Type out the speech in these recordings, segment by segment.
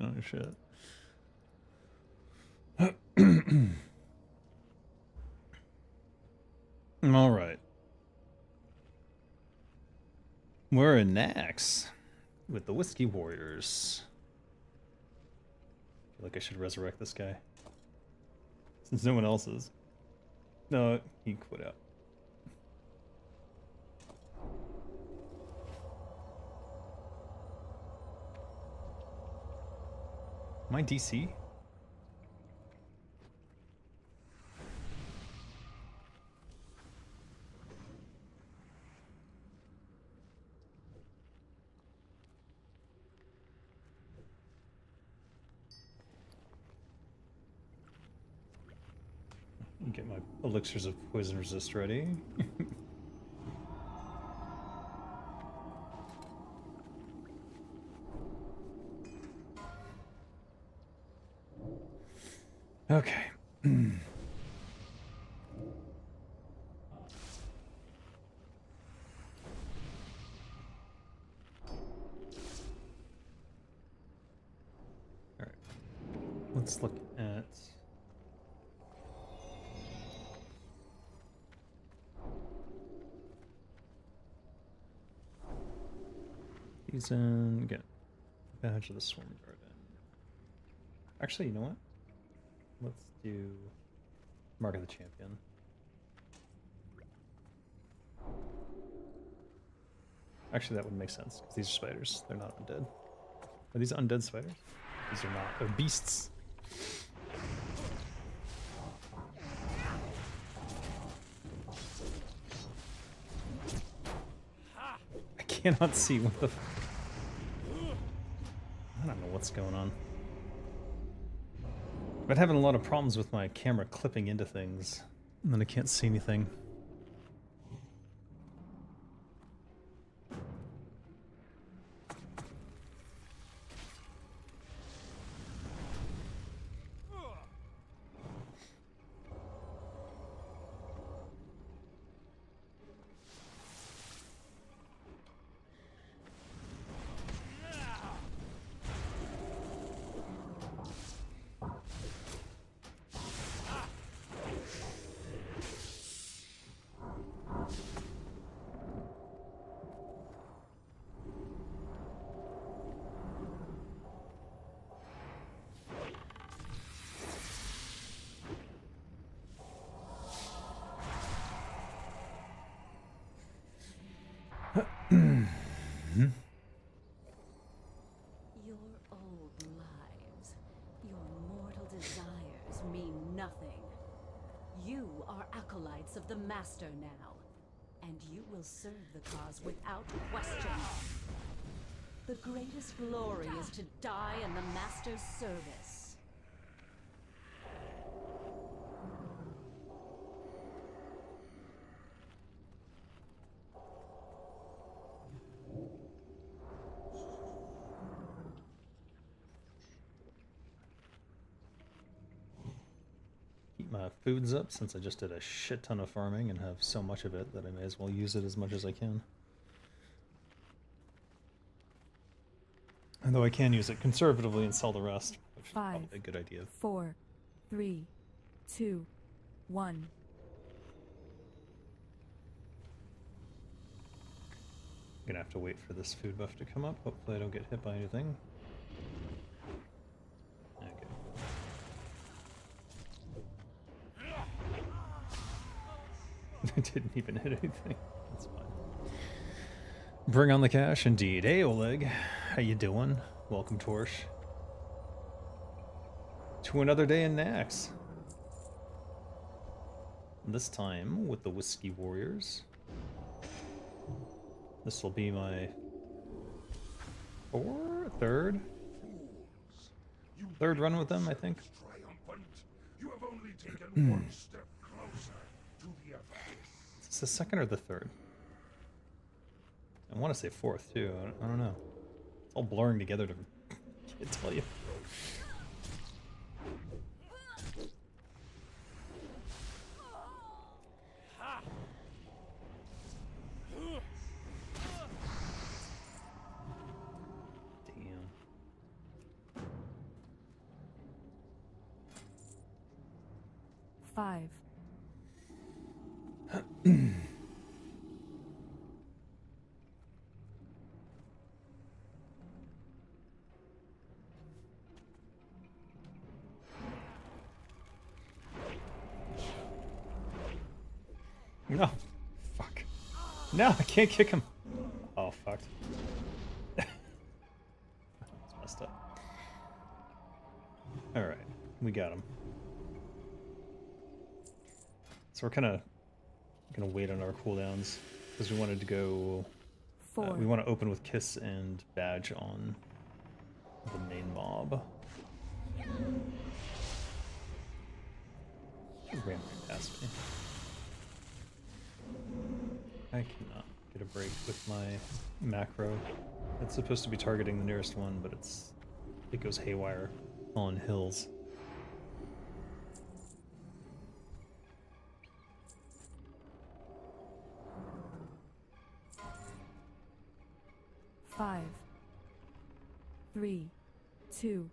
Oh shit. All right. We're in Naxx with the Whiskey Warriors. I feel like I should resurrect this guy. Since no one else is. No, he quit out. Am I DC? Get my elixirs of poison resist ready. Okay. Alright. Let's look at... Season... Again. Badge of the Swarm Garden. Actually, you know what? Let's do... Mark of the Champion. Actually, that would make sense, because these are spiders. They're not undead. Are these undead spiders? These are not. They're beasts. I cannot see what the... I don't know what's going on. I've been having a lot of problems with my camera clipping into things, and then I can't see anything. Your old lives, your mortal desires mean nothing. You are acolytes of the Master now, and you will serve the cause without question. The greatest glory is to die in the Master's service. Keep my foods up since I just did a shit ton of farming and have so much of it that I may as well use it as much as I can. Although I can use it conservatively and sell the rest, which is probably a good idea. 4, 3, 2, 1. I'm gonna have to wait for this food buff to come up. Hopefully I don't get hit by anything. Okay. I didn't even hit anything. That's fine. Bring on the cash, indeed. Hey, Oleg. How you doing? Welcome, Torch. To another day in Naxx. This time with the Whiskey Warriors. This will be my third run with them, I think. You have only taken one step closer to the abyss. Is this the second or the third? I want to say fourth too. I don't know. It's all blurring together to can't tell you. Damn. 5, No. Fuck. No, I can't kick him. Oh, fucked. That's messed up. Alright, we got him. So we're kind of gonna wait on our cooldowns because we wanted to go. 4, We want to open with Kiss and Badge on the main mob. Ran right past me. I cannot get a break with my macro. It's supposed to be targeting the nearest one, but it goes haywire on hills. five, 3, 2,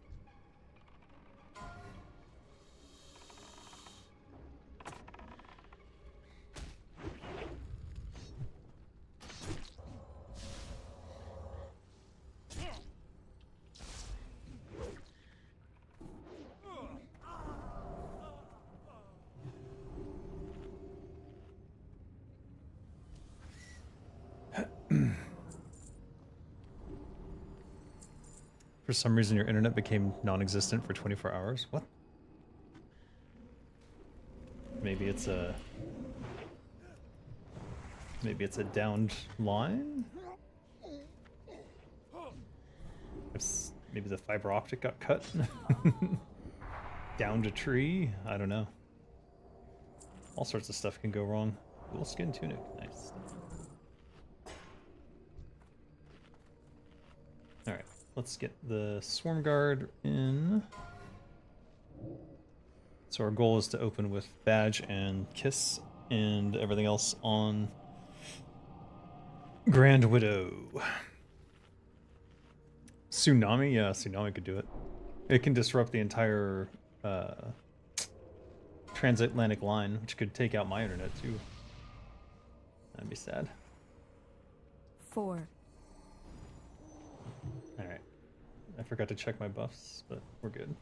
For some reason, your internet became non-existent for 24 hours. What? Maybe it's a downed line. Maybe the fiber optic got cut. Downed a tree. I don't know. All sorts of stuff can go wrong. Cool skin tunic. Nice. All right. Let's get the Swarm Guard in. So our goal is to open with Badge and Kiss and everything else on Grand Widow. Tsunami? Yeah, Tsunami could do it. It can disrupt the entire transatlantic line, which could take out my internet too. That'd be sad. 4, Alright. I forgot to check my buffs, but we're good.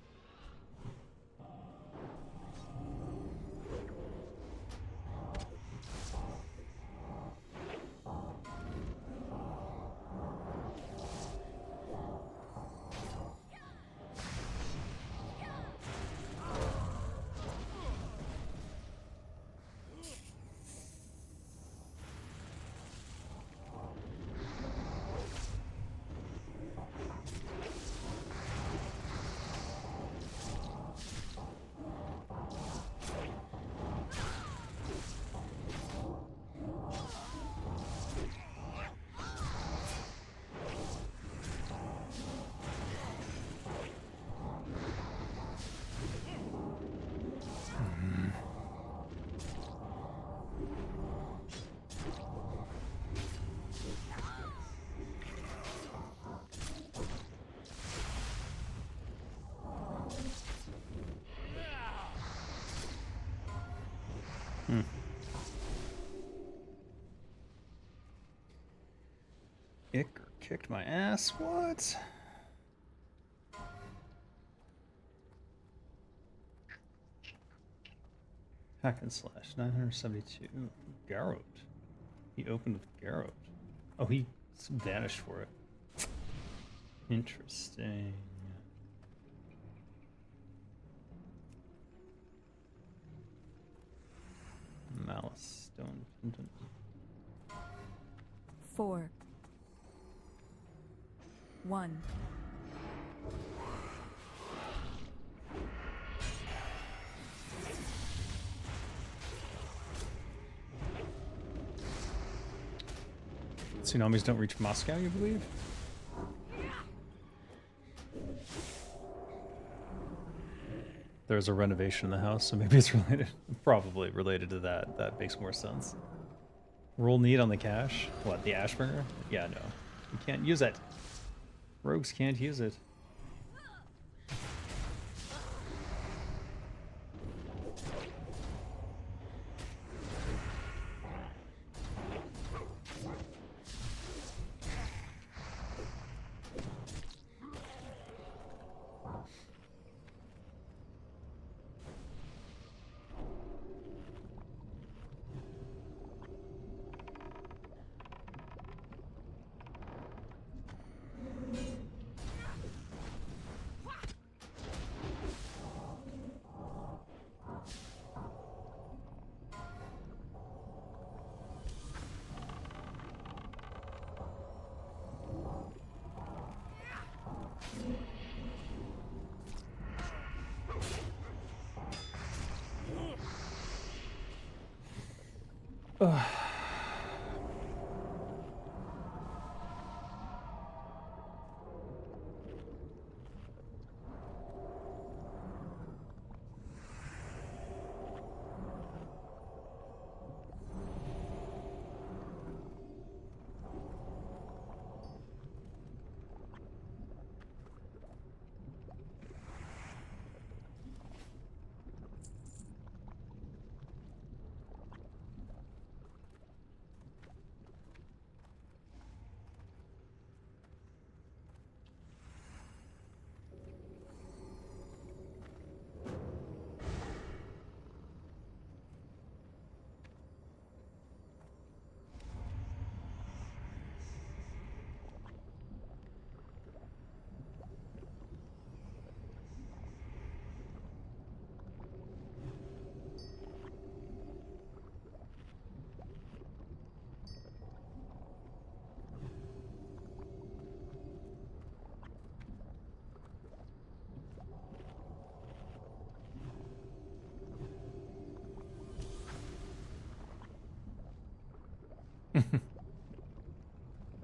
Icker kicked my ass. What? Hack and slash 972. Garrot. He opened with Garrot. Oh, he vanished for it. Interesting. Malice stone pendant. 4, 1, Tsunamis don't reach Moscow, you believe? There's a renovation in the house, so maybe it's related. Probably related to that. That makes more sense. Roll need on the cache. What, the Ashbringer? Yeah, no. You can't use it. Rogues can't use it.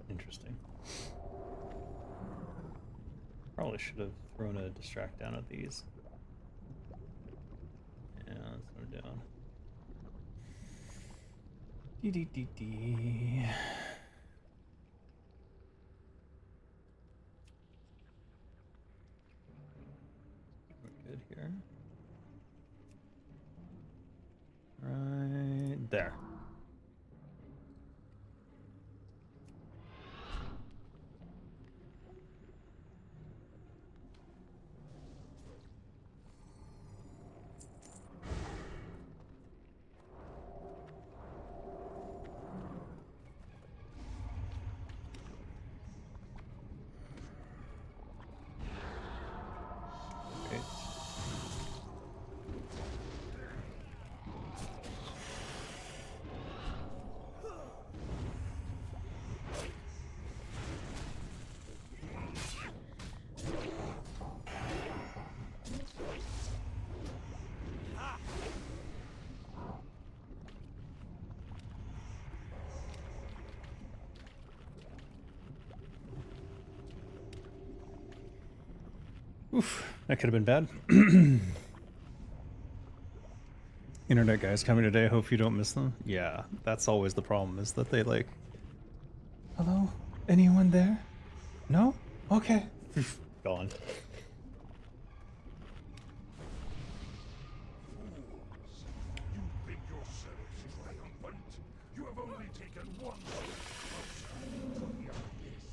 Interesting. Probably should have thrown a distract down at these. Yeah, let's throw it down. Dee dee dee dee. We're good here. Right there. Great. Oof, that could have been bad. Internet guys coming today, hope you don't miss them. Yeah, that's always the problem, is that they like, hello? Anyone there? No? Okay. Gone. You think yourselves triumphant? You have only taken one step closer to the abyss.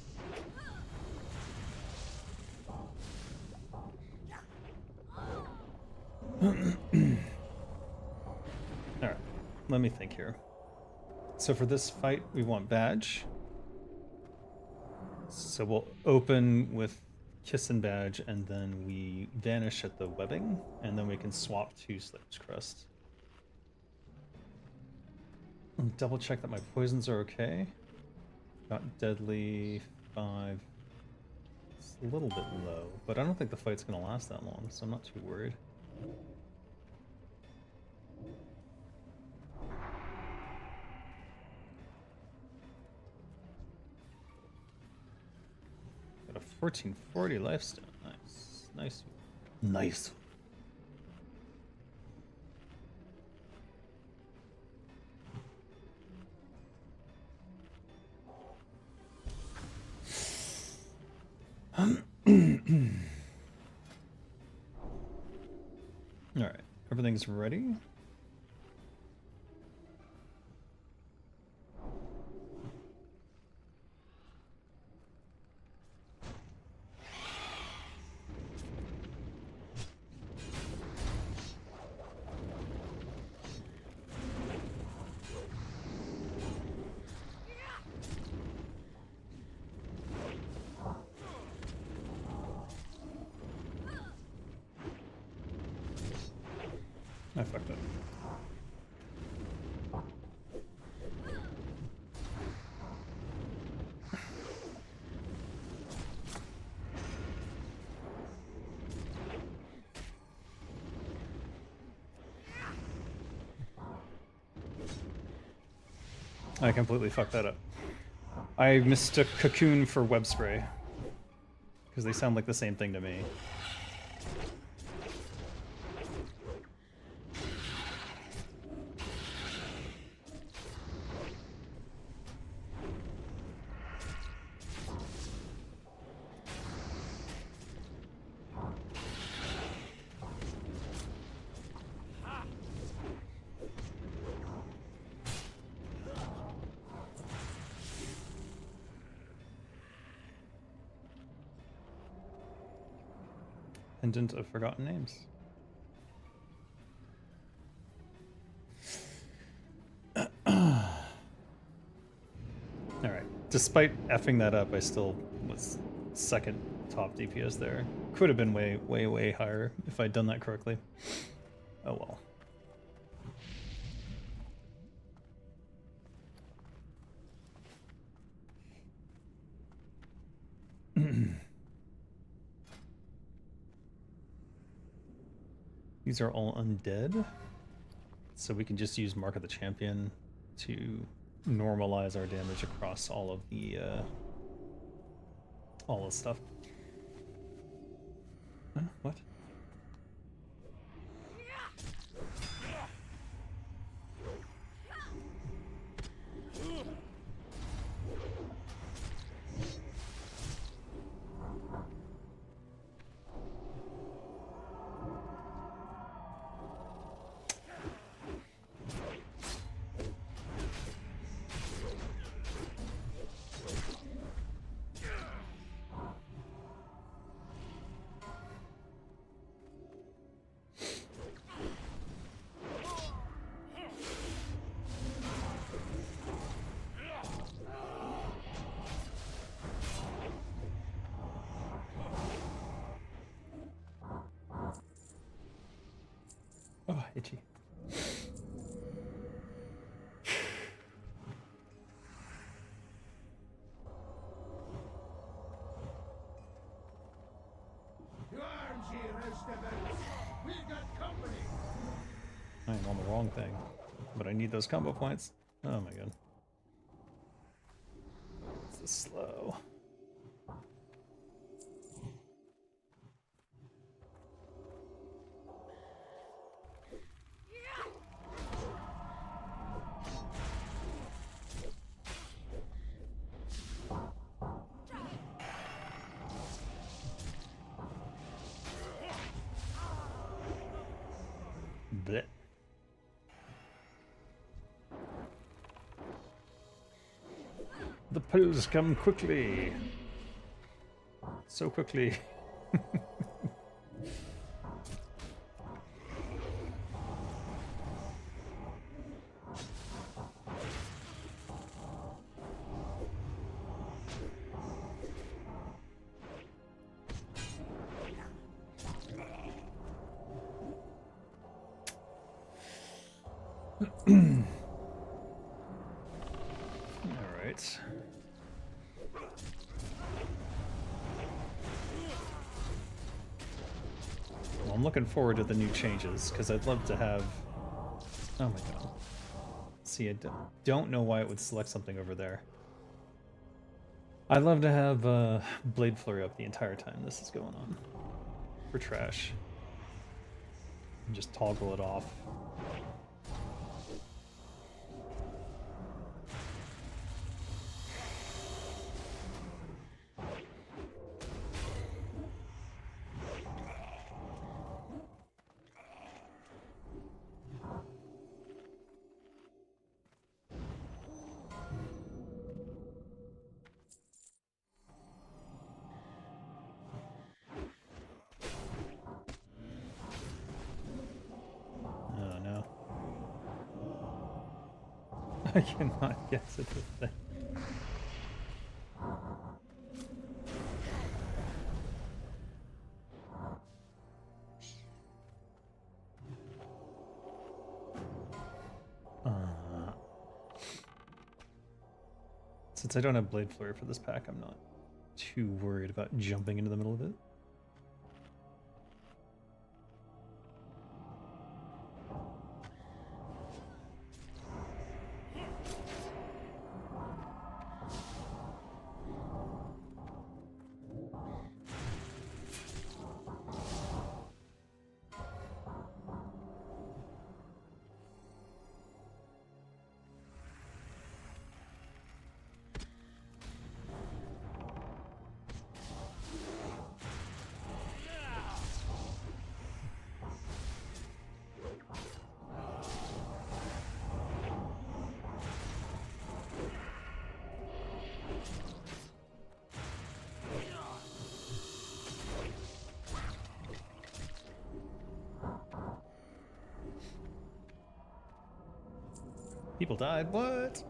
Alright, let me think here. So for this fight, we want badge. So we'll open with kiss and badge, and then we vanish at the webbing, and then we can swap to Slave's Crest. Double check that my poisons are okay. Got deadly 5. It's a little bit low, but I don't think the fight's gonna last that long, so I'm not too worried. Got a 1440 lifestone. Nice. Nice. Nice. All right, everything's ready. I fucked up. I completely fucked that up. I mistook cocoon for web spray. Because they sound like the same thing to me. Pendant of Forgotten Names. Alright. Despite effing that up, I still was second top DPS there. Could have been way, way, way higher if I'd done that correctly. Oh well. These are all undead, so we can just use Mark of the Champion to normalize our damage across all of the stuff. Huh? What? Oh, itchy. To arms, ye roustabouts! We've got company! I am on the wrong thing, but I need those combo points. Oh my god. This is slow. Blech. The pills come quickly. So quickly. Alright. Well, I'm looking forward to the new changes, because I'd love to have... Oh my god. See, I don't know why it would select something over there. I'd love to have Blade Flurry up the entire time this is going on. For trash. And just toggle it off. Oh no. I cannot guess at this thing. Since I don't have Blade Flurry for this pack, I'm not too worried about jumping into the middle of it. People died. What?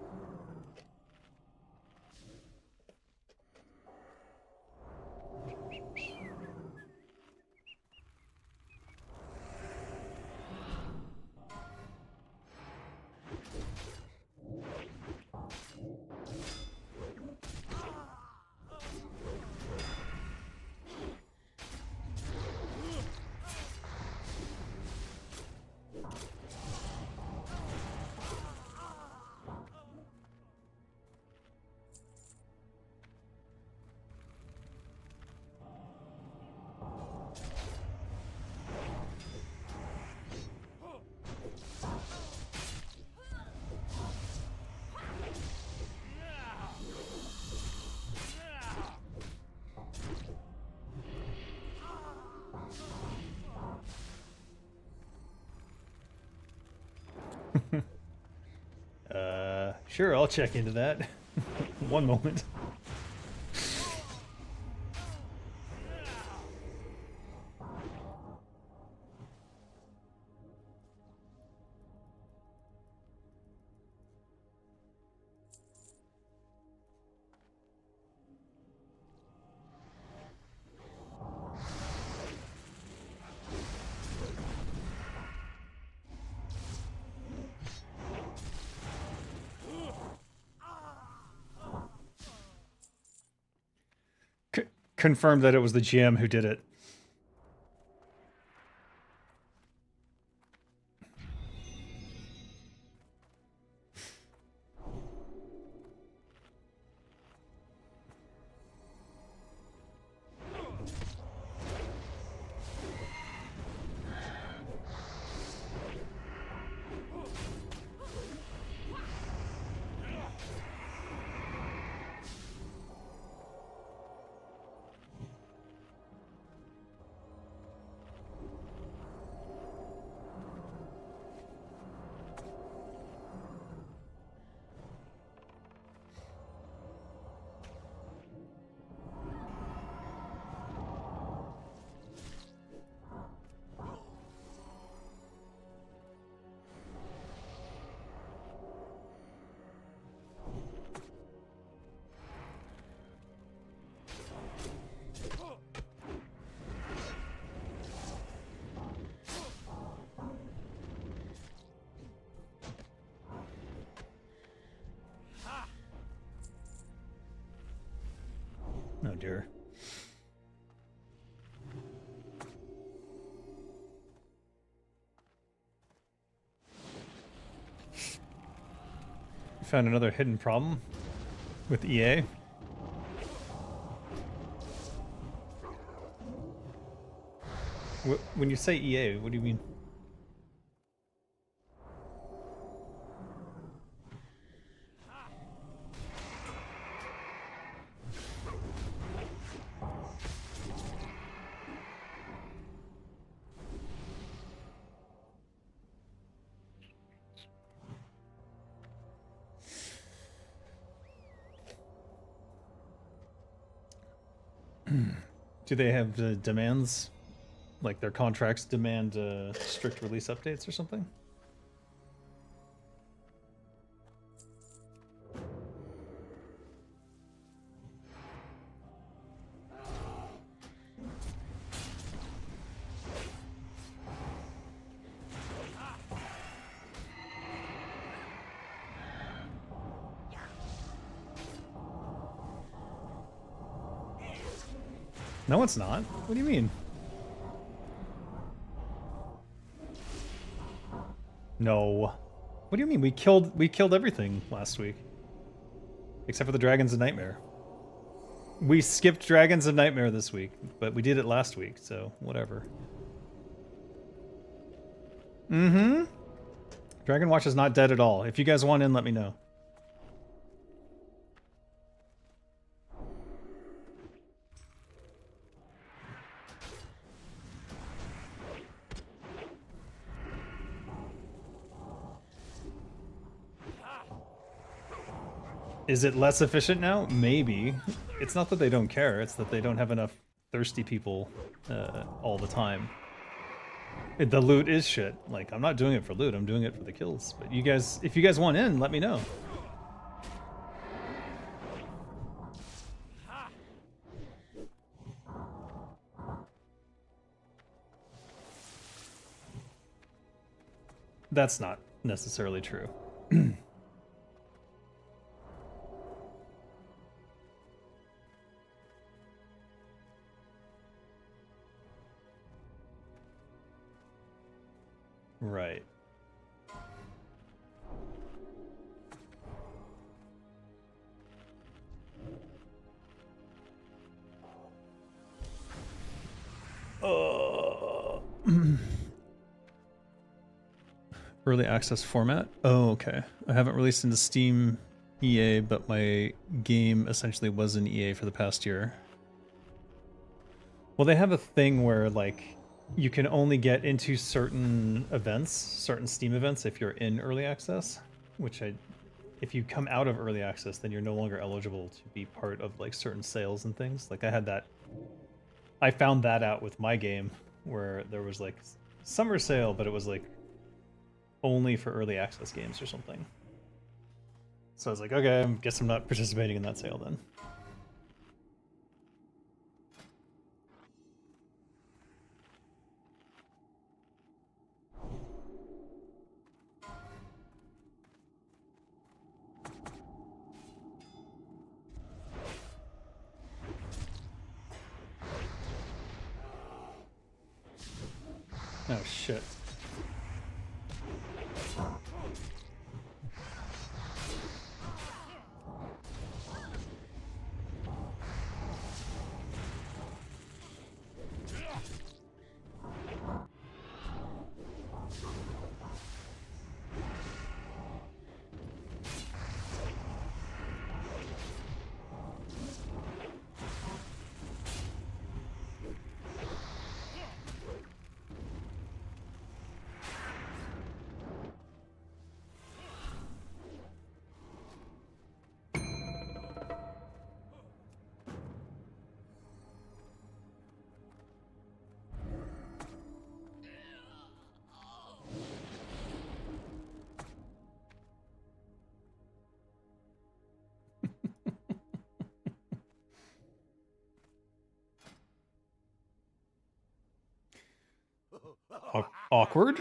Sure, I'll check into that. One moment. Confirmed that it was the GM who did it. Oh dear. Found another hidden problem with EA. When you say EA, what do you mean? Do they have demands? Like their contracts demand strict release updates or something? No, it's not. What do you mean? No. What do you mean? We killed everything last week. Except for the Dragons of Nightmare. We skipped Dragons of Nightmare this week, but we did it last week, so whatever. Mm-hmm. Dragon Watch is not dead at all. If you guys want in, let me know. Is it less efficient now? Maybe. It's not that they don't care, it's that they don't have enough thirsty people all the time. The loot is shit. Like, I'm not doing it for loot, I'm doing it for the kills. But you guys, if you guys want in, let me know. That's not necessarily true. Right. Early access format? Oh, okay. I haven't released into Steam EA, but my game essentially was in EA for the past year. Well, they have a thing where, like, you can only get into certain events, certain Steam events, if you're in early access, which if you come out of early access, then you're no longer eligible to be part of, like, certain sales and things. Like, I found that out with my game, where there was, like, summer sale, but it was, like, only for early access games or something. So I was like, okay, I guess I'm not participating in that sale then. Oh shit. Awkward.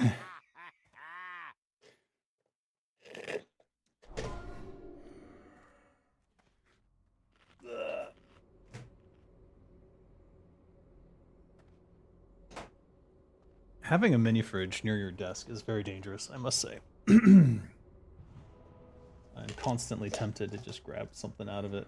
Having a mini fridge near your desk is very dangerous, I must say. I'm constantly tempted to just grab something out of it.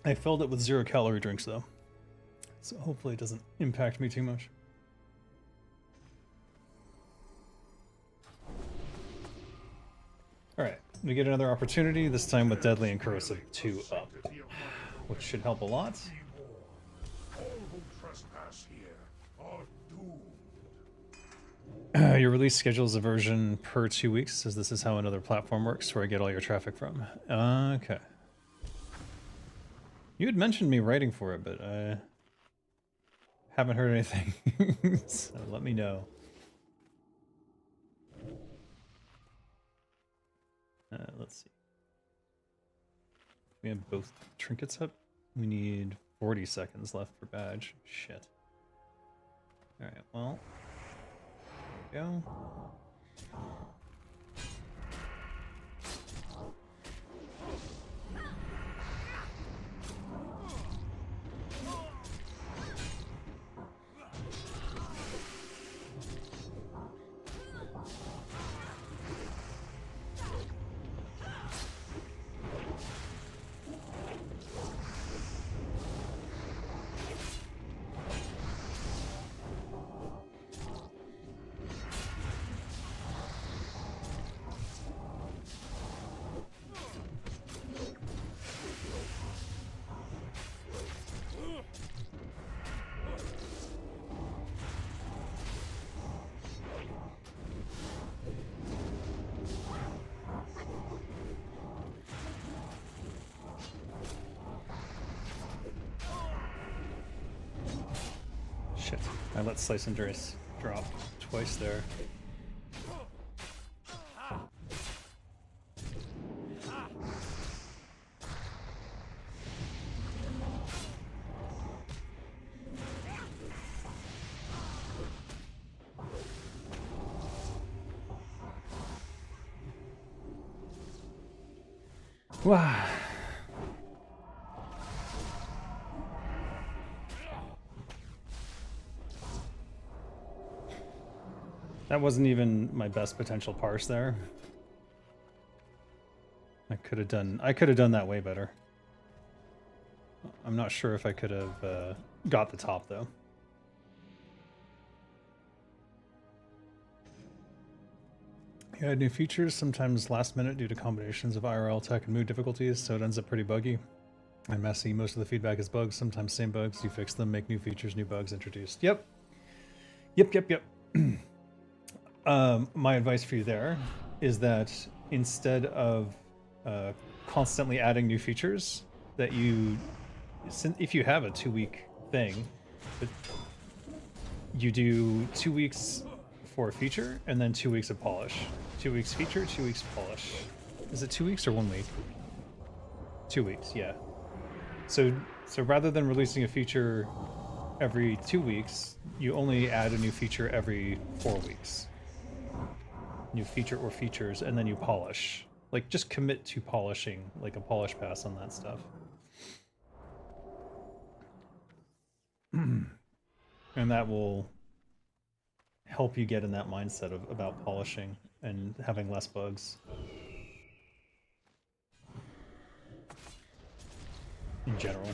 I filled it with 0-calorie drinks though, so hopefully it doesn't impact me too much. Alright, we get another opportunity, this time with Deadly and Corrosive 2 up, which should help a lot. All who trespass here are doomed. Your release schedule is a version per 2 weeks, as this is how another platform works, where I get all your traffic from. Okay. You had mentioned me writing for it, but I haven't heard anything, so let me know. Let's see. We have both trinkets up. We need 40 seconds left for badge. Shit. Alright, well. There we go. Shit. I let Slice and Dice drop twice there. Wow. That wasn't even my best potential parse there. I could have done that way better. I'm not sure if I could have got the top though. You add new features, sometimes last minute due to combinations of IRL tech and mood difficulties, so it ends up pretty buggy and messy. Most of the feedback is bugs, sometimes same bugs. You fix them, make new features, new bugs introduced. Yep. Yep. My advice for you there is that instead of constantly adding new features, that if you have a 2-week thing, you do 2 weeks for a feature and then 2 weeks of polish. 2 weeks feature, 2 weeks polish. Is it 2 weeks or 1 week? 2 weeks, yeah. So rather than releasing a feature every 2 weeks, you only add a new feature every 4 weeks. New feature or features, and then you polish. Like, just commit to polishing, like a polish pass on that stuff. And that will help you get in that mindset about polishing and having less bugs. In general.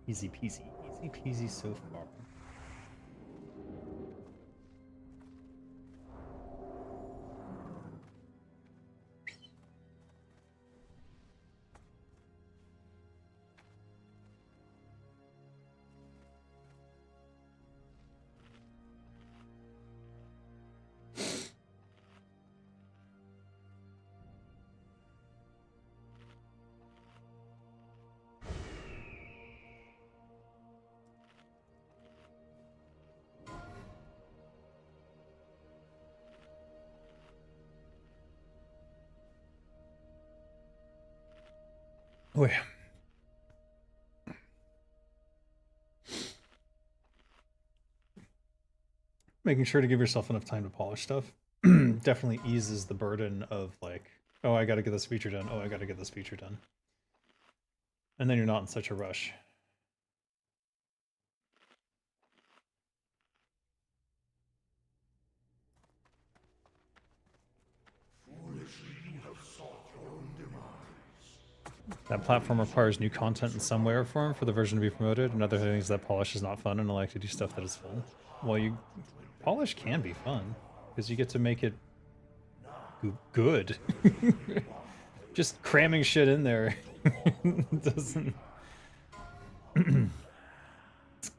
Easy peasy so far. Oh yeah. Making sure to give yourself enough time to polish stuff definitely eases the burden of like, oh, I gotta get this feature done. Oh, I gotta get this feature done. And then you're not in such a rush. That platform requires new content in some way or form for the version to be promoted. Another thing is that polish is not fun, and I like to do stuff that is fun. Well, polish can be fun because you get to make it good. Just cramming shit in there doesn't.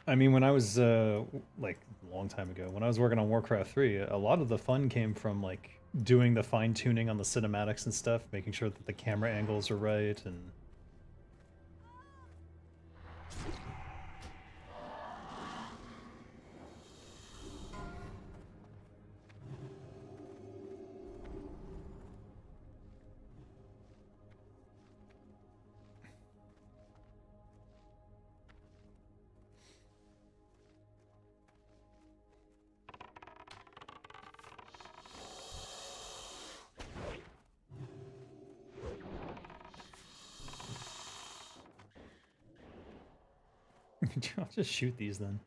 I mean, when I was like a long time ago, when I was working on Warcraft 3, a lot of the fun came from like doing the fine tuning on the cinematics and stuff, making sure that the camera angles are right and. I'll just shoot these then.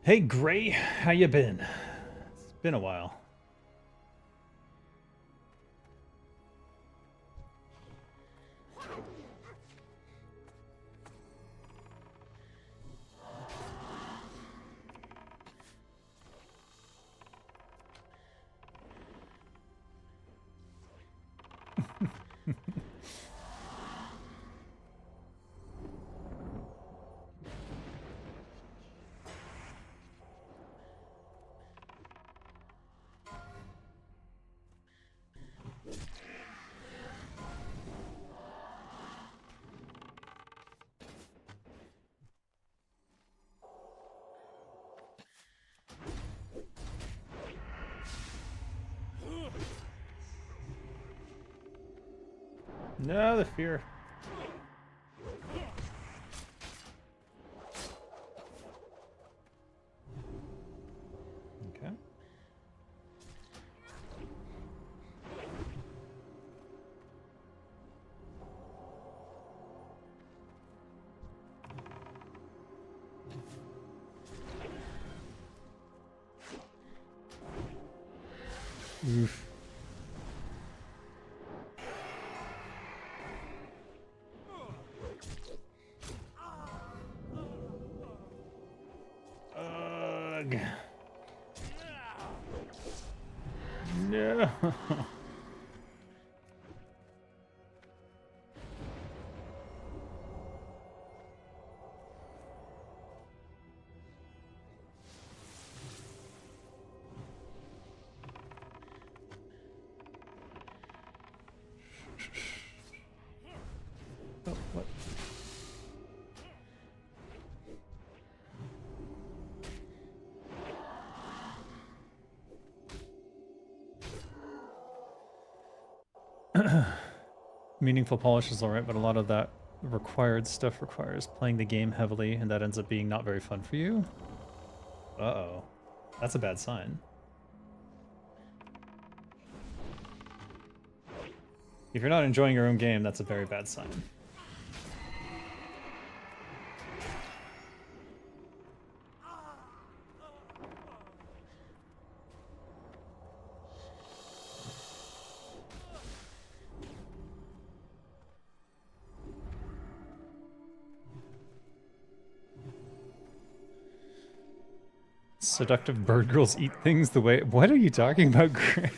Hey Gray, how you been? It's been a while. No, the fear. Okay. Oof. Ugh. No. Oh, what? Meaningful polish is alright, but a lot of that required stuff requires playing the game heavily, and that ends up being not very fun for you. Uh-oh. That's a bad sign. If you're not enjoying your own game, that's a very bad sign. Seductive bird girls eat things the way... What are you talking about, Gray?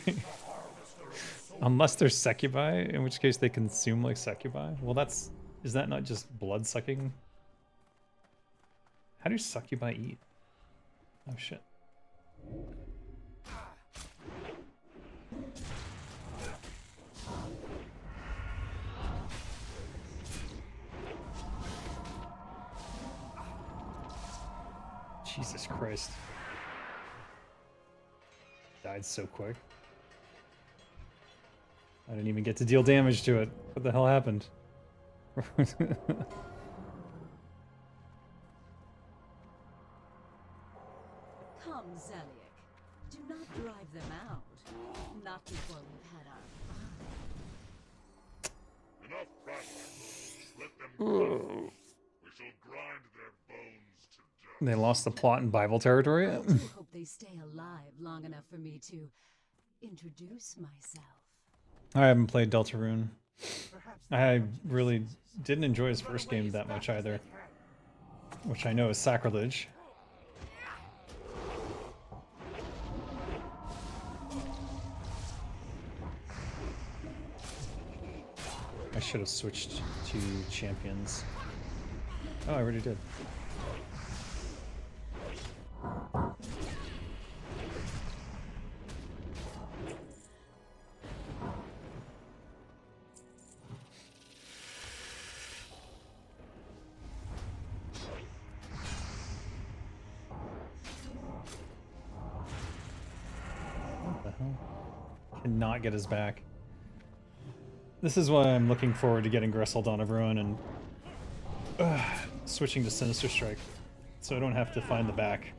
Unless they're succubi, in which case they consume like succubi. Well, that's... Is that not just blood sucking? How do succubi eat? Oh, shit. Jesus Christ. Died so quick. I didn't even get to deal damage to it. What the hell happened? Come, Zeliek. Do not drive them out. Not before we've had our fun. Enough prattle. Let them go. We shall grind their bones to dust. They lost the plot in Bible territory? I do hope they stay alive long enough for me to introduce myself. I haven't played Deltarune. I really didn't enjoy his first game that much either. Which I know is sacrilege. I should have switched to champions. Oh, I already did. What the hell? Cannot get his back. This is why I'm looking forward to getting Gressel of Ruin and switching to Sinister Strike, so I don't have to find the back.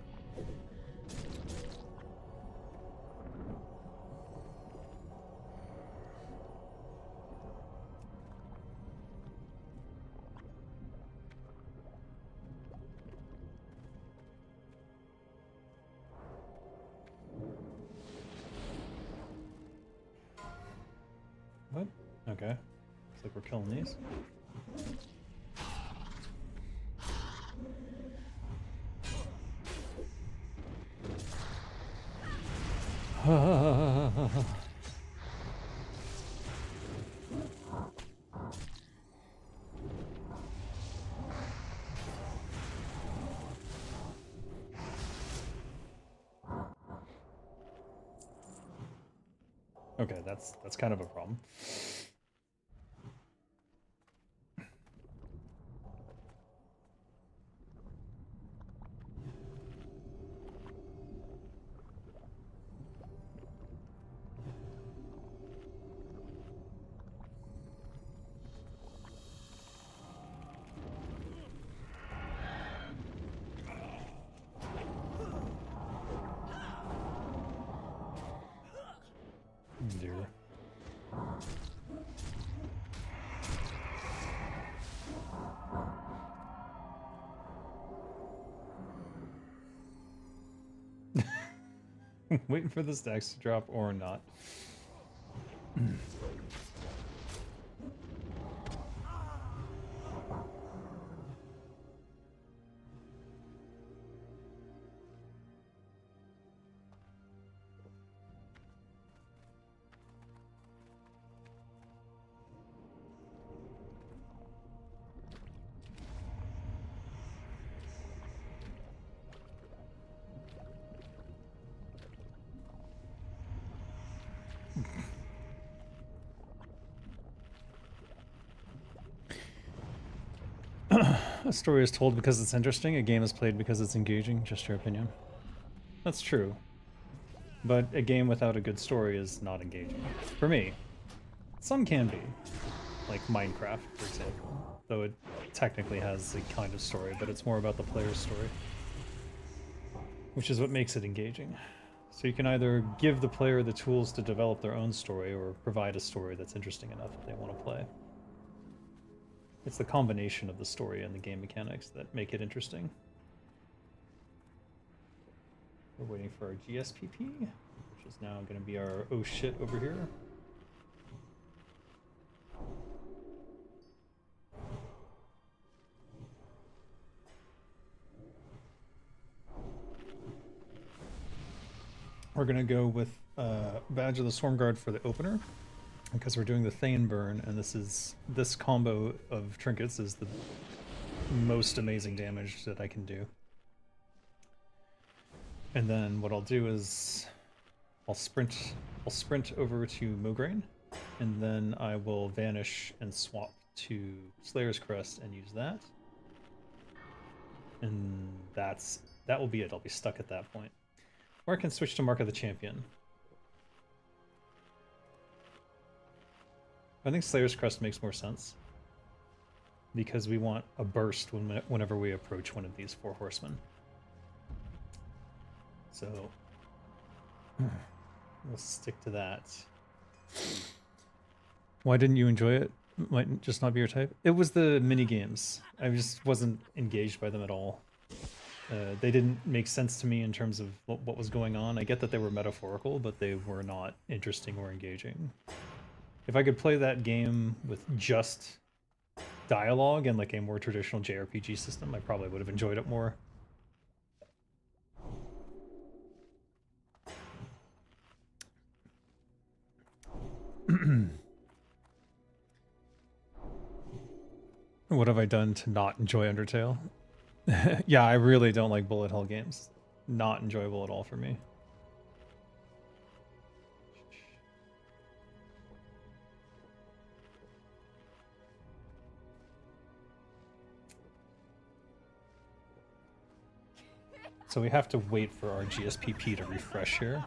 Okay. Looks like we're killing these. Okay, that's kind of a problem. Dear. Waiting for the stacks to drop or not. A story is told because it's interesting, a game is played because it's engaging, just your opinion. That's true. But a game without a good story is not engaging. For me. Some can be. Like Minecraft, for example. Though it technically has a kind of story, but it's more about the player's story. Which is what makes it engaging. So you can either give the player the tools to develop their own story, or provide a story that's interesting enough that they want to play. It's the combination of the story and the game mechanics that make it interesting. We're waiting for our GSPP, which is now going to be our oh shit over here. We're going to go with Badge of the Stormguard for the opener, because we're doing the Thane burn, and this combo of trinkets is the most amazing damage that I can do. And then what I'll do is I'll sprint over to Mograine, and then I will vanish and swap to Slayer's Crest and use that. And that will be it. I'll be stuck at that point. Or I can switch to Mark of the Champion. I think Slayer's Crest makes more sense, because we want a burst whenever we approach one of these 4 horsemen. So we'll stick to that. Why didn't you enjoy it? Might just not be your type. It was the mini games. I just wasn't engaged by them at all. They didn't make sense to me in terms of what was going on. I get that they were metaphorical, but they were not interesting or engaging. If I could play that game with just dialogue and like a more traditional JRPG system, I probably would have enjoyed it more. What have I done to not enjoy Undertale? Yeah, I really don't like bullet hell games. Not enjoyable at all for me. So we have to wait for our GSPP to refresh here.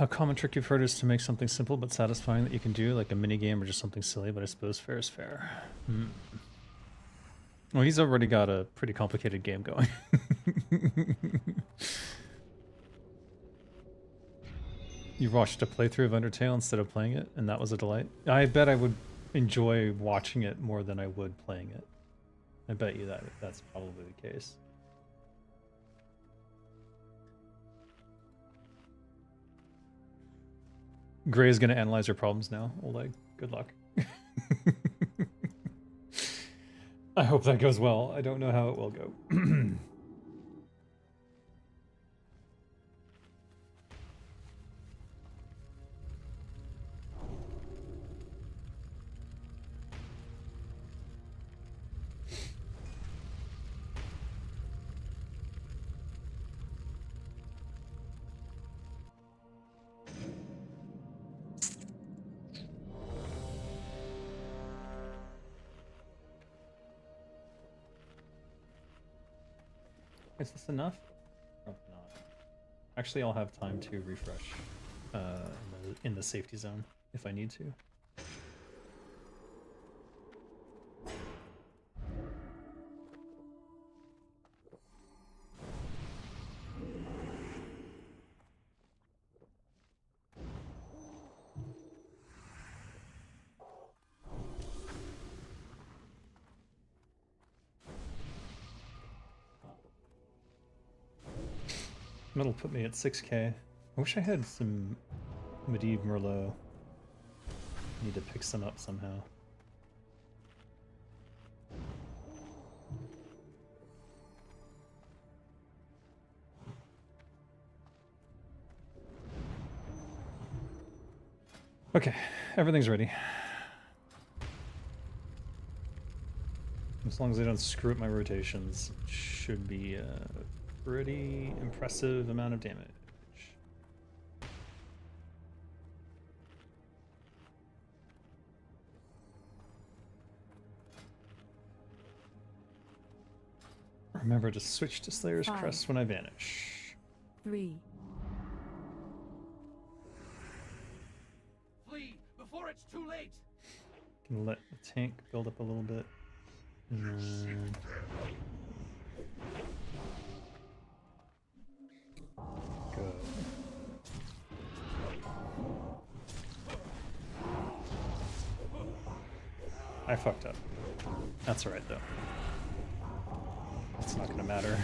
A common trick you've heard is to make something simple but satisfying that you can do, like a mini game or just something silly, but I suppose fair is fair. Hmm. Well, he's already got a pretty complicated game going. You watched a playthrough of Undertale instead of playing it, and that was a delight. I bet I would enjoy watching it more than I would playing it. I bet you that's probably the case. Gray is going to analyze your problems now, Oleg. Good luck. I hope that goes well. I don't know how it will go. Is this enough? Probably not. Actually, I'll have time to refresh in the safety zone if I need to. That'll put me at 6k. I wish I had some Medivh Merlot. Need to pick some up somehow. Okay, everything's ready. As long as I don't screw up my rotations, it should be pretty impressive amount of damage. Remember to switch to Slayer's 5, Crest when I vanish. 3, Flee before it's too late. Can let the tank build up a little bit. And then... Go. I fucked up. That's alright though. It's not gonna matter.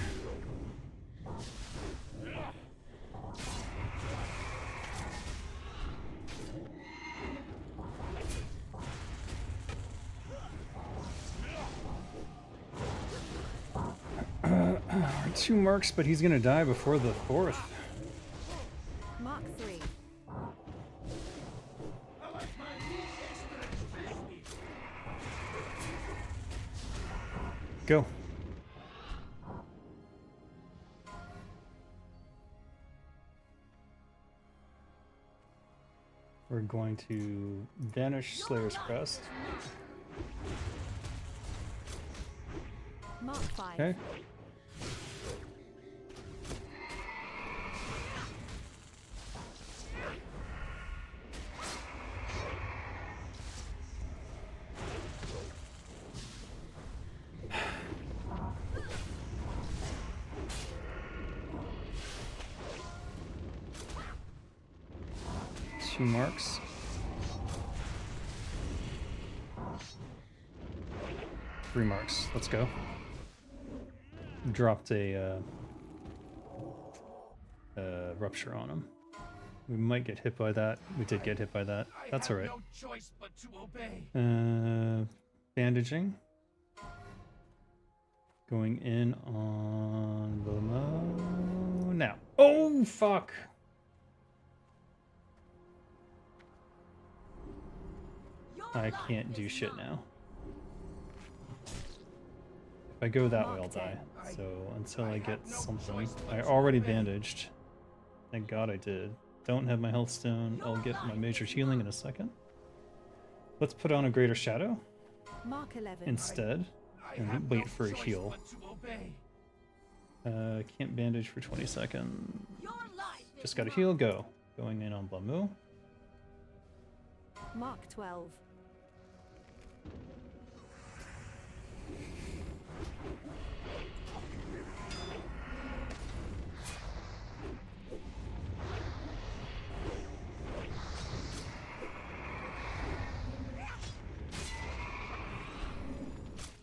Two marks, but he's gonna die before the 4th. Mark 3, Go. We're going to vanish Slayer's Crest. Mark 5, Okay. Two marks. Three marks. Let's go. Dropped a rupture on him. We might get hit by that. We did get hit by that. That's alright. No choice but to obey. Bandaging. Going in on Lomo now. Oh fuck! I can't do shit now. If I go that way, I'll die. So until I get something, I already bandaged. Thank God I did. Don't have my health stone. I'll get my major healing in a second. Let's put on a greater shadow Mark 11, instead and wait for a heal. Can't bandage for 20 seconds. Just gotta heal, go. Going in on Blamu. Mark 12.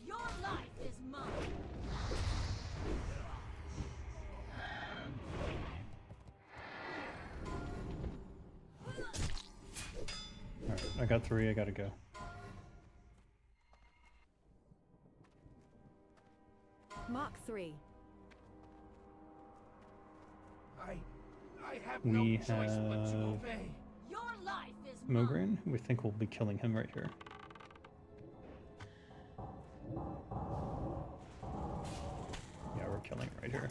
Your life is mine. Alright, I got 3, I gotta go. Mark 3. I have We no choice but to have obey. Your life is mine. Mogren. We think we'll be killing him right here. Yeah, we're killing right here.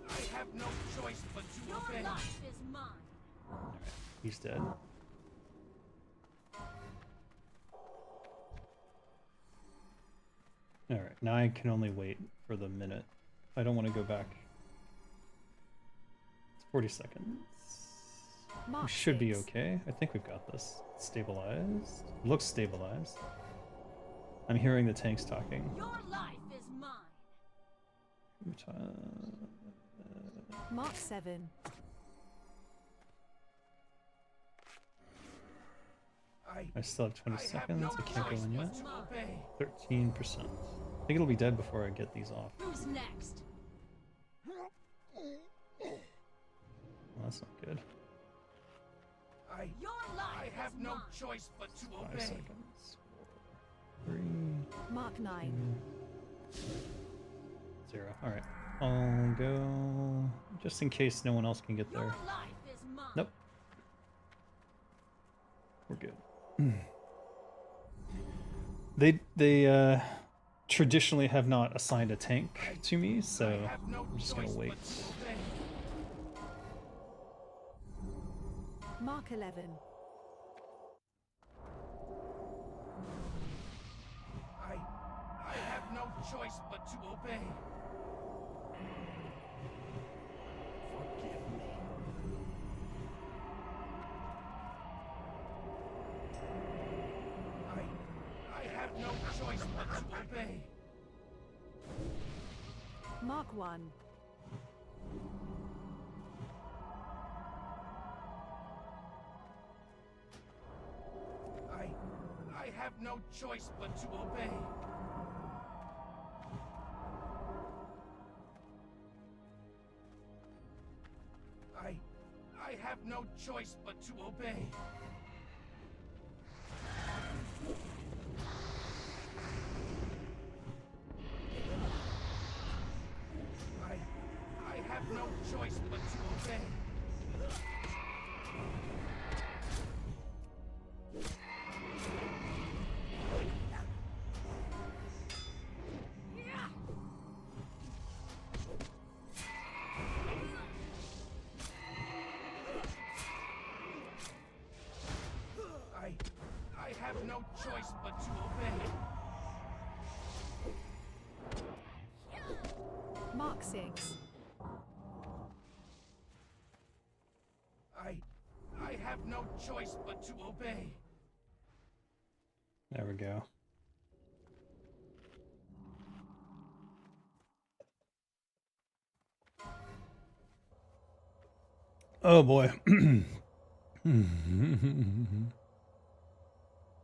I have no choice but to Your obey. life is mine. Alright, he's dead. Alright, now I can only wait for the minute. I don't want to go back. It's 40 seconds. We Mark should be 6. okay. I think we've got this. Stabilized. Looks stabilized. I'm hearing the tanks talking. Your life is mine. Mark 7. I still have 20 seconds. No I can't go choice in but yet. to obey. 13%. I think it'll be dead before I get these off. Who's next? Well, that's not good. Your life I have is no mine. choice but to 5 obey. seconds. 4, 3, Mark 9. 0. Alright. I'll go just in case no one else can get Your there. life is mine. Nope. We're good. They traditionally have not assigned a tank to me, so I have no I'm just gonna choice wait. but to obey. Mark 11. I have no choice but to obey. Forgive me. I have no choice but to obey. Mark 1. I have no choice but to obey. I have no choice but to obey. I have no choice but to obey. I have no choice but to obey. Mark 6. I have no choice but to obey. There we go. Oh boy.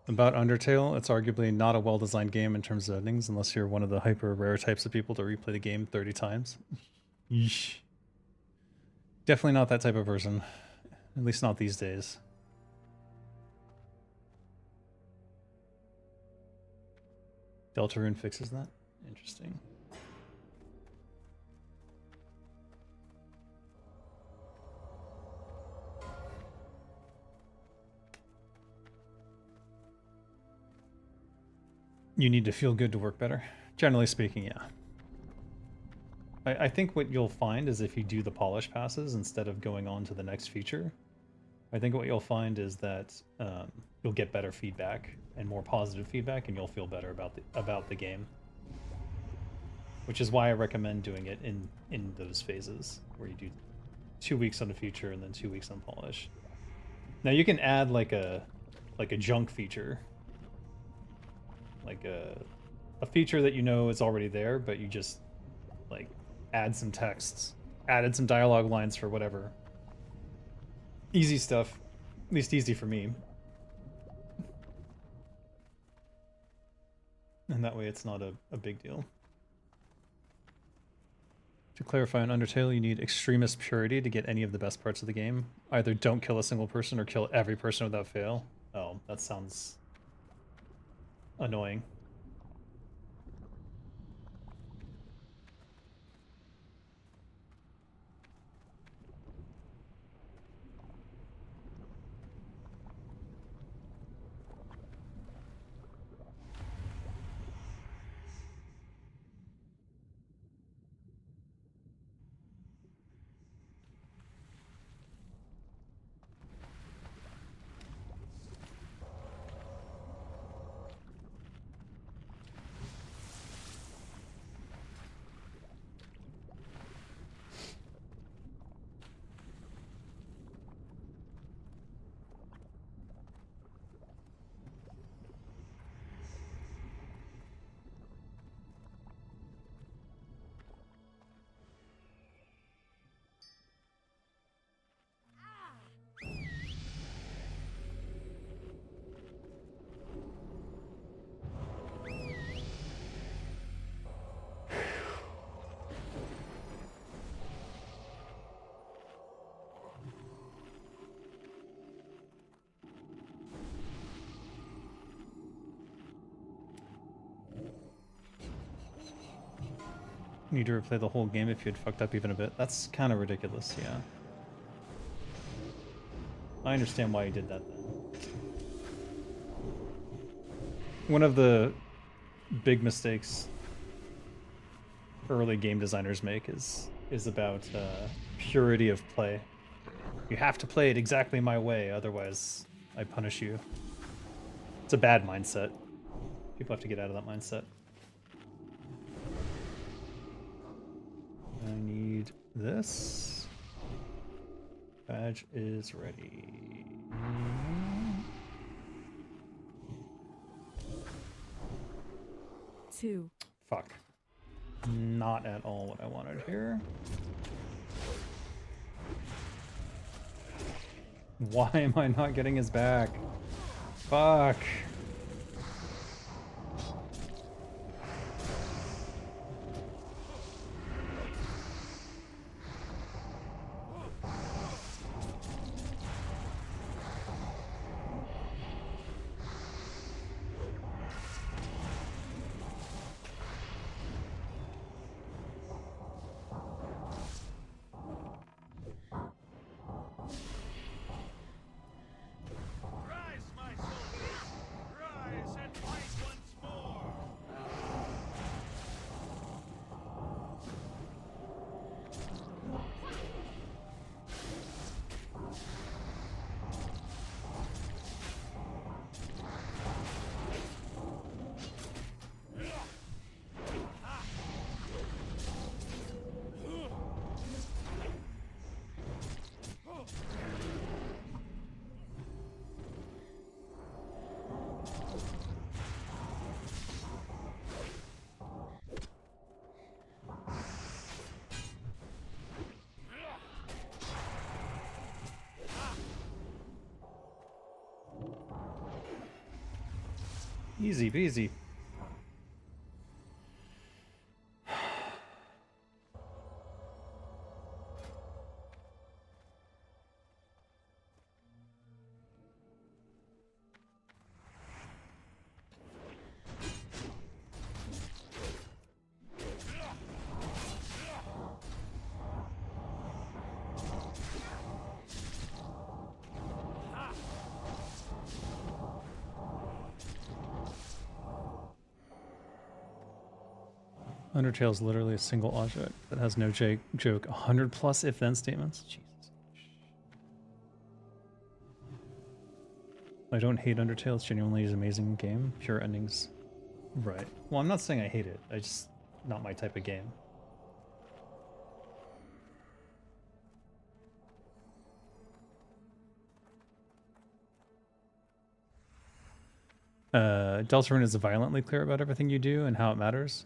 About Undertale, it's arguably not a well-designed game in terms of endings, unless you're one of the hyper-rare types of people to replay the game 30 times. Yeesh. Definitely not that type of person. At least not these days. Deltarune fixes that? Interesting. You need to feel good to work better. Generally speaking, yeah. I think what you'll find is if you do the polish passes instead of going on to the next feature, I think what you'll find is that you'll get better feedback and more positive feedback, and you'll feel better about the game. Which is why I recommend doing it in those phases where you do 2 weeks on the feature and then 2 weeks on polish. Now you can add like a junk feature, like a feature that you know is already there, but you just like add some texts, added some dialogue lines for whatever. Easy stuff, at least easy for me. And that way it's not a big deal. To clarify, on Undertale, you need extremist purity to get any of the best parts of the game. Either don't kill a single person or kill every person without fail. Oh, that sounds annoying. Need to replay the whole game if you had fucked up even a bit. That's kind of ridiculous, yeah. I understand why you did that though. One of the big mistakes early game designers make is about purity of play. You have to play it exactly my way, otherwise I punish you. It's a bad mindset. People have to get out of that mindset. I need this. Badge is ready. Two. Fuck. Not at all what I wanted here. Why am I not getting his back? Fuck. Rise, my soldiers! Rise and fight once more! Easy peasy. Undertale is literally a single object that has no joke. 100 plus if-then statements? Jesus. I don't hate Undertale, it's genuinely an amazing game. Pure endings. Right. Well, I'm not saying I hate it. I just... not my type of game. Deltarune is violently clear about everything you do and how it matters.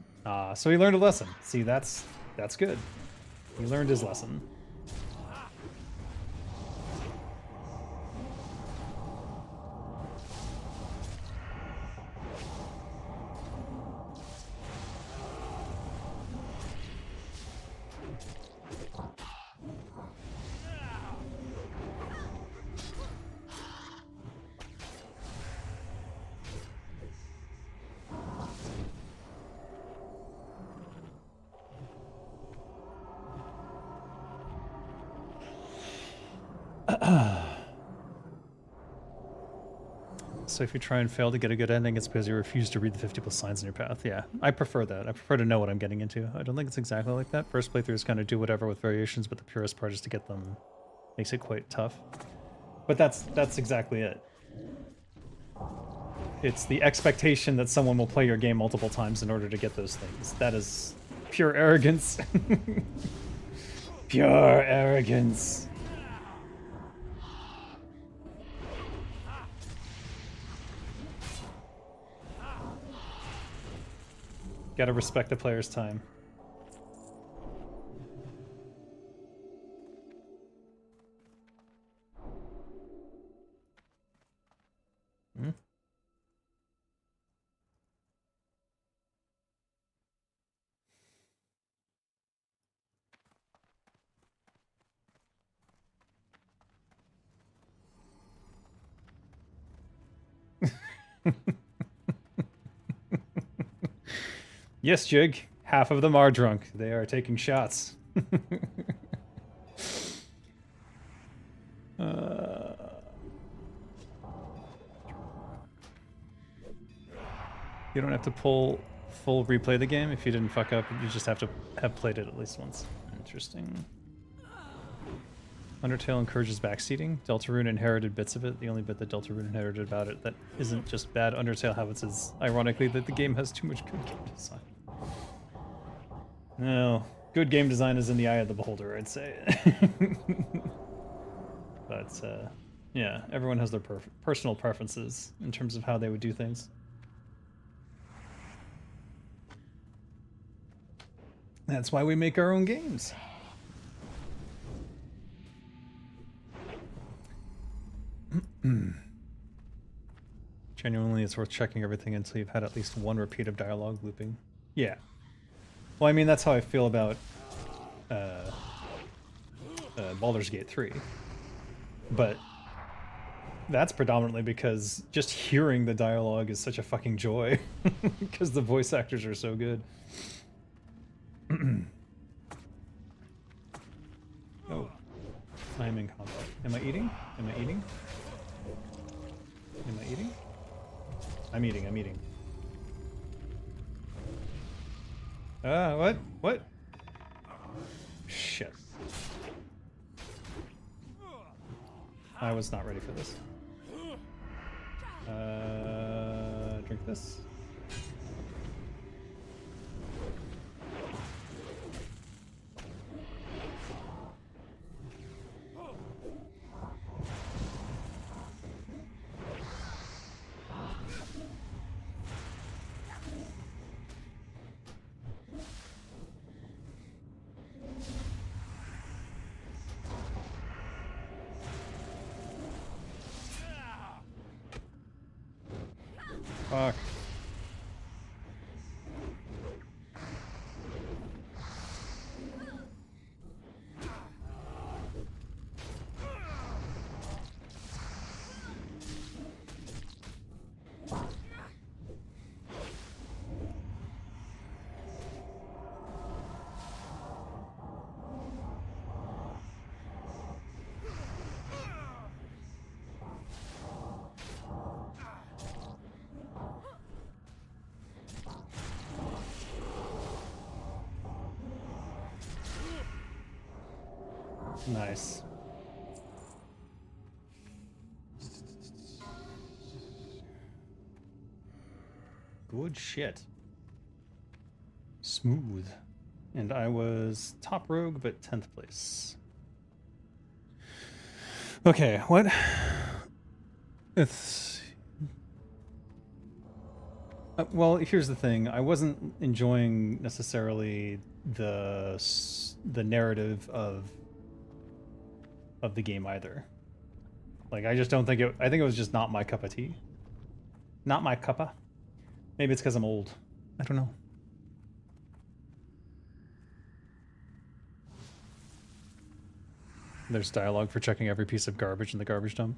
So he learned a lesson. See, that's good. He learned his lesson. So if you try and fail to get a good ending, it's because you refuse to read the 50+ signs in your path. Yeah, I prefer that. I prefer to know what I'm getting into. I don't think it's exactly like that. First playthroughs kind of do whatever with variations, but the purest part is to get them. Makes it quite tough. But that's exactly it. It's the expectation that someone will play your game multiple times in order to get those things. That is pure arrogance. Pure arrogance. Gotta respect the player's time. Hmm? Yes, Jig. Half of them are drunk. They are taking shots. You don't have to full replay the game if you didn't fuck up. You just have to have played it at least once. Interesting. Undertale encourages backseating. Deltarune inherited bits of it. The only bit that Deltarune inherited about it that isn't just bad Undertale habits is, ironically, that the game has too much good game design. No, good game design is in the eye of the beholder, I'd say. But, yeah, everyone has their personal preferences in terms of how they would do things. That's why we make our own games. Genuinely, it's worth checking everything until you've had at least one repeat of dialogue looping. Yeah. Well, I mean, that's how I feel about Baldur's Gate 3. But that's predominantly because just hearing the dialogue is such a fucking joy. Because the voice actors are so good. Oh. I'm in combat. Am I eating? Am I eating? Am I eating? I'm eating, I'm eating. What? What? Shit. I was not ready for this. Drink this. Fuck. Nice. Good shit. Smooth. And I was top rogue, but 10th place. Okay, what? It's... Well, here's the thing. I wasn't enjoying necessarily the narrative of the game either. Like, I just don't think it. I think it was just not my cup of tea. Not my cuppa. Maybe it's because I'm old. I don't know. There's dialogue for checking every piece of garbage in the garbage dump.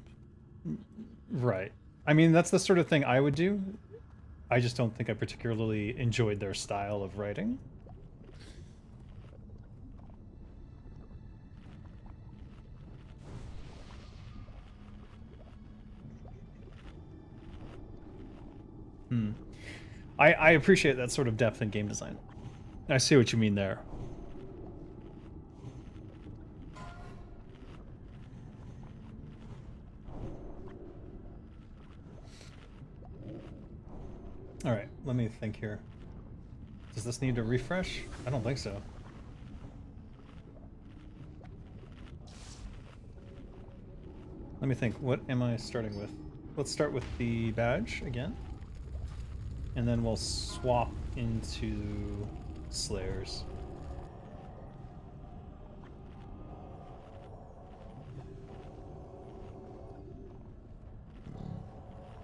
Right. I mean, that's the sort of thing I would do. I just don't think I particularly enjoyed their style of writing. I appreciate that sort of depth in game design. I see what you mean there. Alright, let me think here. Does this need a refresh? I don't think so. Let me think, what am I starting with? Let's start with the badge again. And then we'll swap into Slayers.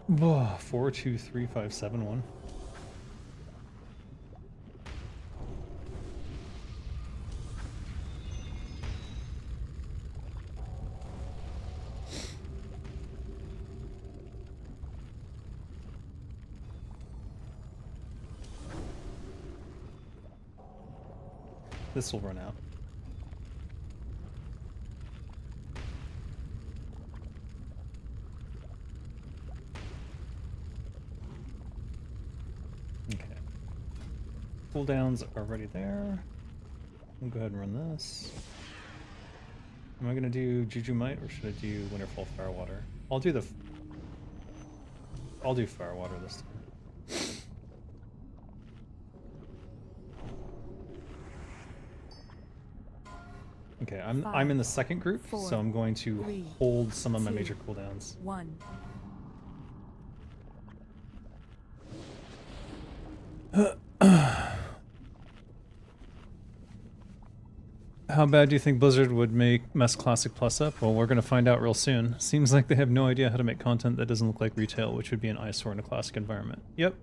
Whoa, 4, 2, 3, 5, 7, 1. This will run out. Okay. Cooldowns are already there. We'll go ahead and run this. Am I gonna do Juju Might or should I do Winterfall Firewater? I'll do Firewater this time. Okay, I'm in the second group, so I'm going to hold some of my major cooldowns. 1. How bad do you think Blizzard would make Mess Classic Plus up? Well, we're going to find out real soon. Seems like they have no idea how to make content that doesn't look like retail, which would be an eyesore in a classic environment. Yep.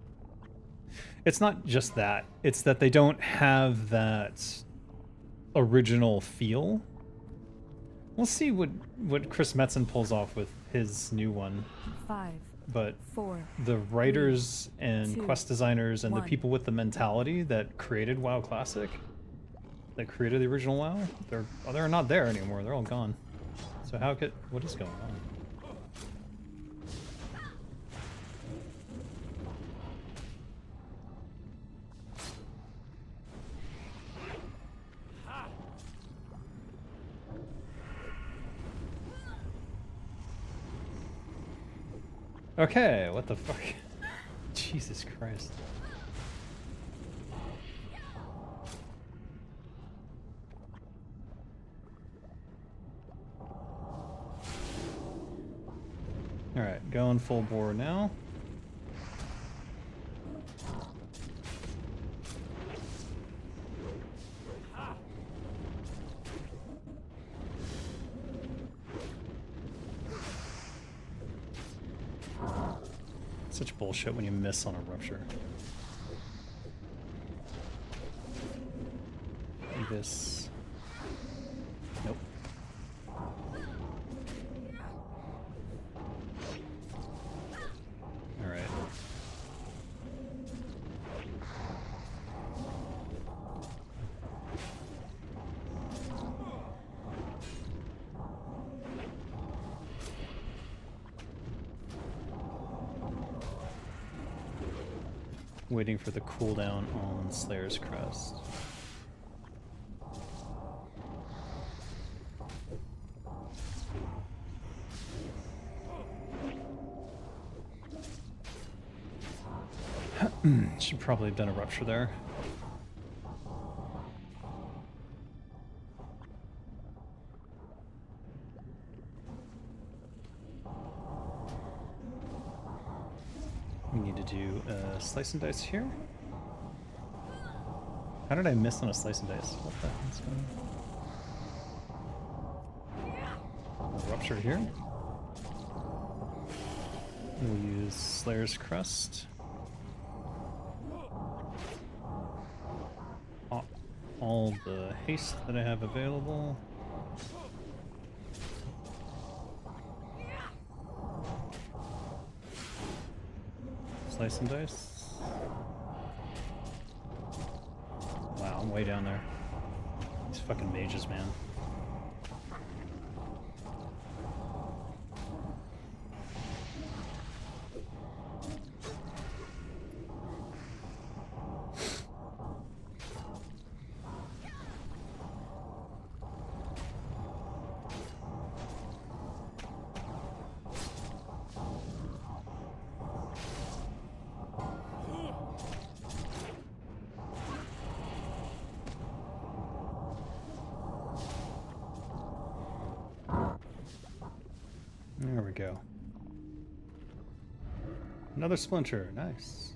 It's not just that. It's that they don't have that original feel. We'll see what Chris Metzen pulls off with his new one. 5. But 4. the writers and 2, quest designers and the 1. people with the mentality that created WoW Classic, that created the original WoW, they're not there anymore. They're all gone. So what is going on? Okay, what the fuck? Jesus Christ. Alright, going full bore now. Such bullshit when you miss on a rupture. This. Nope. Alright. Waiting for the cooldown on Slayer's Crest. Should probably have done a rupture there. We need to do a slice and dice here. How did I miss on a slice and dice? What the heck's going on? A rupture here. We'll use Slayer's Crust. All the haste that I have available. Slice and dice. Wow, I'm way down there. These fucking mages, man. There we go. Another splinter, nice.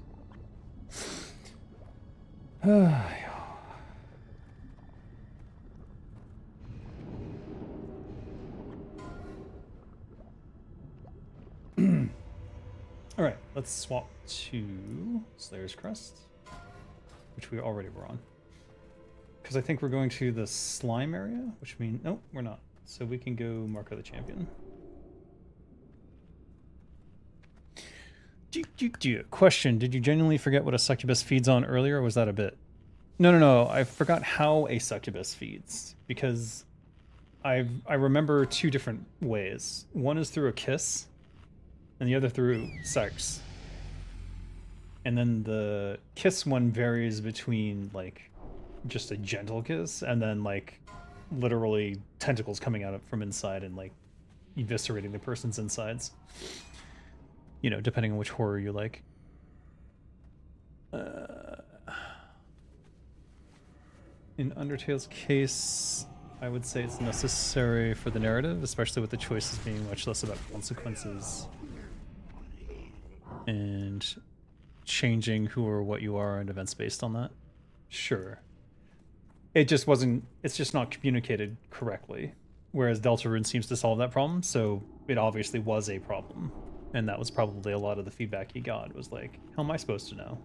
Alright, let's swap to Slayer's Crest, which we already were on. Because I think we're going to the slime area, which means... Nope, we're not. So we can go Mark of the Champion. Question, did you genuinely forget what a succubus feeds on earlier, or was that a bit? No, I forgot how a succubus feeds, because I remember two different ways. One is through a kiss, and the other through sex. And then the kiss one varies between, like, just a gentle kiss, and then, like, literally tentacles coming out from inside and, like, eviscerating the person's insides. You know, depending on which horror you like. In Undertale's case, I would say it's necessary for the narrative, especially with the choices being much less about consequences and changing who or what you are and events based on that. Sure. It just wasn't, it's just not communicated correctly. Whereas Deltarune seems to solve that problem, so it obviously was a problem. And that was probably a lot of the feedback he got, was like, how am I supposed to know?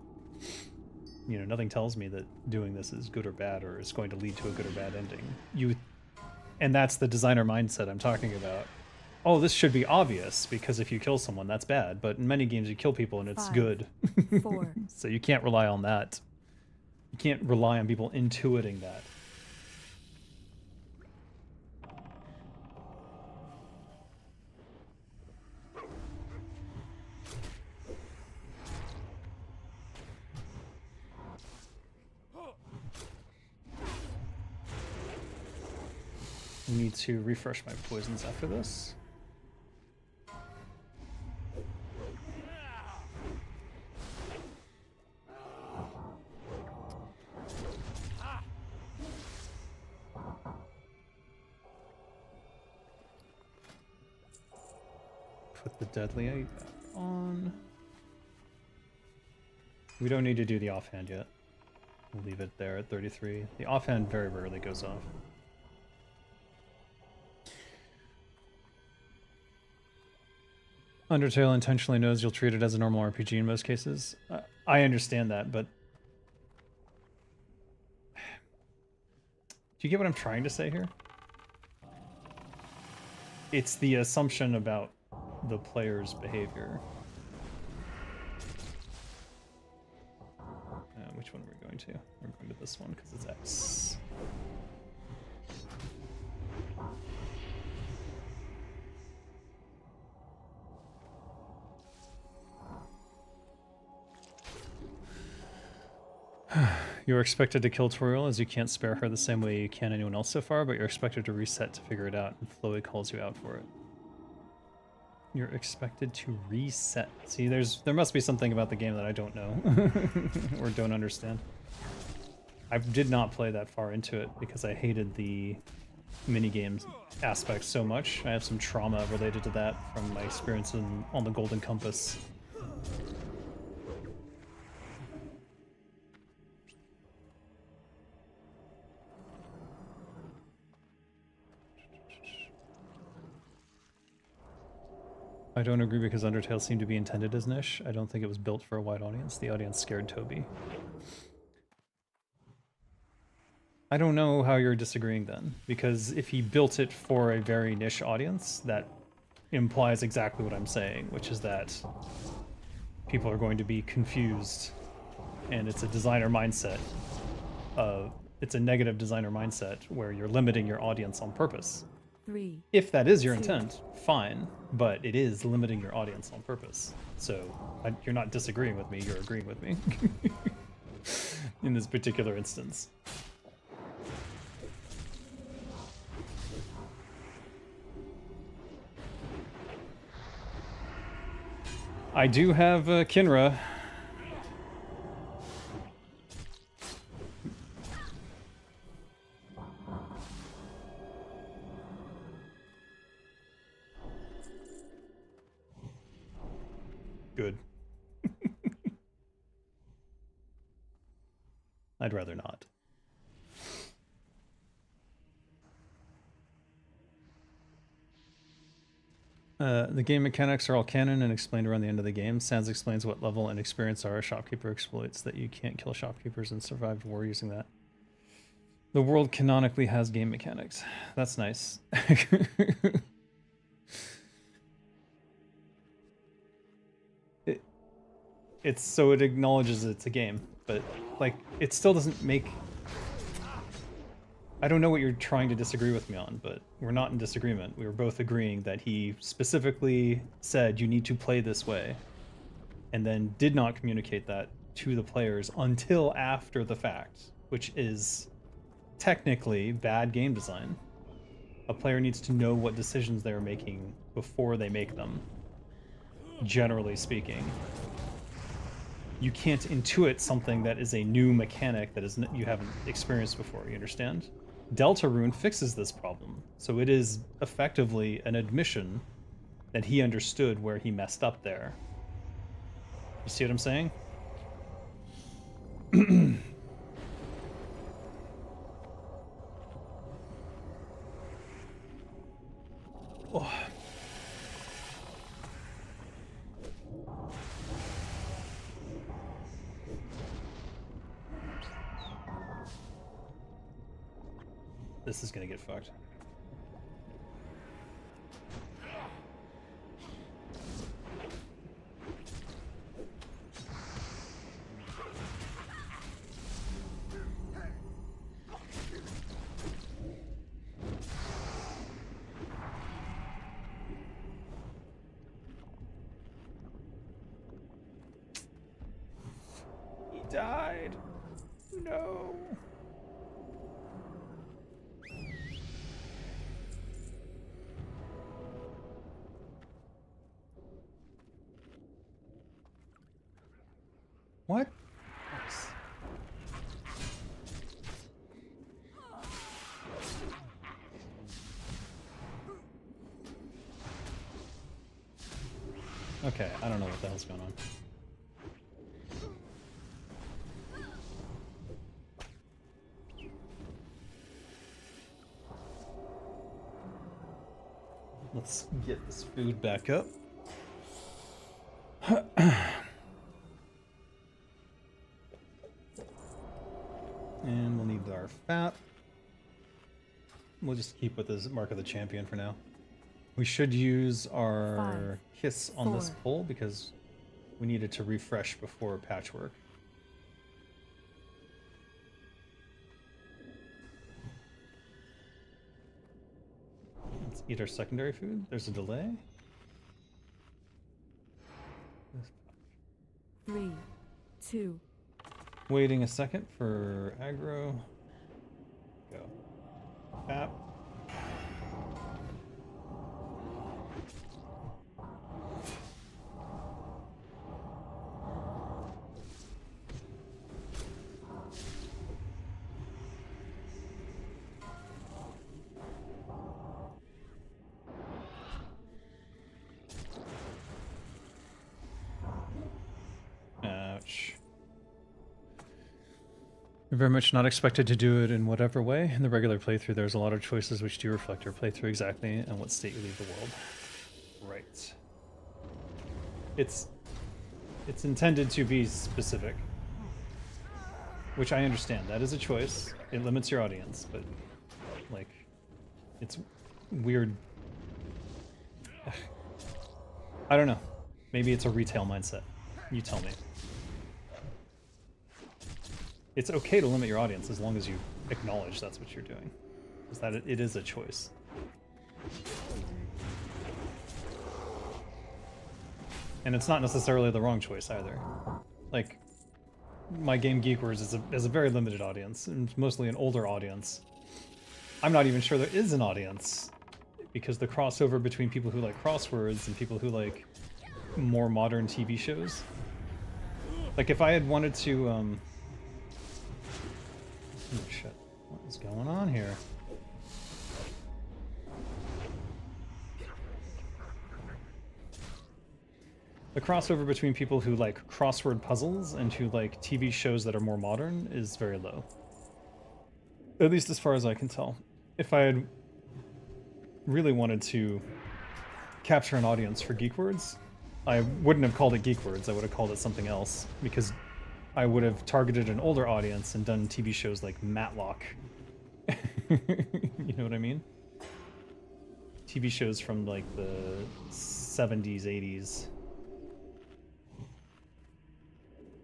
You know, nothing tells me that doing this is good or bad, or is going to lead to a good or bad ending. And that's the designer mindset I'm talking about. Oh, this should be obvious, because if you kill someone, that's bad. But in many games, you kill people and it's 5, good. 4. So you can't rely on that. You can't rely on people intuiting that. I need to refresh my poisons after this. Put the deadly back on. We don't need to do the offhand yet. We'll leave it there at 33. The offhand very rarely goes off. Undertale intentionally knows you'll treat it as a normal RPG in most cases. I understand that, but... Do you get what I'm trying to say here? It's the assumption about the player's behavior. Which one are we going to? We're going to this one because it's X. You're expected to kill Toriel as you can't spare her the same way you can anyone else so far, but you're expected to reset to figure it out, and Chloe calls you out for it. You're expected to reset. See, there must be something about the game that I don't know or don't understand. I did not play that far into it because I hated the minigames aspect so much. I have some trauma related to that from my experience on the Golden Compass. I don't agree because Undertale seemed to be intended as niche. I don't think it was built for a wide audience. The audience scared Toby. I don't know how you're disagreeing then, because if he built it for a very niche audience, that implies exactly what I'm saying, which is that people are going to be confused, and it's a designer mindset. It's a negative designer mindset where you're limiting your audience on purpose. 3, If that is your 2. intent, fine, but it is limiting your audience on purpose. So you're not disagreeing with me, you're agreeing with me in this particular instance. I do have Kinra. Good. I'd rather not. The game mechanics are all canon and explained around the end of the game. Sans explains what level and experience are shopkeeper exploits, that you can't kill shopkeepers and survive war using that. The world canonically has game mechanics. That's nice. It's so it acknowledges it's a game, but like it still doesn't make... I don't know what you're trying to disagree with me on, but we're not in disagreement. We were both agreeing that he specifically said you need to play this way, and then did not communicate that to the players until after the fact, which is technically bad game design. A player needs to know what decisions they're making before they make them, generally speaking. You can't intuit something that is a new mechanic that you haven't experienced before, you understand? Deltarune fixes this problem, so it is effectively an admission that he understood where he messed up there. You see what I'm saying? Oh. This is gonna get fucked. He died. No. What? Nice. Okay, I don't know what the hell's going on. Let's get this food back up. And we'll need our fat. We'll just keep with this Mark of the Champion for now. We should use our 5, kiss on this 4. pull because we needed to refresh before patchwork. Let's eat our secondary food. There's a delay. 3, 2. Waiting a second for aggro. Go. Fap. Ouch. You're very much not expected to do it in whatever way. In the regular playthrough, there's a lot of choices which do reflect your playthrough exactly and what state you leave the world. Right. it's intended to be specific, which I understand. That is a choice. It limits your audience, but like, it's weird. I don't know. Maybe it's a retail mindset. You tell me. It's okay to limit your audience as long as you acknowledge that's what you're doing. Is that it is a choice. And it's not necessarily the wrong choice either. Like, my game Geek Words is a very limited audience, and mostly an older audience. I'm not even sure there is an audience, because the crossover between people who like crosswords and people who like more modern TV shows. Like, if I had wanted to, oh shit, what is going on here? The crossover between people who like crossword puzzles and who like TV shows that are more modern is very low. At least as far as I can tell. If I had really wanted to capture an audience for Geek Words, I wouldn't have called it Geek Words, I would have called it something else, because I would have targeted an older audience and done TV shows like Matlock. You know what I mean? TV shows from like the 70s, 80s.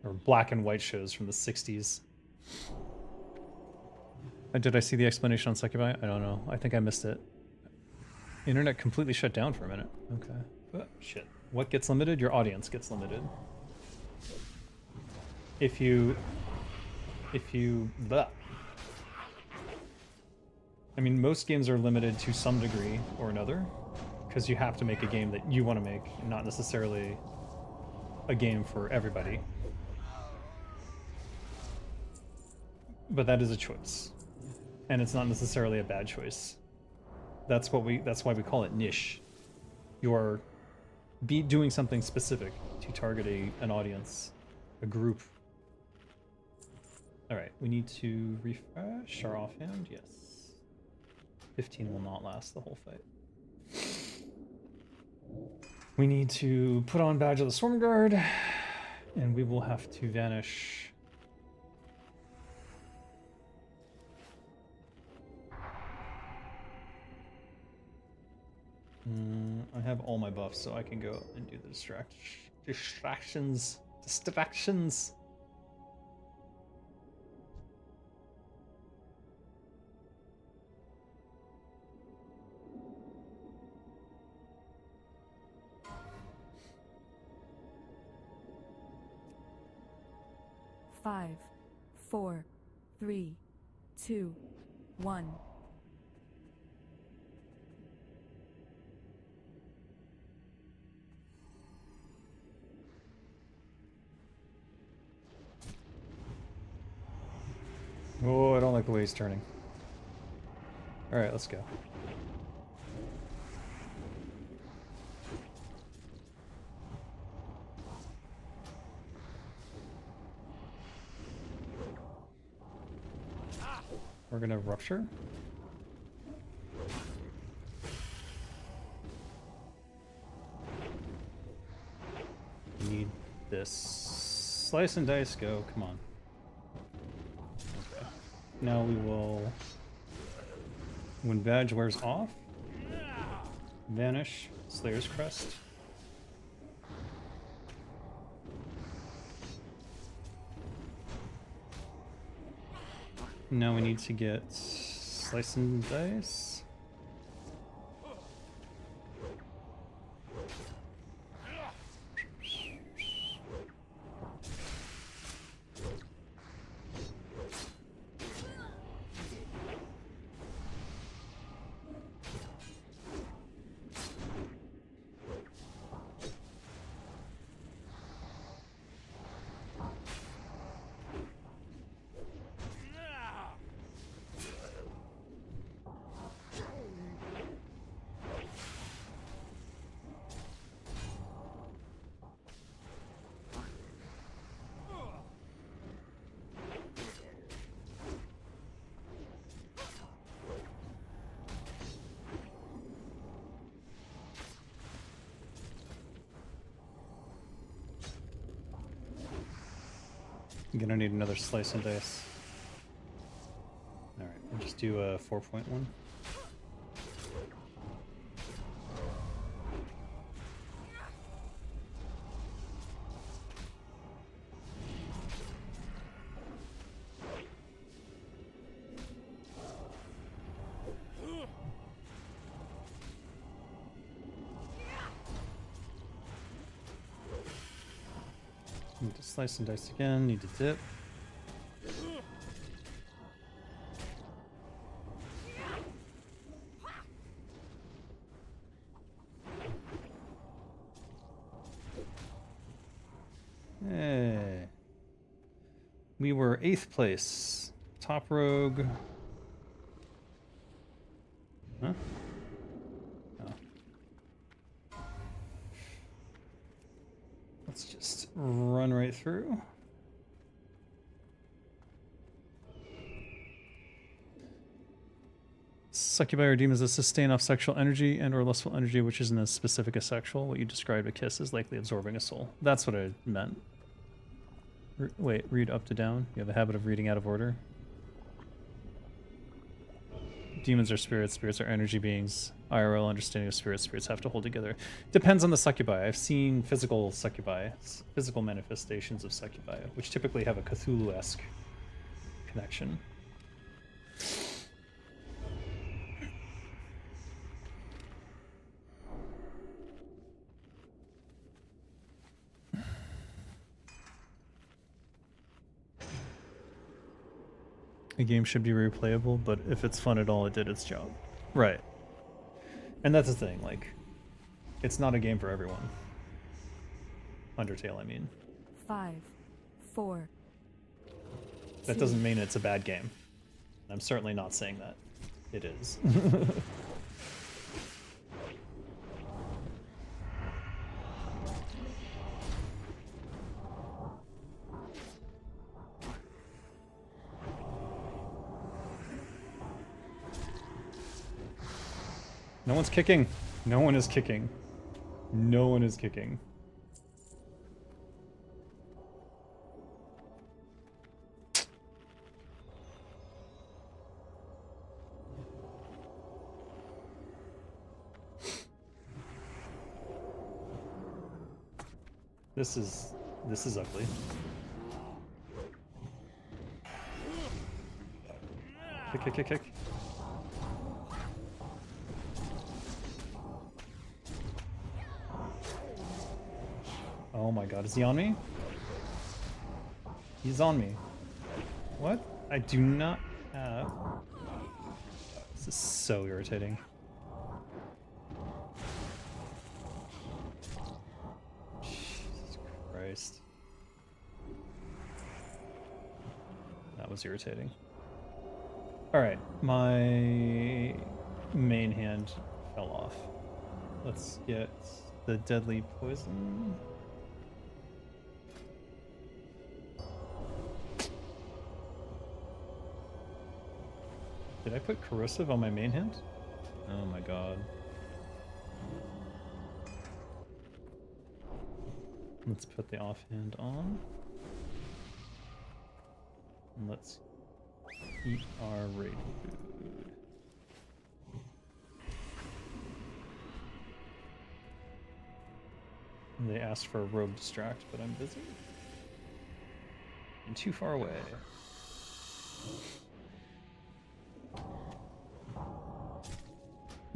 Or black and white shows from the 60s. Did I see the explanation on Succubi? I don't know. I think I missed it. Internet completely shut down for a minute. Okay. Oh, shit. What gets limited? Your audience gets limited. If you... Blah. I mean, most games are limited to some degree or another, because you have to make a game that you want to make, not necessarily a game for everybody. But that is a choice, and it's not necessarily a bad choice. That's why we call it niche. You are doing something specific to target an audience, a group. All right, we need to refresh our offhand. Yes, 15 will not last the whole fight. We need to put on Badge of the Storm Guard, and we will have to vanish. I have all my buffs, so I can go and do the distractions. Distractions. Five, 4, 3, 2, 1. Oh, I don't like the way he's turning. Alright, let's go. We're gonna rupture. Need this. Slice and dice, go, come on. Okay. Now we will, when badge wears off, vanish, Slayer's Crest. Now we need to get slice and dice. I'm gonna need another slice and dice. Alright, we'll just do a 4.1. Need to slice and dice again, need to dip. Hey. We were 8th place. Top rogue. Huh? Oh. Let's just run right through. Succubi or demons that sustain off sexual energy and or lustful energy which isn't as specific as sexual. What you described a kiss is likely absorbing a soul. That's what I meant. Wait, read up to down. You have a habit of reading out of order. Demons are spirits. Spirits are energy beings. IRL understanding of spirits. Spirits have to hold together. Depends on the succubi. I've seen physical succubi, physical manifestations of succubi, which typically have a Cthulhu-esque connection. A game should be replayable, but if it's fun at all, it did its job. Right. And that's the thing, like, it's not a game for everyone. Undertale, I mean. 5, 4. That doesn't mean it's a bad game. I'm certainly not saying that. It is. No one's kicking. No one is kicking. No one is kicking. This is ugly. Kick, kick, kick, kick. Oh my god, is he on me? He's on me. What? I do not have... This is so irritating. Jesus Christ. That was irritating. Alright, my main hand fell off. Let's get the deadly poison. Did I put corrosive on my main hand? Oh my god. Let's put the offhand on. And let's eat our raid food. They asked for a rogue distract, but I'm busy. I'm too far away.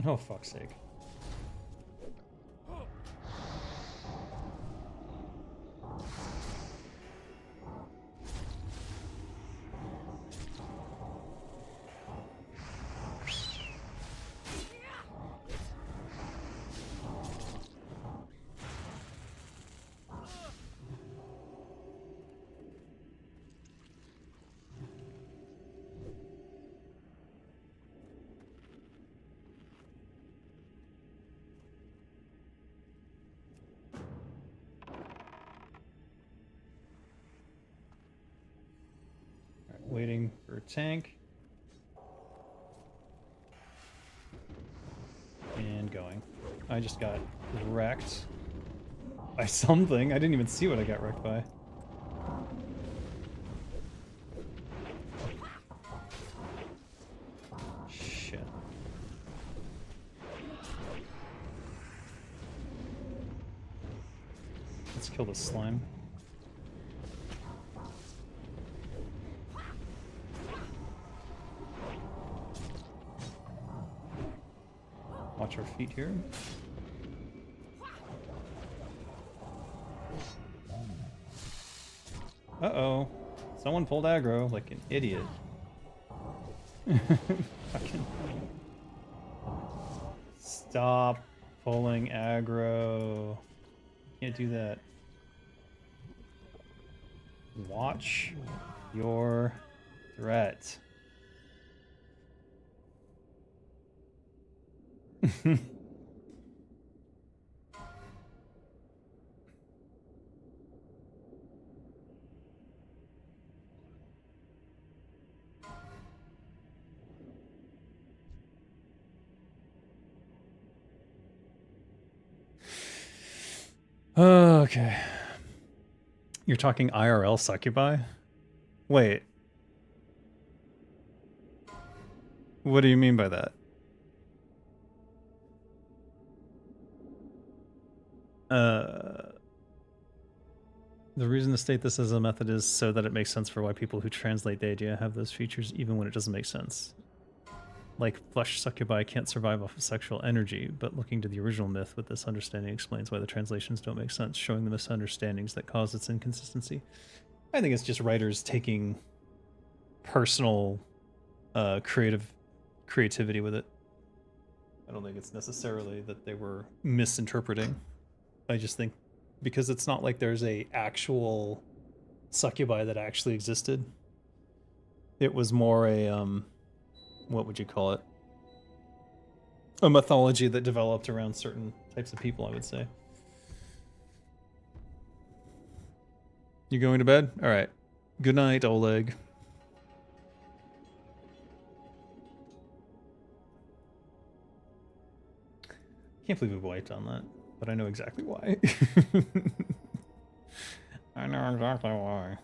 Oh, fuck's sake. Waiting for a tank. And going. I just got wrecked by something. I didn't even see what I got wrecked by. Let's kill this slime. Watch our feet here. Uh-oh. Someone pulled aggro like an idiot. Fucking... Stop pulling aggro. Can't do that. Watch your threat. Okay. You're talking IRL succubi? Wait. What do you mean by that? The reason to state this as a method is so that it makes sense for why people who translate the idea have those features even when it doesn't make sense. Like, flesh succubi can't survive off of sexual energy, but looking to the original myth with this understanding explains why the translations don't make sense, showing the misunderstandings that cause its inconsistency. I think it's just writers taking personal creativity with it. I don't think it's necessarily that they were misinterpreting. I just think because it's not like there's a actual succubi that actually existed. It was more a what would you call it? A mythology that developed around certain types of people, I would say. You going to bed? All right. Good night, Oleg. Can't believe we wiped on that, but I know exactly why. I know exactly why.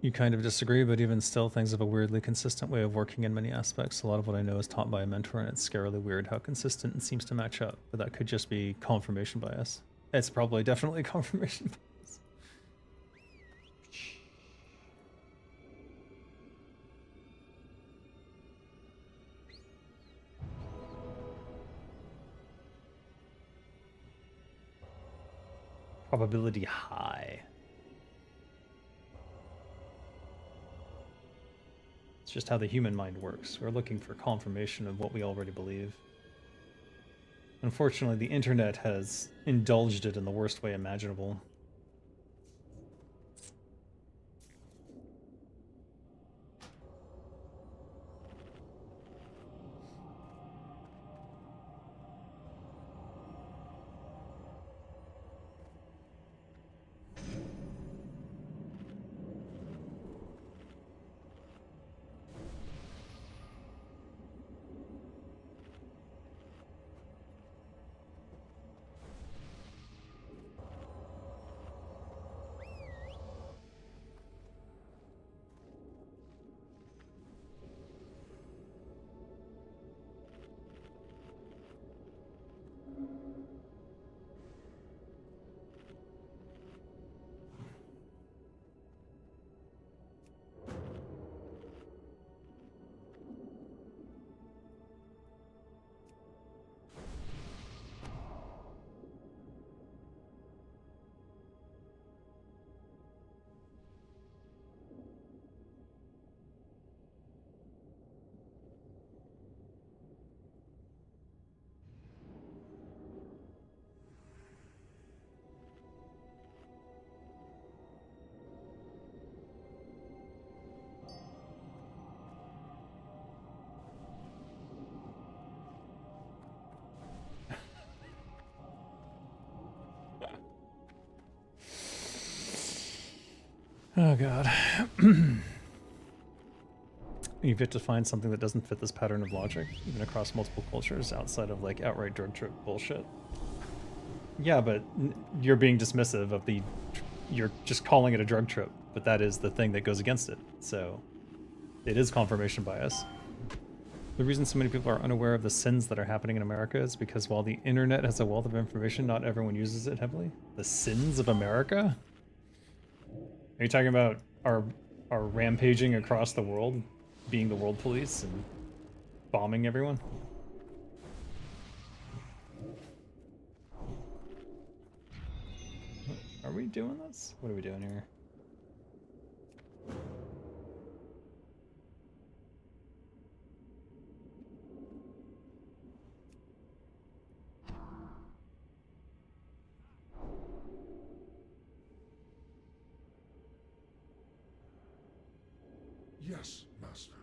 You kind of disagree, but even still, things have a weirdly consistent way of working in many aspects. A lot of what I know is taught by a mentor, and it's scarily weird how consistent it seems to match up. But that could just be confirmation bias. It's probably definitely confirmation bias. Probability high. It's just how the human mind works. We're looking for confirmation of what we already believe. Unfortunately, the internet has indulged it in the worst way imaginable. Oh god. You've yet to find something that doesn't fit this pattern of logic, even across multiple cultures, outside of like outright drug trip bullshit. Yeah, but you're being dismissive of the... You're just calling it a drug trip, but that is the thing that goes against it. So it is confirmation bias. The reason so many people are unaware of the sins that are happening in America is because while the internet has a wealth of information, not everyone uses it heavily. The sins of America? Are you talking about our rampaging across the world, being the world police and bombing everyone? Are we doing this? What are we doing here? Yes, Master.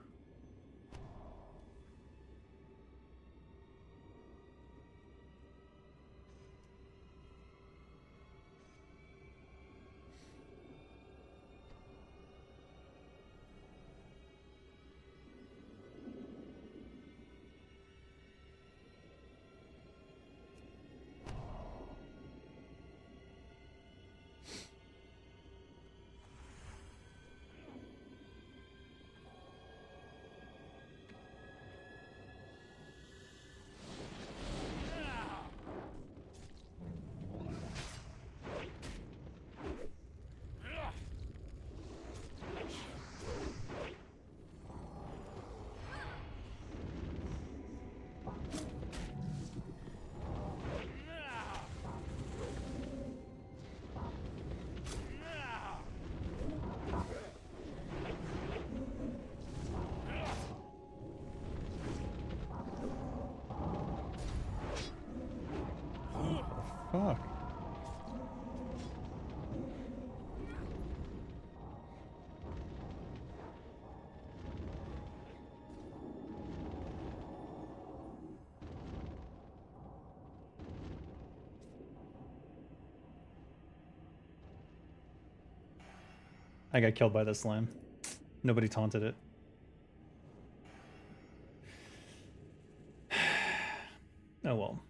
Fuck. I got killed by this slime. Nobody taunted it. Oh well.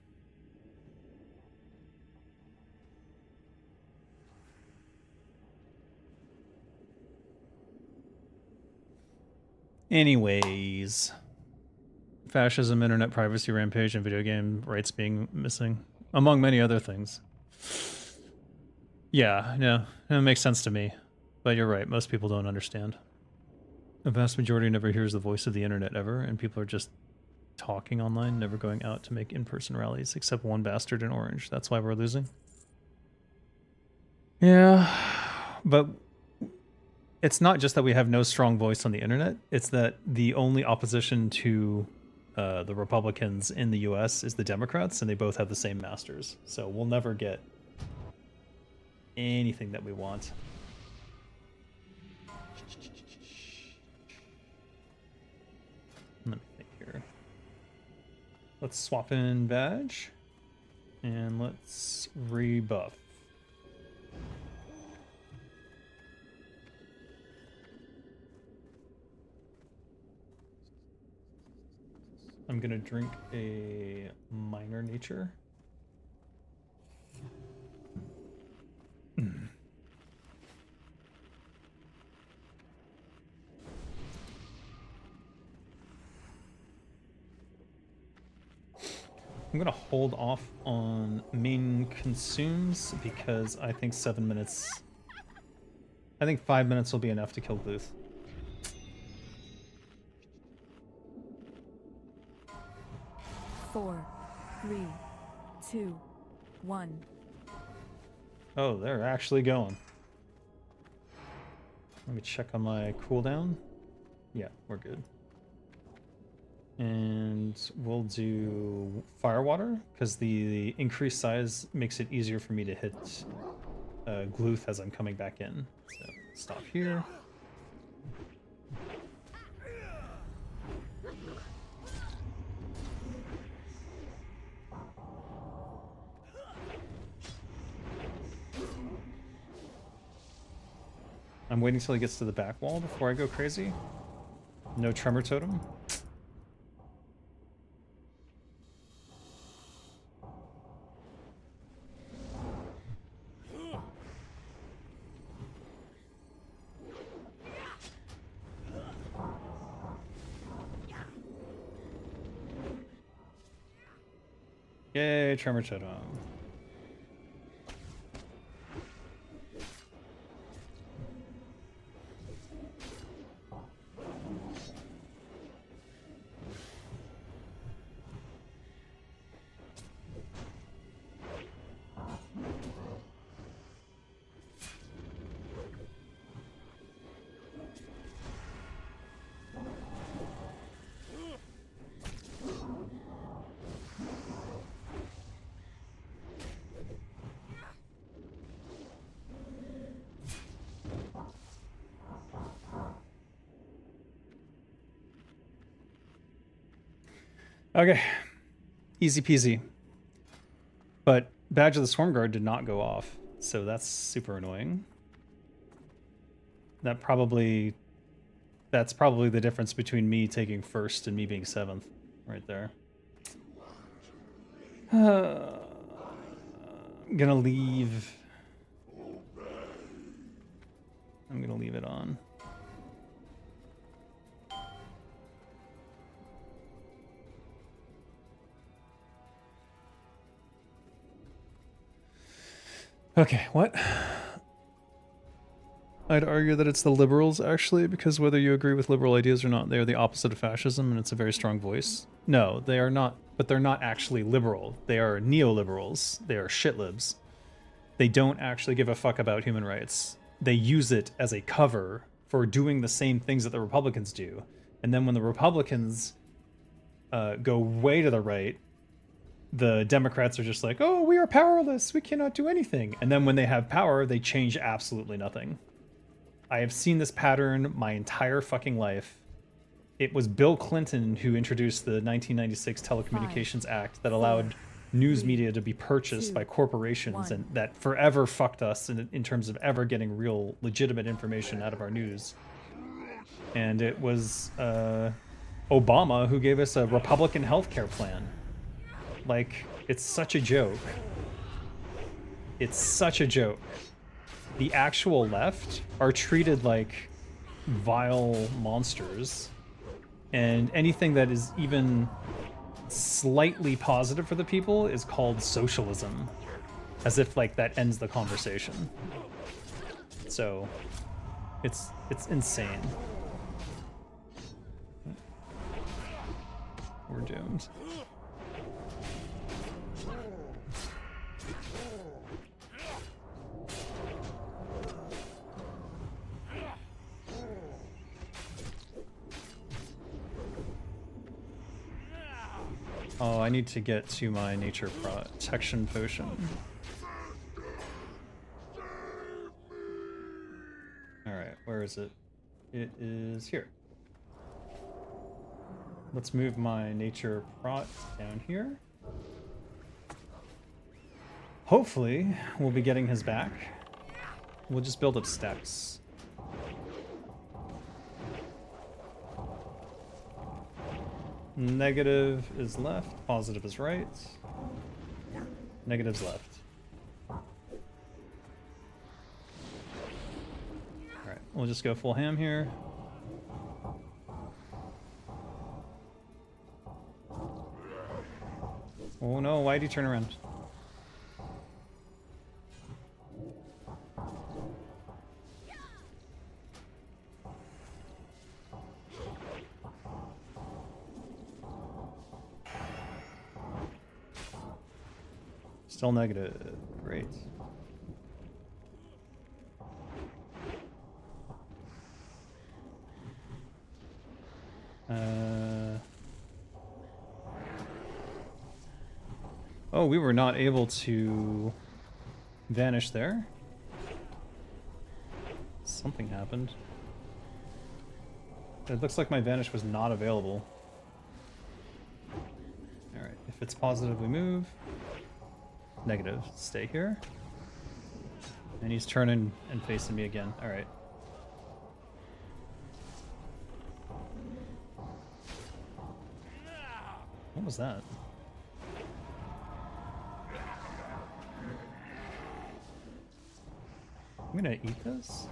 Anyways. Fascism, internet privacy rampage, and video game rights being missing, among many other things. Yeah, no, it makes sense to me. But you're right, most people don't understand. A vast majority never hears the voice of the internet ever, and people are just talking online, never going out to make in-person rallies, except one bastard in orange. That's why we're losing. Yeah, but it's not just that we have no strong voice on the internet, it's that the only opposition to the Republicans in the US is the Democrats, and they both have the same masters. So we'll never get anything that we want. Let me think here. Let's swap in badge, and let's rebuff. I'm gonna drink a minor nature. I'm gonna hold off on main consumes because I think 7 minutes... I think 5 minutes will be enough to kill Gluth. Four, 3, 2, 1. Oh, they're actually going. Let me check on my cooldown. Yeah, we're good. And we'll do Firewater, because the increased size makes it easier for me to hit Gluth as I'm coming back in. So, stop here. I'm waiting till he gets to the back wall before I go crazy. No tremor totem. Yay, tremor totem. Okay, easy peasy. But Badge of the Swarm Guard did not go off, so that's super annoying. That's probably the difference between me taking first and me being seventh, right there. I'm gonna leave. I'm gonna leave it on. Okay, what? I'd argue that it's the liberals, actually, because whether you agree with liberal ideas or not, they are the opposite of fascism, and it's a very strong voice. No, they are not, but they're not actually liberal. They are neoliberals. They are shitlibs. They don't actually give a fuck about human rights. They use it as a cover for doing the same things that the Republicans do. And then when the Republicans go way to the right, the Democrats are just like, oh, we are powerless. We cannot do anything. And then when they have power, they change absolutely nothing. I have seen this pattern my entire fucking life. It was Bill Clinton who introduced the 1996 Telecommunications Act that allowed news media to be purchased by corporations, and that forever fucked us in terms of ever getting real legitimate information out of our news. And it was Obama who gave us a Republican healthcare plan. Like, it's such a joke. It's such a joke. The actual left are treated like vile monsters, and anything that is even slightly positive for the people is called socialism, as if like that ends the conversation. So it's insane. We're doomed. Oh, I need to get to my nature protection potion. Alright, where is it? It is here. Let's move my nature prot down here. Hopefully, we'll be getting his back. We'll just build up stacks. Negative is left, positive is right. Negative's left. Alright, we'll just go full ham here. Oh no, why'd he turn around? Still negative. Great. Oh, we were not able to vanish there. Something happened. It looks like my vanish was not available. Alright, if it's positive, we move. Negative, stay here. And he's turning and facing me again. Alright. was that? I'm gonna eat this.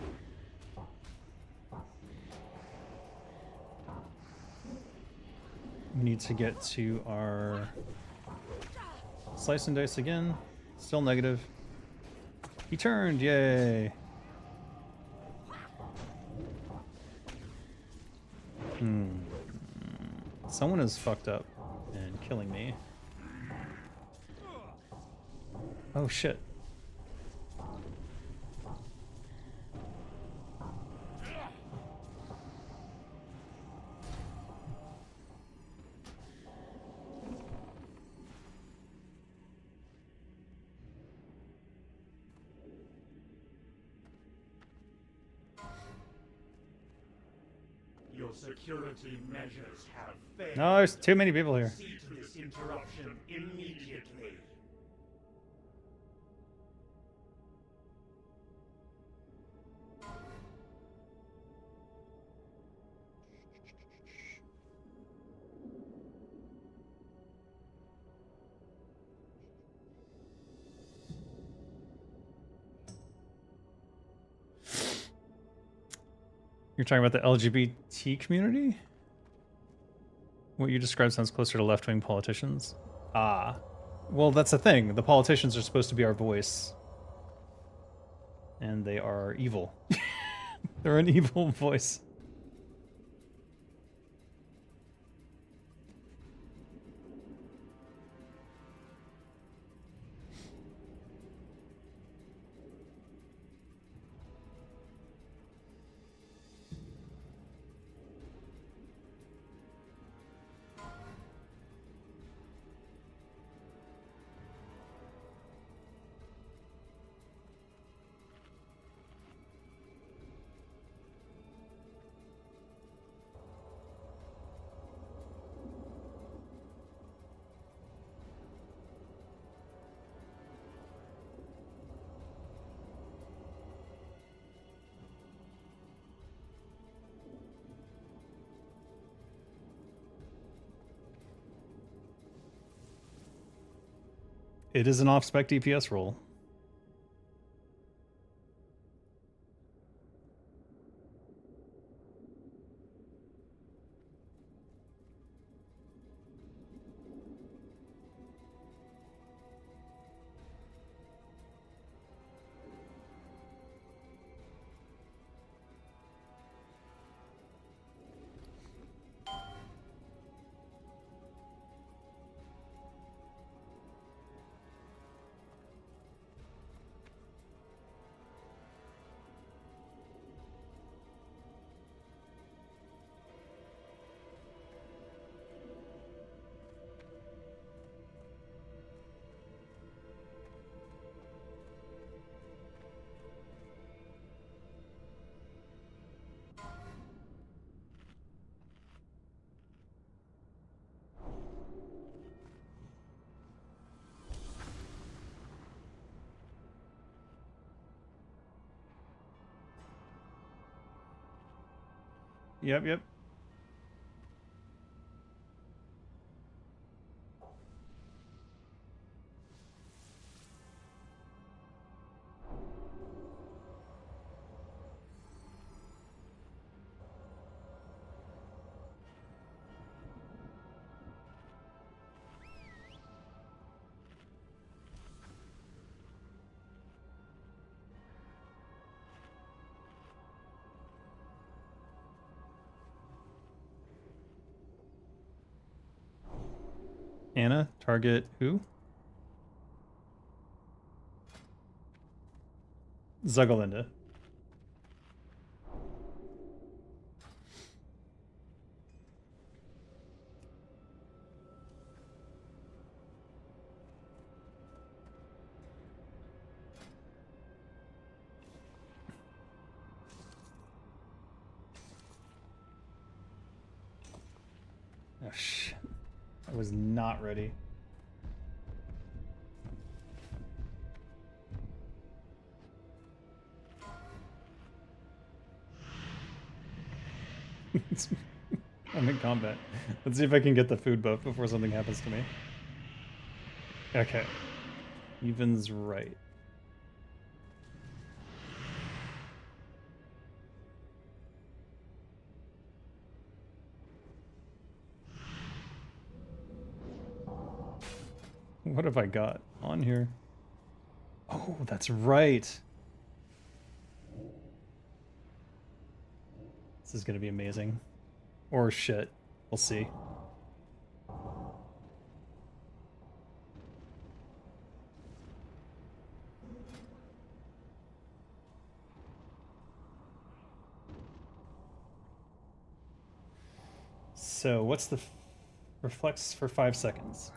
We need to get to our slice and dice again. Still negative. He turned, yay! Someone is fucked up and killing me. Oh shit. Your security measures have failed. No, there's too many people here. See to this interruption immediately. You're talking about the LGBT community? What you described sounds closer to left-wing politicians. Ah. Well, that's the thing. The politicians are supposed to be our voice. And they are evil. They're an evil voice. It is an off-spec DPS roll. Yep. Anna, target who? Zuggalinda. Oh shit. I was not ready. I'm in combat. Let's see if I can get the food buff before something happens to me. Okay. Even's right. What have I got on here? Oh, that's right. This is gonna be amazing. Or shit. We'll see. So what's the reflects for 5 seconds?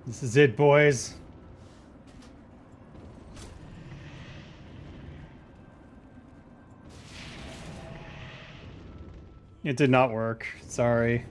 This is it, boys. It did not work. Sorry.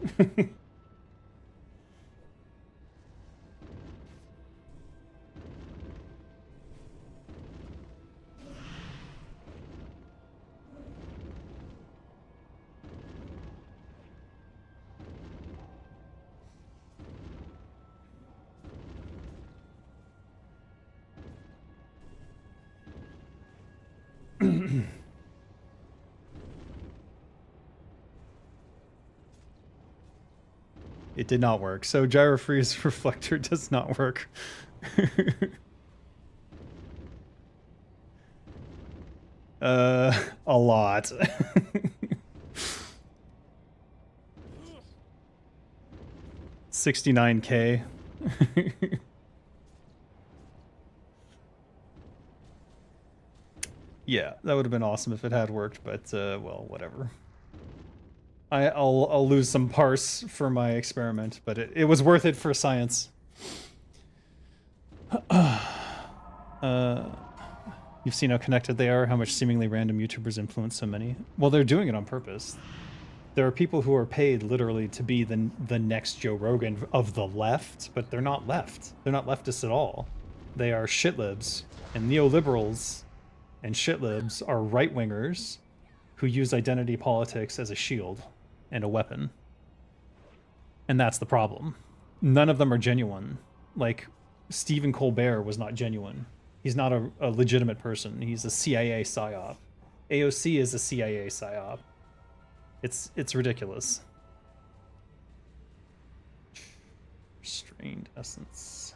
It did not work. So gyro freeze reflector does not work. A lot. $69K. Yeah, that would have been awesome if it had worked, but well, whatever. I'll lose some parse for my experiment, but it was worth it for science. You've seen how connected they are, how much seemingly random YouTubers influence so many. Well, they're doing it on purpose. There are people who are paid literally to be the next Joe Rogan of the left, but they're not left. They're not leftists at all. They are shitlibs, and neoliberals and shitlibs are right-wingers who use identity politics as a shield and a weapon. And that's the problem. None of them are genuine. Like, Stephen Colbert was not genuine. He's not a legitimate person. He's a CIA psyop. AOC is a CIA psyop. It's ridiculous. Restrained essence.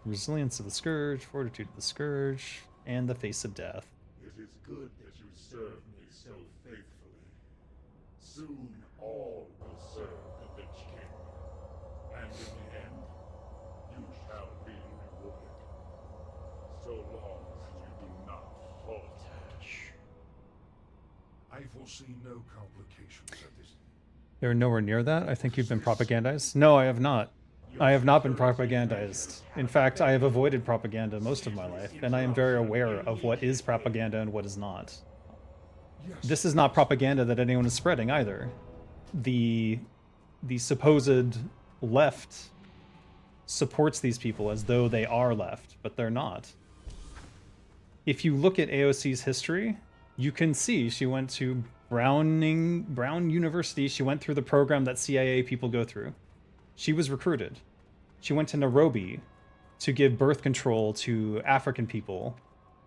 Resilience of the Scourge, Fortitude of the Scourge, and the Face of Death. It is good that you serve me so faithfully. Soon all will serve the Lich King, and in the end, you shall be rewarded. So long as you do not falter. I foresee no complications at this. They're nowhere near that. I think you've been propagandized. No, I have not. I have not been propagandized. In fact, I have avoided propaganda most of my life, and I am very aware of what is propaganda and what is not. This is not propaganda that anyone is spreading either. The supposed left supports these people as though they are left, but they're not. If you look at AOC's history, you can see she went to Brown University. She went through the program that CIA people go through. She was recruited. She went to Nairobi to give birth control to African people.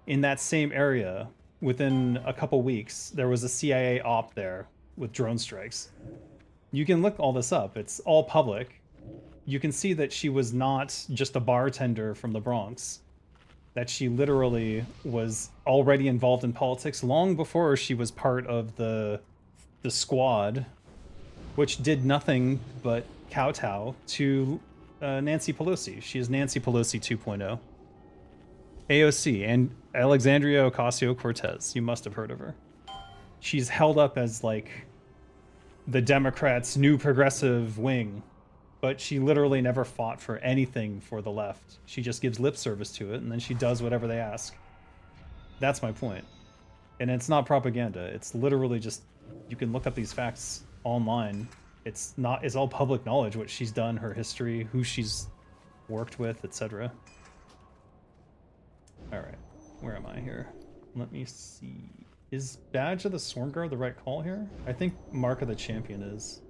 In that same area, within a couple weeks, there was a CIA op there with drone strikes. You can look all this up. It's all public. You can see that she was not just a bartender from the Bronx. That she literally was already involved in politics long before she was part of the squad, which did nothing but kowtow to Nancy Pelosi. She is Nancy Pelosi 2.0. AOC and Alexandria Ocasio-Cortez. You must have heard of her. She's held up as like the Democrats' new progressive wing, but she literally never fought for anything for the left. She just gives lip service to it, and then she does whatever they ask. That's my point. And it's not propaganda. It's literally just, you can look up these facts online. It's all public knowledge, what she's done, her history, who she's worked with, etc. Alright, where am I here? Let me see. Is Badge of the Stormguard the right call here? I think Mark of the Champion is.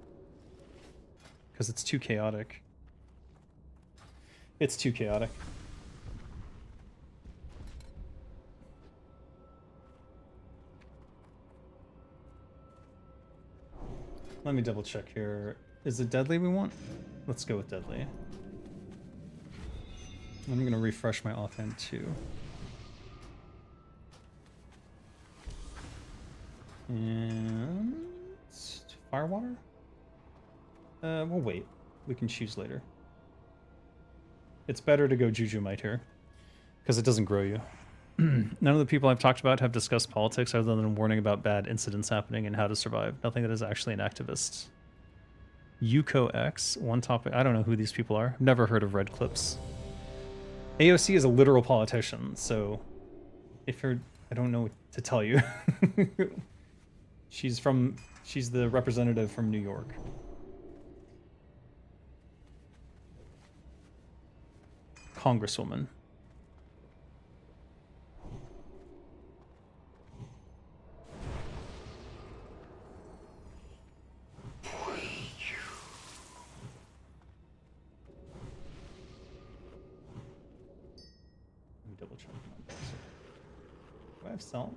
Because it's too chaotic. It's too chaotic. Let me double check here. Is it Deadly we want? Let's go with Deadly. I'm going to refresh my offhand too. And Firewater? We'll wait. We can choose later. It's better to go Juju Might here, because it doesn't grow you. None of the people I've talked about have discussed politics other than warning about bad incidents happening and how to survive. Nothing that is actually an activist. Yuko X, one topic. I don't know who these people are. Never heard of Red Clips. AOC is a literal politician, so if you're, I don't know what to tell you. She's the representative from New York. Congresswoman. Let me double check my browser. Do I have salt?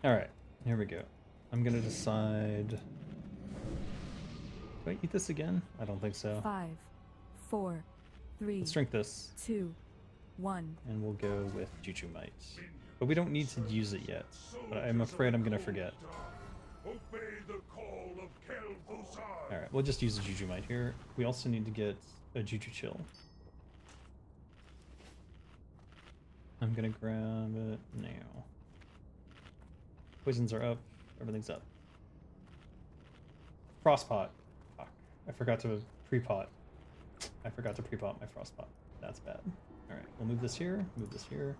Alright, here we go. I'm gonna decide... Do I eat this again? I don't think so. 5, 4, 3, Let's drink this, 2, 1. and we'll go with Juju Might. But we don't need to use it yet. But I'm afraid I'm gonna forget. Obey the call of Kel'Thuzar. Alright, we'll just use a Juju Might here. We also need to get a Juju Chill. I'm gonna grab it now. Poisons are up. Everything's up. Frostpot. Fuck. I forgot to pre-pot. I forgot to pre-pot my Frostpot. That's bad. Alright, we'll move this here. Move this here.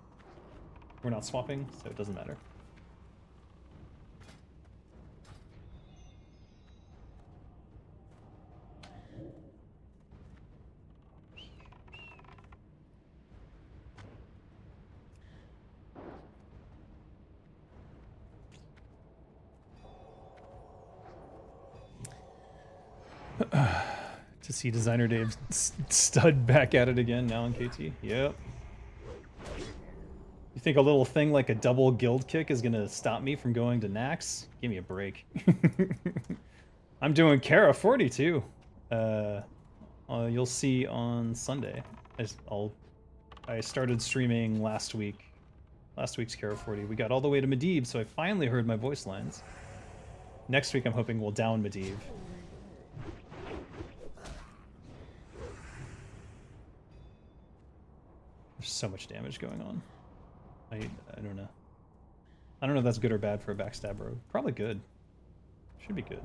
We're not swapping, so it doesn't matter. To see Designer Dave stud back at it again now in KT. Yep. You think a little thing like a double guild kick is gonna stop me from going to Naxx? Give me a break. I'm doing Kara 40 too. You'll see on Sunday. I started streaming last week. Last week's Kara 40. We got all the way to Medivh, so I finally heard my voice lines. Next week I'm hoping we'll down Medivh. There's so much damage going on. I don't know. I don't know if that's good or bad for a backstab rogue. Probably good. Should be good.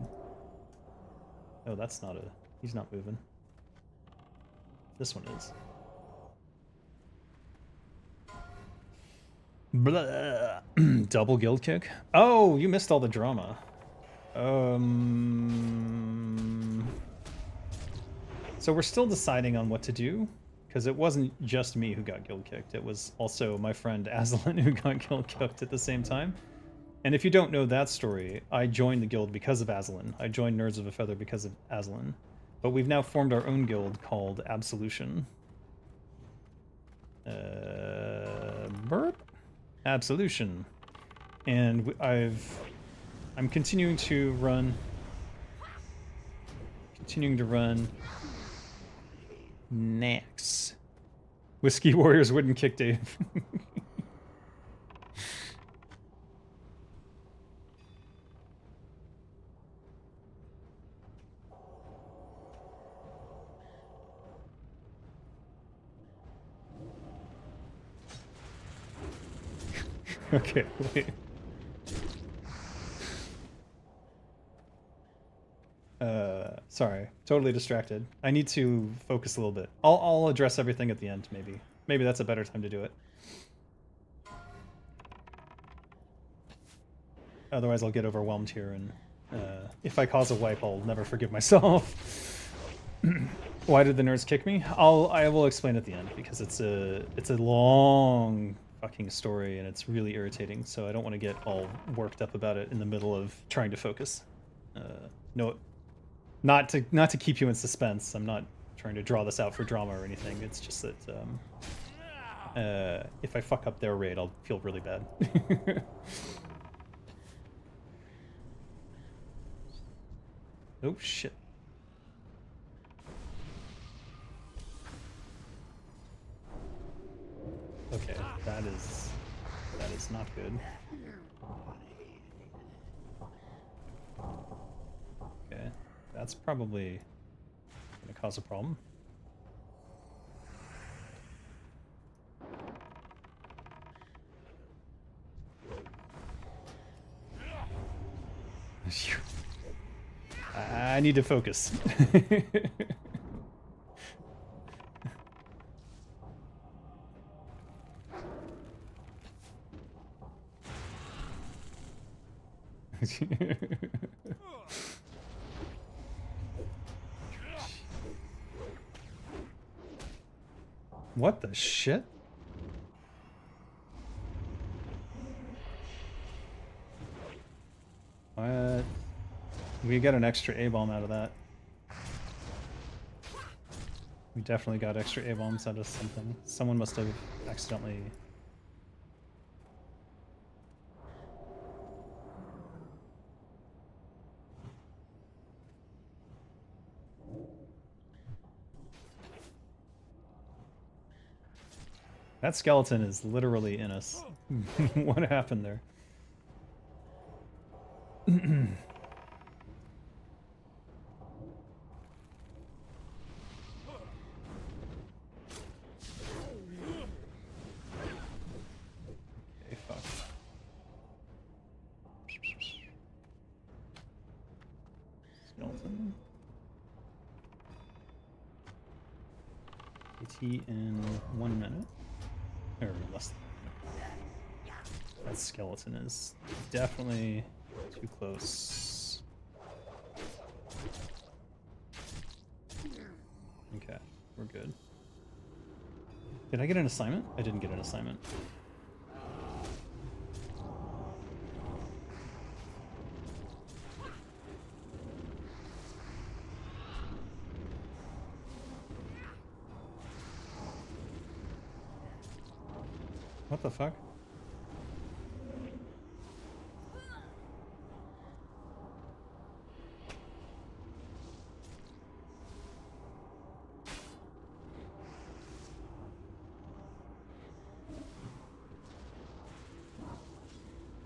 Oh, that's not a... He's not moving. This one is. Blah. Double guild kick? Oh, you missed all the drama. So we're still deciding on what to do. Because it wasn't just me who got guild kicked, it was also my friend Aslan who got guild kicked at the same time. And if you don't know that story, I joined the guild because of Aslan. I joined Nerds of a Feather because of Aslan. But we've now formed our own guild called Absolution. Burp? Absolution. And I'm continuing to run Naxx. Whiskey Warriors wouldn't kick Dave. Okay, wait. Sorry, totally distracted. I need to focus a little bit. I'll address everything at the end, maybe. Maybe that's a better time to do it. Otherwise, I'll get overwhelmed here, and if I cause a wipe, I'll never forgive myself. Why did the nerds kick me? I will explain at the end, because it's a long fucking story and it's really irritating. So I don't want to get all worked up about it in the middle of trying to focus. No, not to keep you in suspense. I'm not trying to draw this out for drama or anything. It's just that if I fuck up their raid, I'll feel really bad. Oh shit. Okay, that is not good. Okay, that's probably gonna cause a problem. I need to focus. What the shit? What? We got an extra A-bomb out of that. We definitely got extra A-bombs out of something. Someone must have accidentally... That skeleton is literally in us. What happened there? Okay, fuck. Skeleton. AT in 1 minute. Or less than. That skeleton is definitely too close. Okay, we're good. Did I get an assignment? I didn't get an assignment. What the fuck?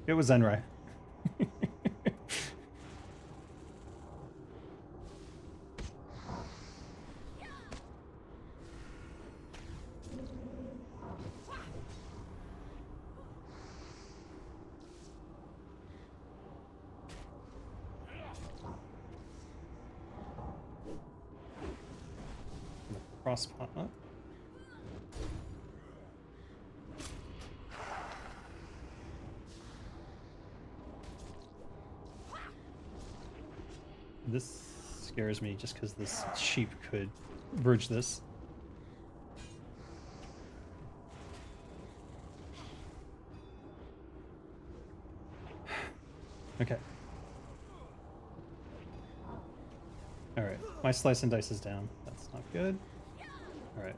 It was Zenrai. Cross pot up. This scares me just because this sheep could verge this. Okay. Alright, my slice and dice is down. That's not good. Alright.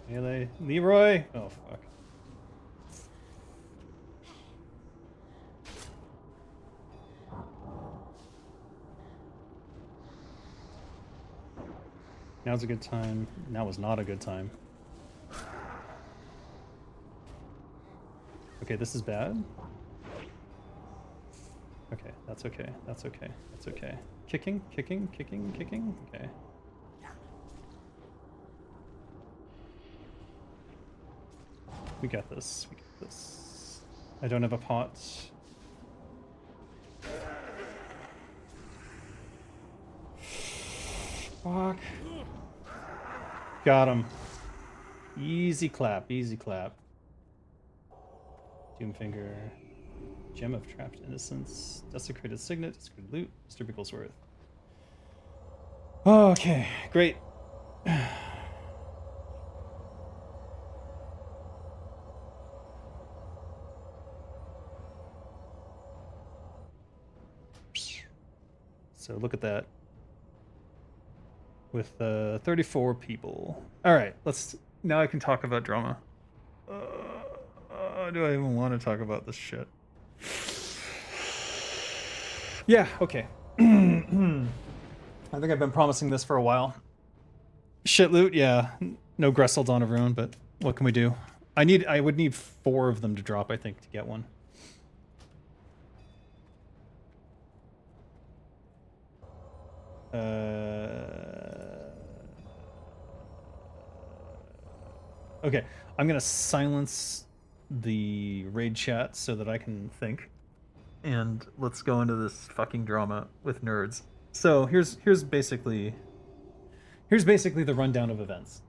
Melee. Leroy! Oh, fuck. Now's a good time. Now was not a good time. Okay, this is bad. Okay, that's okay. That's okay. That's okay. Kicking, kicking, kicking, kicking. Okay. We got this. We got this. I don't have a pot. Fuck. Got him. Easy clap, easy clap. Doomfinger. Gem of Trapped Innocence. Desecrated Signet. Desecrated Loot. Mr. Bigglesworth. Okay, great. So look at that. With 34 people. All right, let's. Now I can talk about drama. Do I even want to talk about this shit? Yeah. Okay. I think I've been promising this for a while. Shit loot, yeah. No Gressel Dawn of Ruin, but what can we do? I would need 4 of them to drop, I think, to get one. Okay, I'm gonna silence the raid chat so that I can think. And let's go into this fucking drama with nerds. So here's basically the rundown of events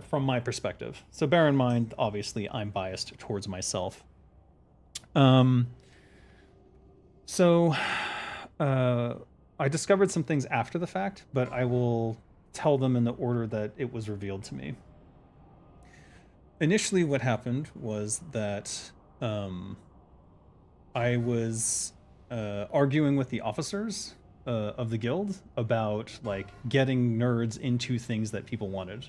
from my perspective. So bear in mind, obviously, I'm biased towards myself. So I discovered some things after the fact, but I will tell them in the order that it was revealed to me. Initially, what happened was that I was arguing with the officers of the guild about like getting nerds into things that people wanted.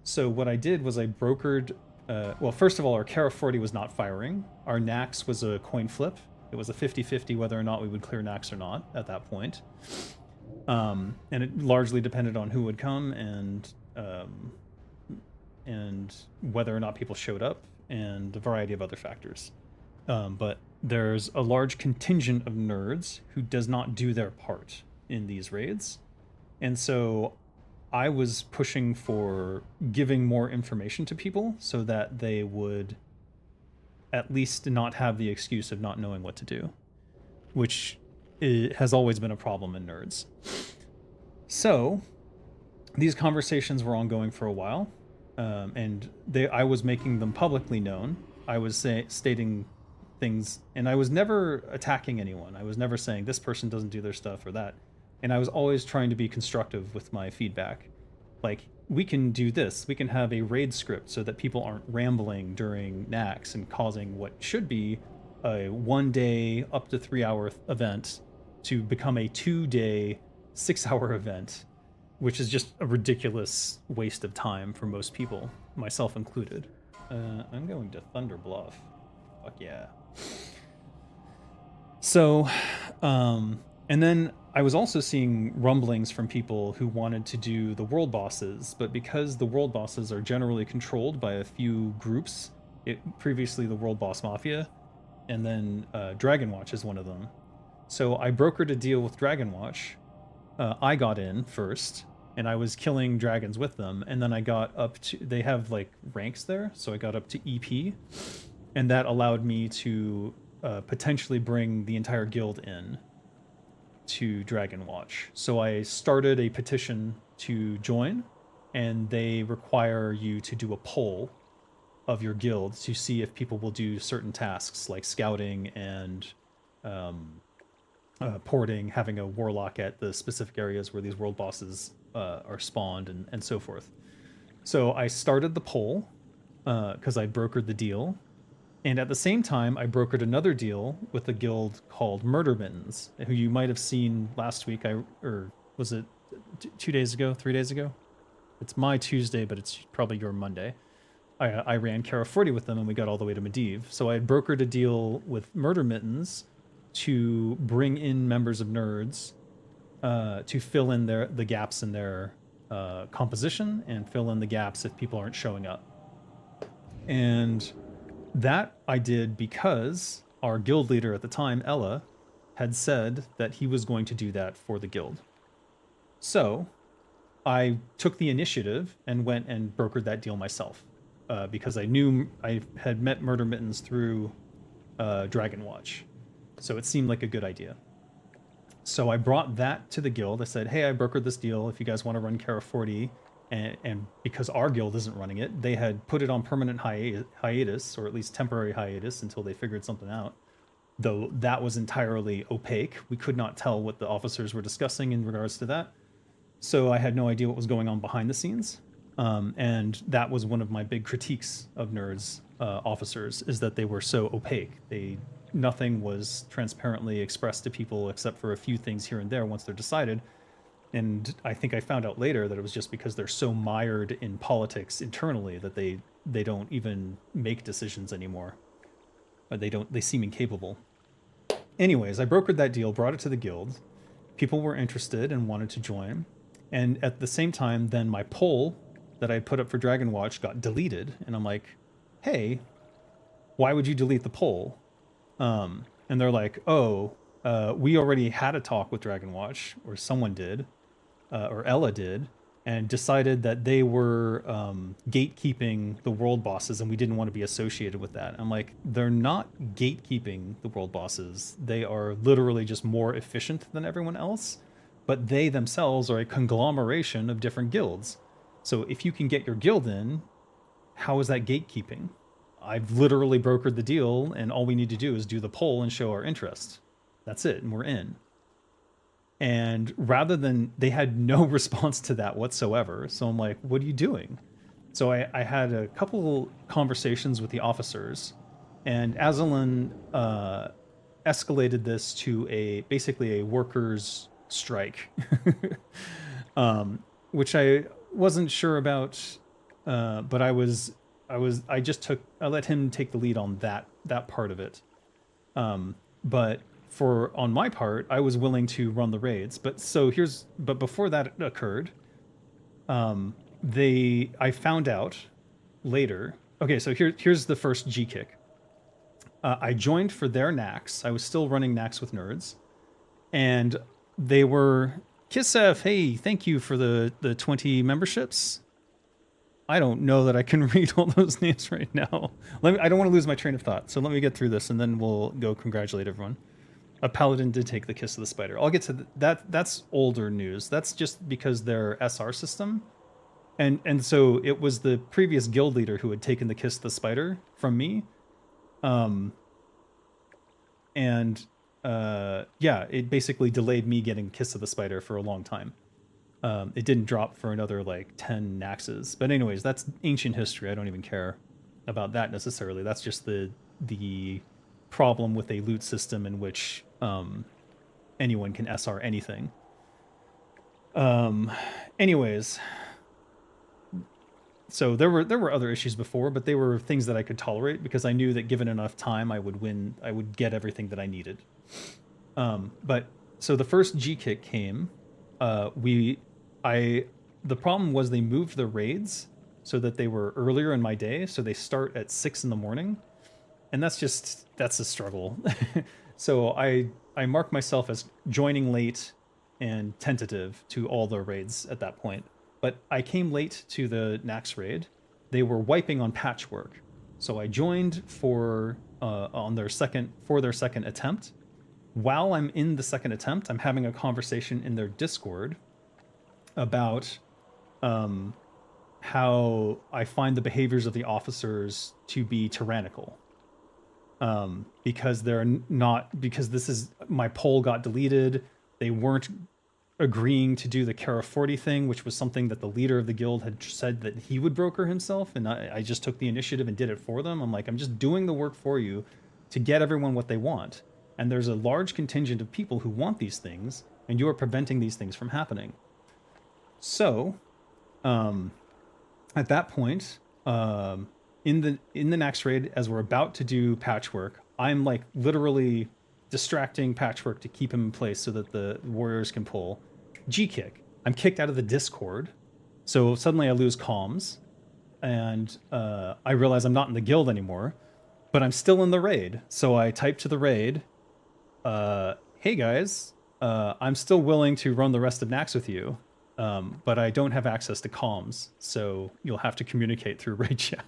So what I did was I brokered. Well, first of all, our Kara 40 was not firing. Our Naxx was a coin flip. It was a 50-50 whether or not we would clear Naxx or not at that point. And it largely depended on who would come and whether or not people showed up, and a variety of other factors. But there's a large contingent of nerds who does not do their part in these raids. And so I was pushing for giving more information to people so that they would at least not have the excuse of not knowing what to do, which has always been a problem in nerds. So these conversations were ongoing for a while. And I was making them publicly known. I was stating things, and I was never attacking anyone. I was never saying this person doesn't do their stuff or that. And I was always trying to be constructive with my feedback. Like, we can do this. We can have a raid script so that people aren't rambling during Naxx and causing what should be a 1-day up to 3-hour event to become a 2-day 6-hour event, which is just a ridiculous waste of time for most people, myself included. I'm going to Thunder Bluff. Fuck yeah. So, and then I was also seeing rumblings from people who wanted to do the world bosses, but because the world bosses are generally controlled by a few groups, previously the World Boss Mafia, and then Dragonwatch is one of them. So I brokered a deal with Dragonwatch. I got in first, and I was killing dragons with them, and then I got up to, they have like ranks there, so I got up to EP, and that allowed me to potentially bring the entire guild in to Dragonwatch. So I started a petition to join, and they require you to do a poll of your guild to see if people will do certain tasks like scouting and porting, having a warlock at the specific areas where these world bosses are spawned, and so forth. So I started the poll because I brokered the deal. And at the same time, I brokered another deal with a guild called Murder Mittens, who you might have seen last week, or was it 2 days ago, 3 days ago? It's my Tuesday, but it's probably your Monday. I ran Kara 40 with them, and we got all the way to Medivh. So I had brokered a deal with Murder Mittens to bring in members of nerds to fill in the gaps in their composition and fill in the gaps if people aren't showing up. And that I did because our guild leader at the time, Ella, had said that he was going to do that for the guild. So I took the initiative and went and brokered that deal myself because I knew I had met Murder Mittens through Dragonwatch. So it seemed like a good idea. So I brought that to the guild. I said, hey, I brokered this deal. If you guys want to run Kara 40, and because our guild isn't running it, they had put it on permanent hiatus, or at least temporary hiatus until they figured something out. Though that was entirely opaque. We could not tell what the officers were discussing in regards to that. So I had no idea what was going on behind the scenes. And that was one of my big critiques of Nerds officers, is that they were so opaque. Nothing was transparently expressed to people except for a few things here and there once they're decided. And I think I found out later that it was just because they're so mired in politics internally that they don't even make decisions anymore. Or they seem incapable. Anyways, I brokered that deal, brought it to the guild. People were interested and wanted to join. And at the same time, then my poll that I put up for Dragon Watch got deleted. And I'm like, hey, why would you delete the poll? And they're like, oh, we already had a talk with Dragon Watch, or someone did, or Ella did, and decided that they were gatekeeping the world bosses, and we didn't want to be associated with that. I'm like, they're not gatekeeping the world bosses. They are literally just more efficient than everyone else, but they themselves are a conglomeration of different guilds. So if you can get your guild in, how is that gatekeeping? I've literally brokered the deal, and all we need to do is do the poll and show our interest. That's it, and we're in. And rather than, they had no response to that whatsoever. So I'm like, what are you doing? So I had a couple conversations with the officers, and Azalin escalated this to basically a workers' strike, which I wasn't sure about, but I let him take the lead on that part of it. But on my part, I was willing to run the raids. But before that occurred, I found out later. Okay, so here's the first G kick. I joined for their Naxx. I was still running Naxx with Nerds, and they were, Kisef, hey, thank you for the 20 memberships. I don't know that I can read all those names right now. I don't want to lose my train of thought, so let me get through this, and then we'll go congratulate everyone. A paladin did take the Kiss of the Spider. I'll get to that. That's older news. That's just because their SR system, and so it was the previous guild leader who had taken the Kiss of the Spider from me, it basically delayed me getting Kiss of the Spider for a long time. It didn't drop for another like 10 Naxxes. But anyways, that's ancient history. I don't even care about that necessarily. That's just the problem with a loot system in which anyone can SR anything. Anyways, so there were other issues before, but they were things that I could tolerate because I knew that given enough time, I would win. I would get everything that I needed. But so the first G kick came. The problem was they moved the raids so that they were earlier in my day. So they start at 6 in the morning, and that's a struggle. So I mark myself as joining late and tentative to all the raids at that point. But I came late to the Naxx raid. They were wiping on patchwork. So I joined for their second attempt. While I'm in the second attempt, I'm having a conversation in their Discord about how I find the behaviors of the officers to be tyrannical. Because my poll got deleted. They weren't agreeing to do the Kara 40 thing, which was something that the leader of the guild had said that he would broker himself, and I just took the initiative and did it for them. I'm like, I'm just doing the work for you to get everyone what they want. And there's a large contingent of people who want these things, and you are preventing these things from happening. So, at that point, in the Naxx raid, as we're about to do patchwork, I'm like literally distracting patchwork to keep him in place so that the warriors can pull. G-kick. I'm kicked out of the Discord, so suddenly I lose comms, and I realize I'm not in the guild anymore, but I'm still in the raid. So I type to the raid, hey guys, I'm still willing to run the rest of Naxx with you, but I don't have access to comms, so you'll have to communicate through raid chat.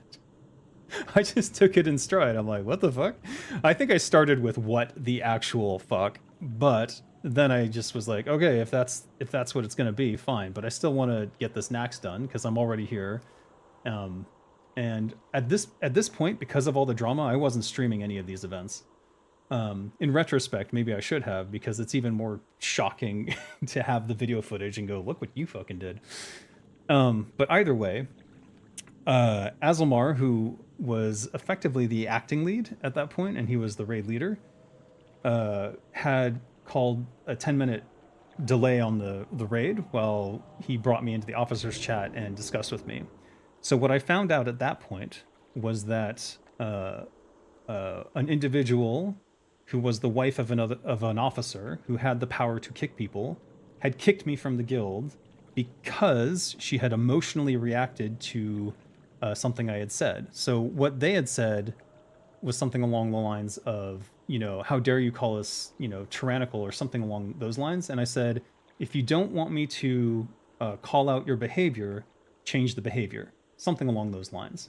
I just took it in stride. I'm like, what the fuck? I think I started with what the actual fuck, but then I just was like, okay, if that's what it's gonna be, fine. But I still want to get this Naxx done because I'm already here. And at this point, because of all the drama, I wasn't streaming any of these events. In retrospect, maybe I should have, because it's even more shocking to have the video footage and go, look what you fucking did. But either way, Azilmar, who was effectively the acting lead at that point, and he was the raid leader, had called a 10-minute delay on the raid while he brought me into the officers chat and discussed with me. So what I found out at that point was that an individual who was the wife of an officer who had the power to kick people had kicked me from the guild because she had emotionally reacted to something I had said. So what they had said was something along the lines of, how dare you call us, tyrannical, or something along those lines. And I said, if you don't want me to call out your behavior, change the behavior. Something along those lines.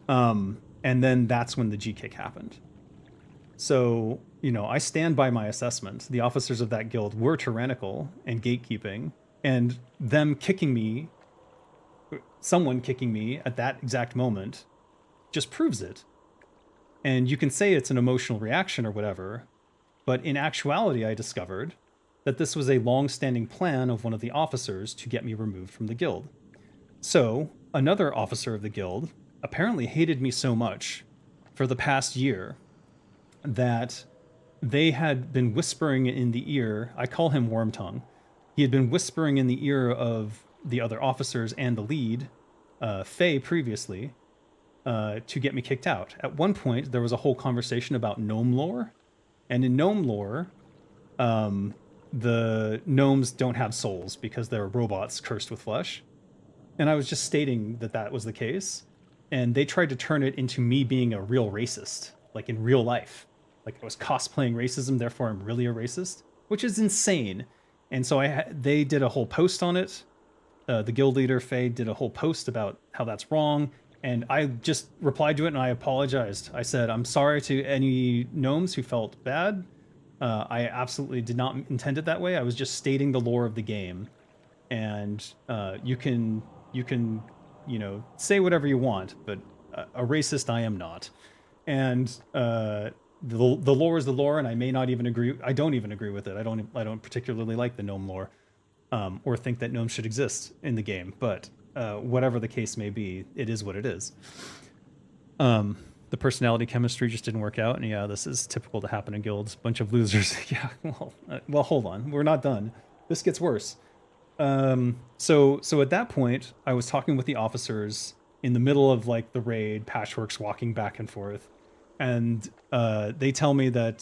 And then that's when the G-kick happened. So, I stand by my assessment. The officers of that guild were tyrannical and gatekeeping, and them kicking me, someone kicking me at that exact moment, just proves it. And you can say it's an emotional reaction or whatever, but in actuality, I discovered that this was a long-standing plan of one of the officers to get me removed from the guild. So, another officer of the guild apparently hated me so much for the past year that they had been whispering in the ear, I call him Wormtongue, he had been whispering in the ear of the other officers and the lead, Faye previously, to get me kicked out. At one point, there was a whole conversation about gnome lore, and in gnome lore, the gnomes don't have souls because they're robots cursed with flesh. And I was just stating that that was the case, and they tried to turn it into me being a real racist, like in real life. Like I was cosplaying racism, therefore I'm really a racist, which is insane. And so they did a whole post on it. The guild leader, Faye, did a whole post about how that's wrong, and I just replied to it and I apologized. I said, I'm sorry to any gnomes who felt bad. I absolutely did not intend it that way. I was just stating the lore of the game. And you can say whatever you want, but a racist I am not. And the lore is the lore, and I may not even agree. I don't even agree with it. I don't particularly like the gnome lore, or think that gnomes should exist in the game. But whatever the case may be, it is what it is. The personality chemistry just didn't work out, and yeah, this is typical to happen in guilds. Bunch of losers. Yeah. Well, hold on. We're not done. This gets worse. So at that point, I was talking with the officers in the middle of like the raid, Patchwork's walking back and forth, and they tell me that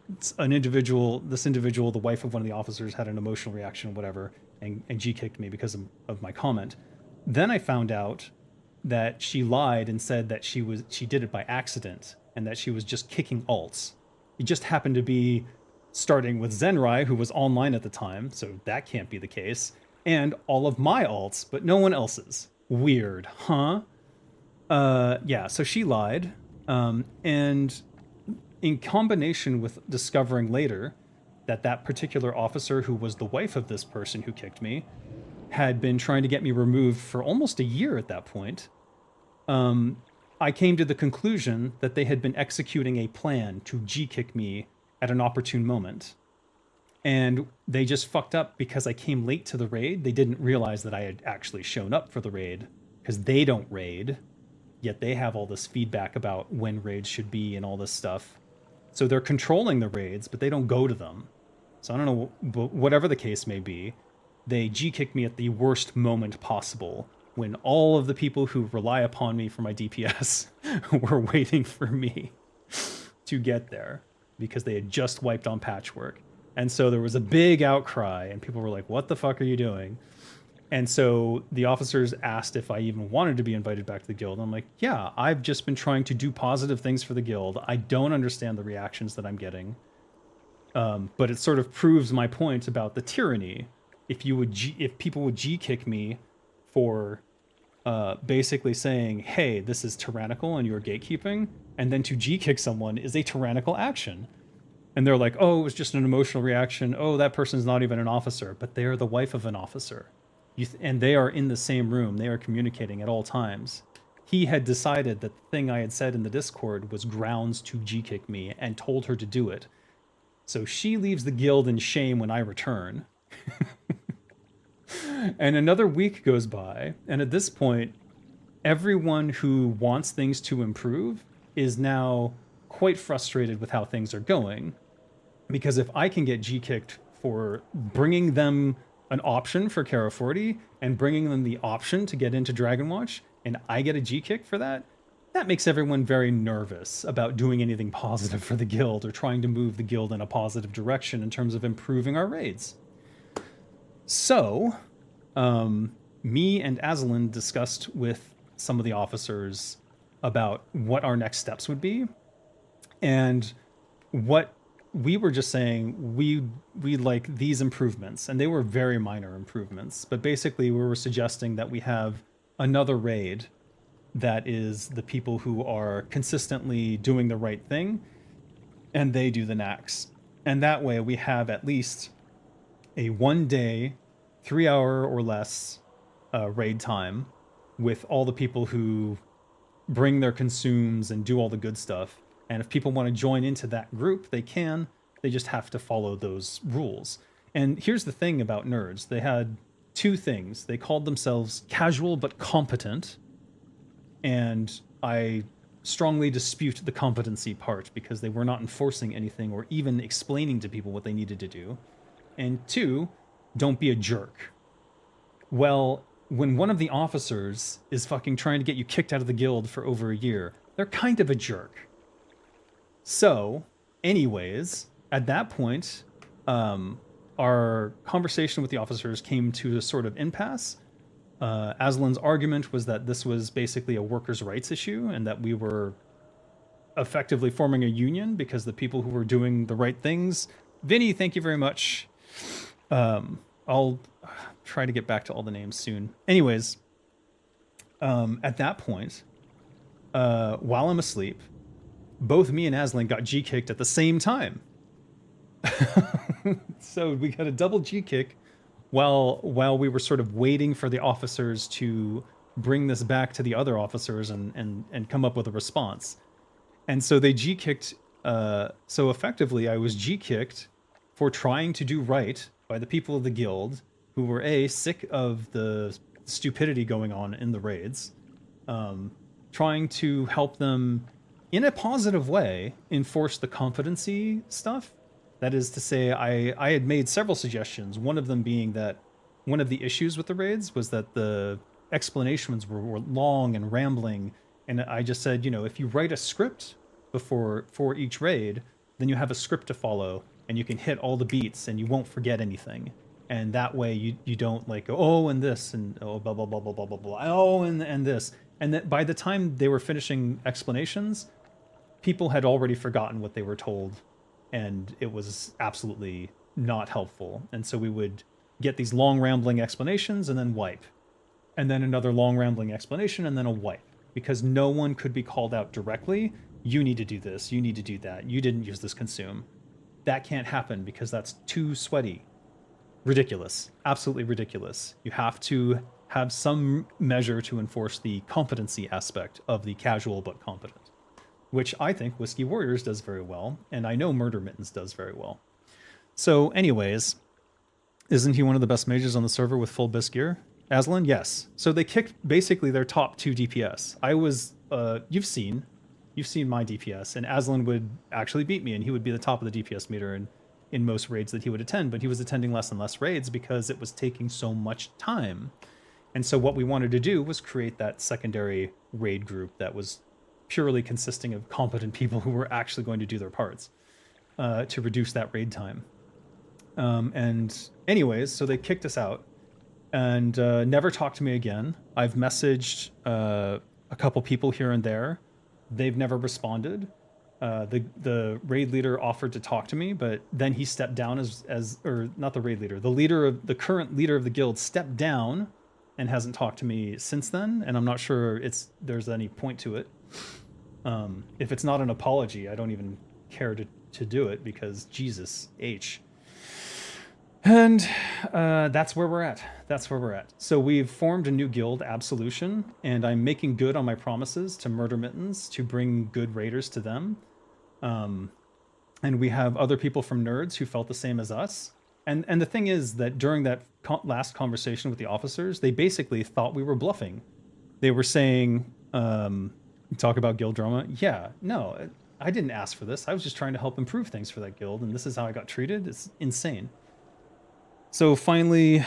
this individual, the wife of one of the officers, had an emotional reaction or whatever, and G-kicked me because of my comment. Then I found out that she lied and said that she did it by accident and that she was just kicking alts. It just happened to be starting with Zenrai, who was online at the time, so that can't be the case, and all of my alts, but no one else's. Weird, huh? Yeah, so she lied, and in combination with discovering later that particular officer who was the wife of this person who kicked me had been trying to get me removed for almost a year at that point, I came to the conclusion that they had been executing a plan to G-kick me at an opportune moment. And they just fucked up because I came late to the raid. They didn't realize that I had actually shown up for the raid, because they don't raid, yet they have all this feedback about when raids should be and all this stuff. So they're controlling the raids, but they don't go to them. So I don't know, but whatever the case may be, they G-kicked me at the worst moment possible, when all of the people who rely upon me for my DPS were waiting for me to get there, because they had just wiped on Patchwork. And so there was a big outcry, and people were like, what the fuck are you doing? And so the officers asked if I even wanted to be invited back to the guild. I'm like, yeah, I've just been trying to do positive things for the guild. I don't understand the reactions that I'm getting. But it sort of proves my point about the tyranny. If people would G-kick me for basically saying, hey, this is tyrannical and you're gatekeeping, and then to G-kick someone is a tyrannical action. And they're like, oh, it was just an emotional reaction. Oh, that person's not even an officer, but they are the wife of an officer. And they are in the same room. They are communicating at all times. He had decided that the thing I had said in the Discord was grounds to G-kick me and told her to do it. So she leaves the guild in shame when I return. And another week goes by. And at this point, everyone who wants things to improve is now quite frustrated with how things are going. Because if I can get G-kicked for bringing them an option for Kara 40 and bringing them the option to get into Dragonwatch, and I get a G-kick for that, that makes everyone very nervous about doing anything positive for the guild or trying to move the guild in a positive direction in terms of improving our raids. So, me and Aslan discussed with some of the officers about what our next steps would be, and what we were just saying we like these improvements, and they were very minor improvements, but basically we were suggesting that we have another raid that is the people who are consistently doing the right thing, and they do the Naxx. And that way we have at least a 1 day, 3 hour or less raid time with all the people who bring their consumes and do all the good stuff. And if people want to join into that group, they can. They just have to follow those rules. And here's the thing about nerds. They had two things. They called themselves casual but competent. And I strongly dispute the competency part because they were not enforcing anything or even explaining to people what they needed to do. And two, don't be a jerk. Well, when one of the officers is fucking trying to get you kicked out of the guild for over a year, they're kind of a jerk. So, anyways, at that point, our conversation with the officers came to a sort of impasse. Aslan's argument was that this was basically a workers' rights issue and that we were effectively forming a union because the people who were doing the right things... Vinny, thank you very much. I'll try to get back to all the names soon. Anyways, at that point, while I'm asleep, both me and Aslan got G-kicked at the same time. So we got a double G-kick while we were sort of waiting for the officers to bring this back to the other officers and come up with a response. And so they G-kicked, so effectively I was G-kicked for trying to do right by the people of the guild who were sick of the stupidity going on in the raids, trying to help them in a positive way enforce the competency stuff. That is to say, I had made several suggestions, one of them being that one of the issues with the raids was that the explanations were long and rambling, and I just said, you know, if you write a script for each raid, then you have a script to follow, and you can hit all the beats, and you won't forget anything. And that way you don't like, oh, and this, and oh, blah, blah, blah, blah, blah, blah, blah, oh, and this. And that by the time they were finishing explanations, people had already forgotten what they were told, and it was absolutely not helpful. And so we would get these long rambling explanations and then wipe. And then another long rambling explanation and then a wipe. Because no one could be called out directly. You need to do this, you need to do that, you didn't use this consume. That can't happen because that's too sweaty. Ridiculous. Absolutely ridiculous. You have to have some measure to enforce the competency aspect of the casual but competent, which I think Whiskey Warriors does very well, and I know Murder Mittens does very well. So anyways, isn't he one of the best mages on the server with full bisque gear? Aslan? Yes. So they kicked basically their top 2 DPS. I was, you've seen my DPS, and Aslan would actually beat me, and he would be the top of the DPS meter in most raids that he would attend, but he was attending less and less raids because it was taking so much time. And so what we wanted to do was create that secondary raid group that was purely consisting of competent people who were actually going to do their parts to reduce that raid time. And anyways, so they kicked us out and never talked to me again. I've messaged a couple people here and there. They've never responded. The raid leader offered to talk to me, but then he stepped down or not the raid leader, the current leader of the guild stepped down and hasn't talked to me since then. And I'm not sure there's any point to it. If it's not an apology, I don't even care to to do it because Jesus H. And that's where we're at. That's where we're at. So we've formed a new guild, Absolution, and I'm making good on my promises to Murder Mittens to bring good raiders to them. And we have other people from Nerds who felt the same as us. And the thing is that during that last conversation with the officers, they basically thought we were bluffing. They were saying, talk about guild drama. Yeah, no, I didn't ask for this. I was just trying to help improve things for that guild, and this is how I got treated. It's insane. So finally,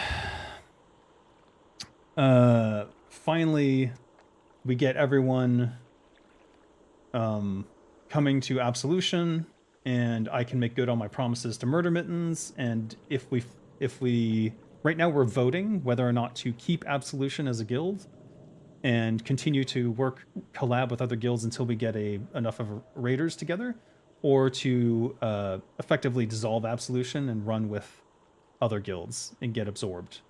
we get everyone coming to Absolution, and I can make good on my promises to Murder Mittens. And if we right now we're voting whether or not to keep Absolution as a guild and continue to collab with other guilds until we get enough of raiders together, or to effectively dissolve Absolution and run with other guilds and get absorbed.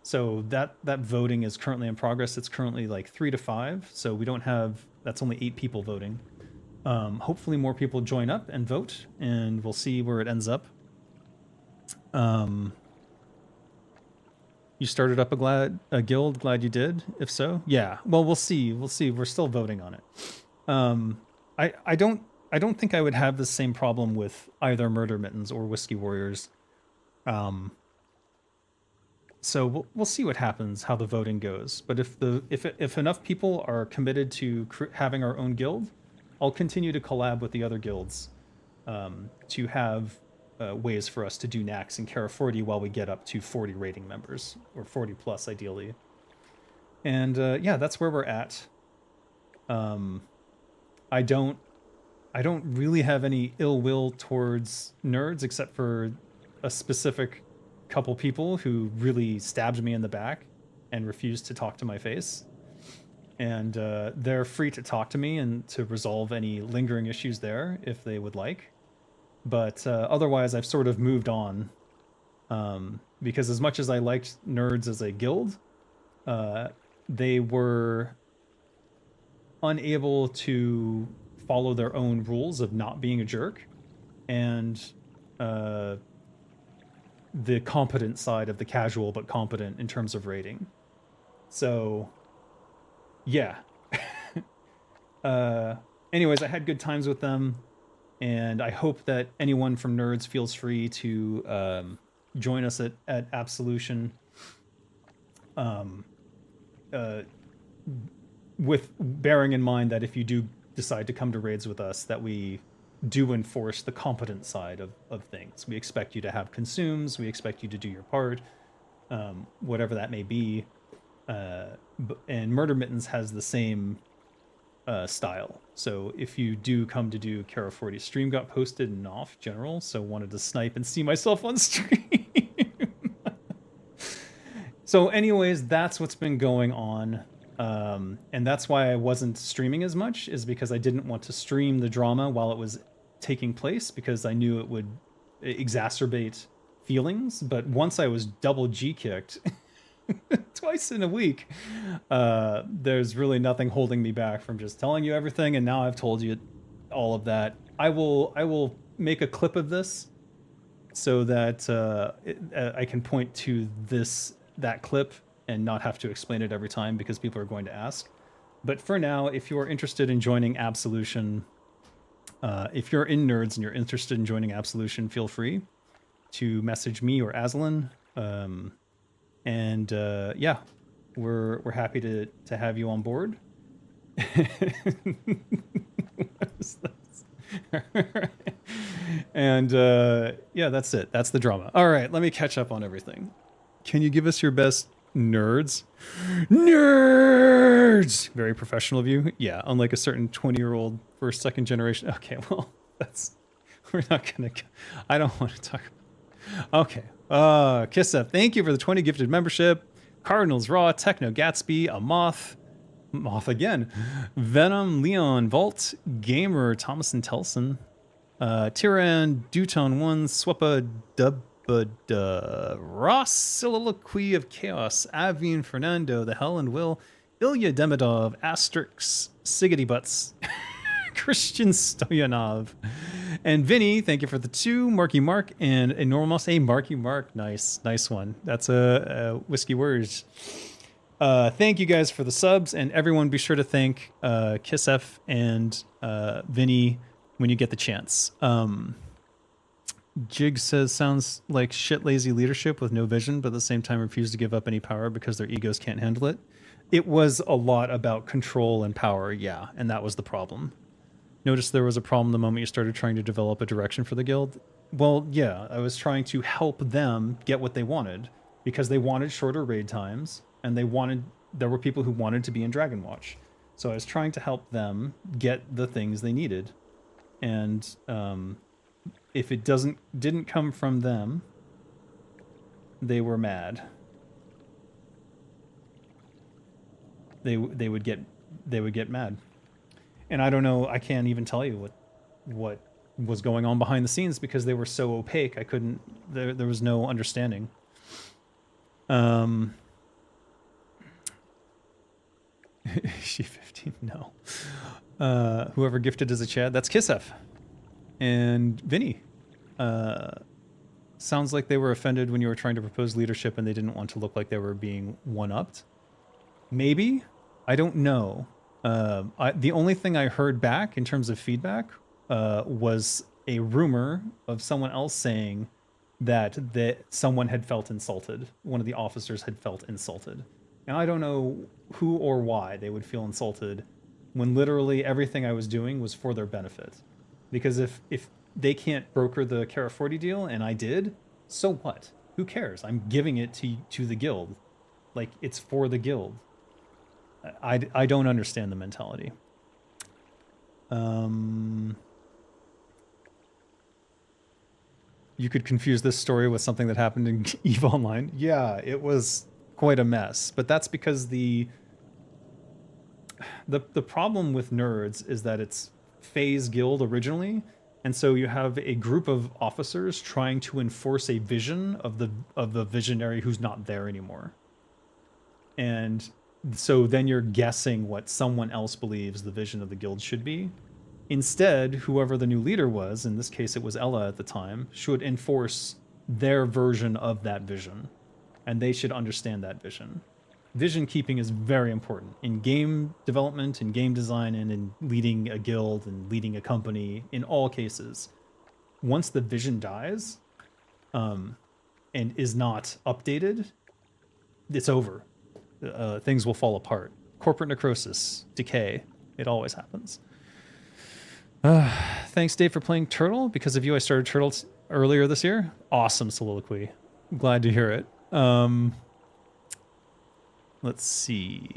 So that voting is currently in progress. It's currently like 3 to 5, so we don't have, that's only 8 people voting. Hopefully more people join up and vote, and we'll see where it ends up. You started up a guild, glad you did. If so, yeah. Well, we'll see. We're still voting on it. I don't think I would have the same problem with either Murder Mittens or Whiskey Warriors. So we'll see what happens, how the voting goes. But if enough people are committed to having our own guild, I'll continue to collab with the other guilds to have ways for us to do Naxx and Kara 40 while we get up to 40 rating members, or 40 plus ideally. And yeah, that's where we're at. I don't really have any ill will towards Nerds, except for a specific couple people who really stabbed me in the back and refused to talk to my face. And they're free to talk to me and to resolve any lingering issues there if they would like. But otherwise, I've sort of moved on. Because as much as I liked Nerds as a guild, they were unable to follow their own rules of not being a jerk. And the competent side of the casual but competent in terms of rating. So, yeah. Anyways, I had good times with them, and I hope that anyone from Nerds feels free to join us at Absolution. With bearing in mind that if you do decide to come to raids with us, that we do enforce the competent side of things. We expect you to have consumes, we expect you to do your part, whatever that may be. And Murder Mittens has the same style. So if you do come to do Kara 40, stream got posted in off general, so wanted to snipe and see myself on stream. So anyways, that's what's been going on. And that's why I wasn't streaming as much, is because I didn't want to stream the drama while it was taking place, because I knew it would exacerbate feelings. But once I was double G-kicked twice in a week, there's really nothing holding me back from just telling you everything. And now I've told you all of that. I will make a clip of this so that I can point to that clip and not have to explain it every time, because people are going to ask. But for now, if you're interested in joining Absolution, if you're in Nerds and you're interested in joining Absolution, feel free to message me or Aslan. And yeah, we're happy to have you on board. What is this? And yeah, that's it. That's the drama. All right, let me catch up on everything. Can you give us your best Nerds? Nerds! Very professional of you. Yeah, unlike a certain 20-year-old first, second generation. Okay, well, we're not gonna, I don't want to talk about. Okay. Kiss up. Thank you for the 20 gifted membership. Cardinals Raw, Techno Gatsby, a Moth again, Venom, Leon, Vault, Gamer, Thomas and Telson, Tyran, Duton 1, Sweppa, Ross, Soliloquy of Chaos, Avian, Fernando, The Hell and Will, Ilya Demidov, Asterix, Siggity Butts, Christian Stoyanov, And Vinny, thank you for the 2. Marky Mark and Enormous. Hey, Marky Mark. Nice one. That's a Whiskey Words. Thank you guys for the subs, and everyone be sure to thank Kissef and Vinny when you get the chance. Jig says, sounds like shit lazy leadership with no vision, but at the same time refuse to give up any power because their egos can't handle it. It was a lot about control and power, yeah, and that was the problem. Notice there was a problem the moment you started trying to develop a direction for the guild. Well, yeah, I was trying to help them get what they wanted, because they wanted shorter raid times, and there were people who wanted to be in Dragonwatch. So I was trying to help them get the things they needed. And if it didn't come from them, they were mad. They would get mad. And I don't know, I can't even tell you what was going on behind the scenes because they were so opaque. I couldn't, there was no understanding. She 15, no. Whoever gifted as a Chad, that's Kissef. And Vinny. Sounds like they were offended when you were trying to propose leadership and they didn't want to look like they were being one-upped. Maybe? I don't know. The only thing I heard back in terms of feedback was a rumor of someone else saying that someone had felt insulted. One of the officers had felt insulted. And I don't know who or why they would feel insulted when literally everything I was doing was for their benefit. Because if they can't broker the Kara 40 deal, and I did, so what? Who cares? I'm giving it to the guild. Like, it's for the guild. I don't understand the mentality. You could confuse this story with something that happened in EVE Online. Yeah, it was quite a mess. But that's because the problem with nerds is that it's phase guild originally, and so you have a group of officers trying to enforce a vision of the visionary who's not there anymore. And so then you're guessing what someone else believes the vision of the guild should be. Instead, whoever the new leader was, in this case it was Ella at the time, should enforce their version of that vision. And they should understand that vision. Vision keeping is very important in game development, in game design, and in leading a guild and leading a company, in all cases. Once the vision dies, and is not updated, it's over. Things will fall apart. Corporate necrosis, decay, it always happens. Thanks, Dave, for playing Turtle. Because of you, I started Turtle earlier this year. Awesome soliloquy. Glad to hear it. Let's see.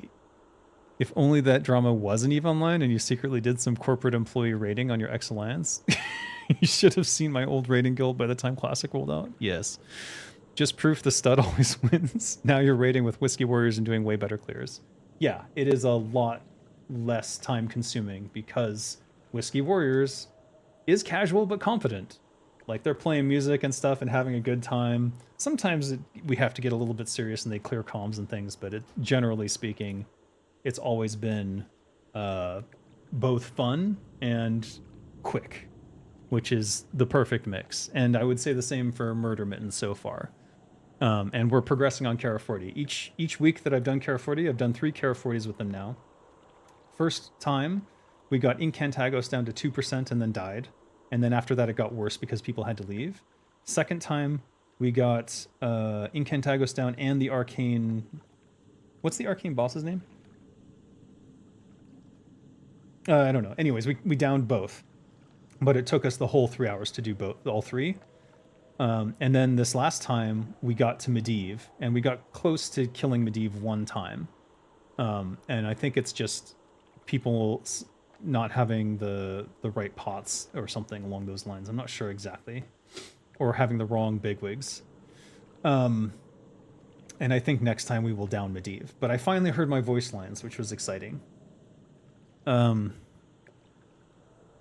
If only that drama wasn't EVE Online and you secretly did some corporate employee rating on your ex-alliance. You should have seen my old rating guild by the time Classic rolled out. Yes. Just proof the stud always wins. Now you're raiding with Whiskey Warriors and doing way better clears. Yeah, it is a lot less time consuming because Whiskey Warriors is casual but confident. Like, they're playing music and stuff and having a good time. Sometimes we have to get a little bit serious and they clear comms and things, but generally speaking, it's always been both fun and quick, which is the perfect mix. And I would say the same for Murder Mitten so far. And we're progressing on Kara 40. Each week that I've done Kara 40, I've done 3 Kara 40s with them now. First time, we got Incantagos down to 2% and then died. And then after that, it got worse because people had to leave. Second time, we got Incantagos down and the Arcane... What's the Arcane boss's name? I don't know. Anyways, we downed both. But it took us the whole 3 hours to do all 3. And then this last time, we got to Medivh. And we got close to killing Medivh 1 time. And I think it's just people not having the right pots or something along those lines. I'm not sure exactly. Or having the wrong bigwigs. And I think next time we will down Medivh. But I finally heard my voice lines, which was exciting. I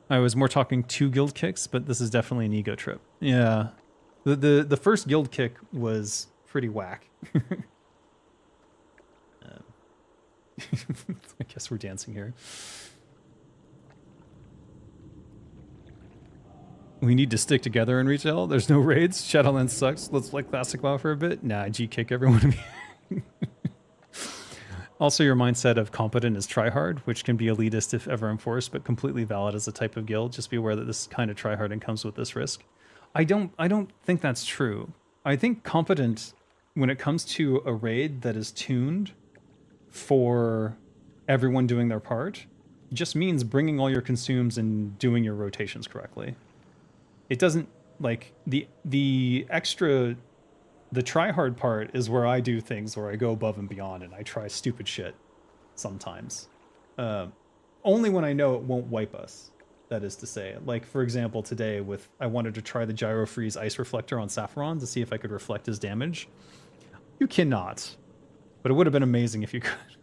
was more talking 2 guild kicks, but this is definitely an ego trip. Yeah. The first guild kick was pretty whack. I guess we're dancing here. We need to stick together in retail. There's no raids. Shadowlands sucks. Let's play classic WoW for a bit. Nah, G kick everyone. Also, your mindset of competent is tryhard, which can be elitist if ever enforced, but completely valid as a type of guild. Just be aware that this kind of tryharding comes with this risk. I don't think that's true. I think competent, when it comes to a raid that is tuned for everyone doing their part, just means bringing all your consumes and doing your rotations correctly. It doesn't, like, the extra... The try-hard part is where I do things where I go above and beyond and I try stupid shit sometimes. Only when I know it won't wipe us, that is to say. Like, for example, today I wanted to try the Gyro Freeze Ice Reflector on Sapphiron to see if I could reflect his damage. You cannot. But it would have been amazing if you could.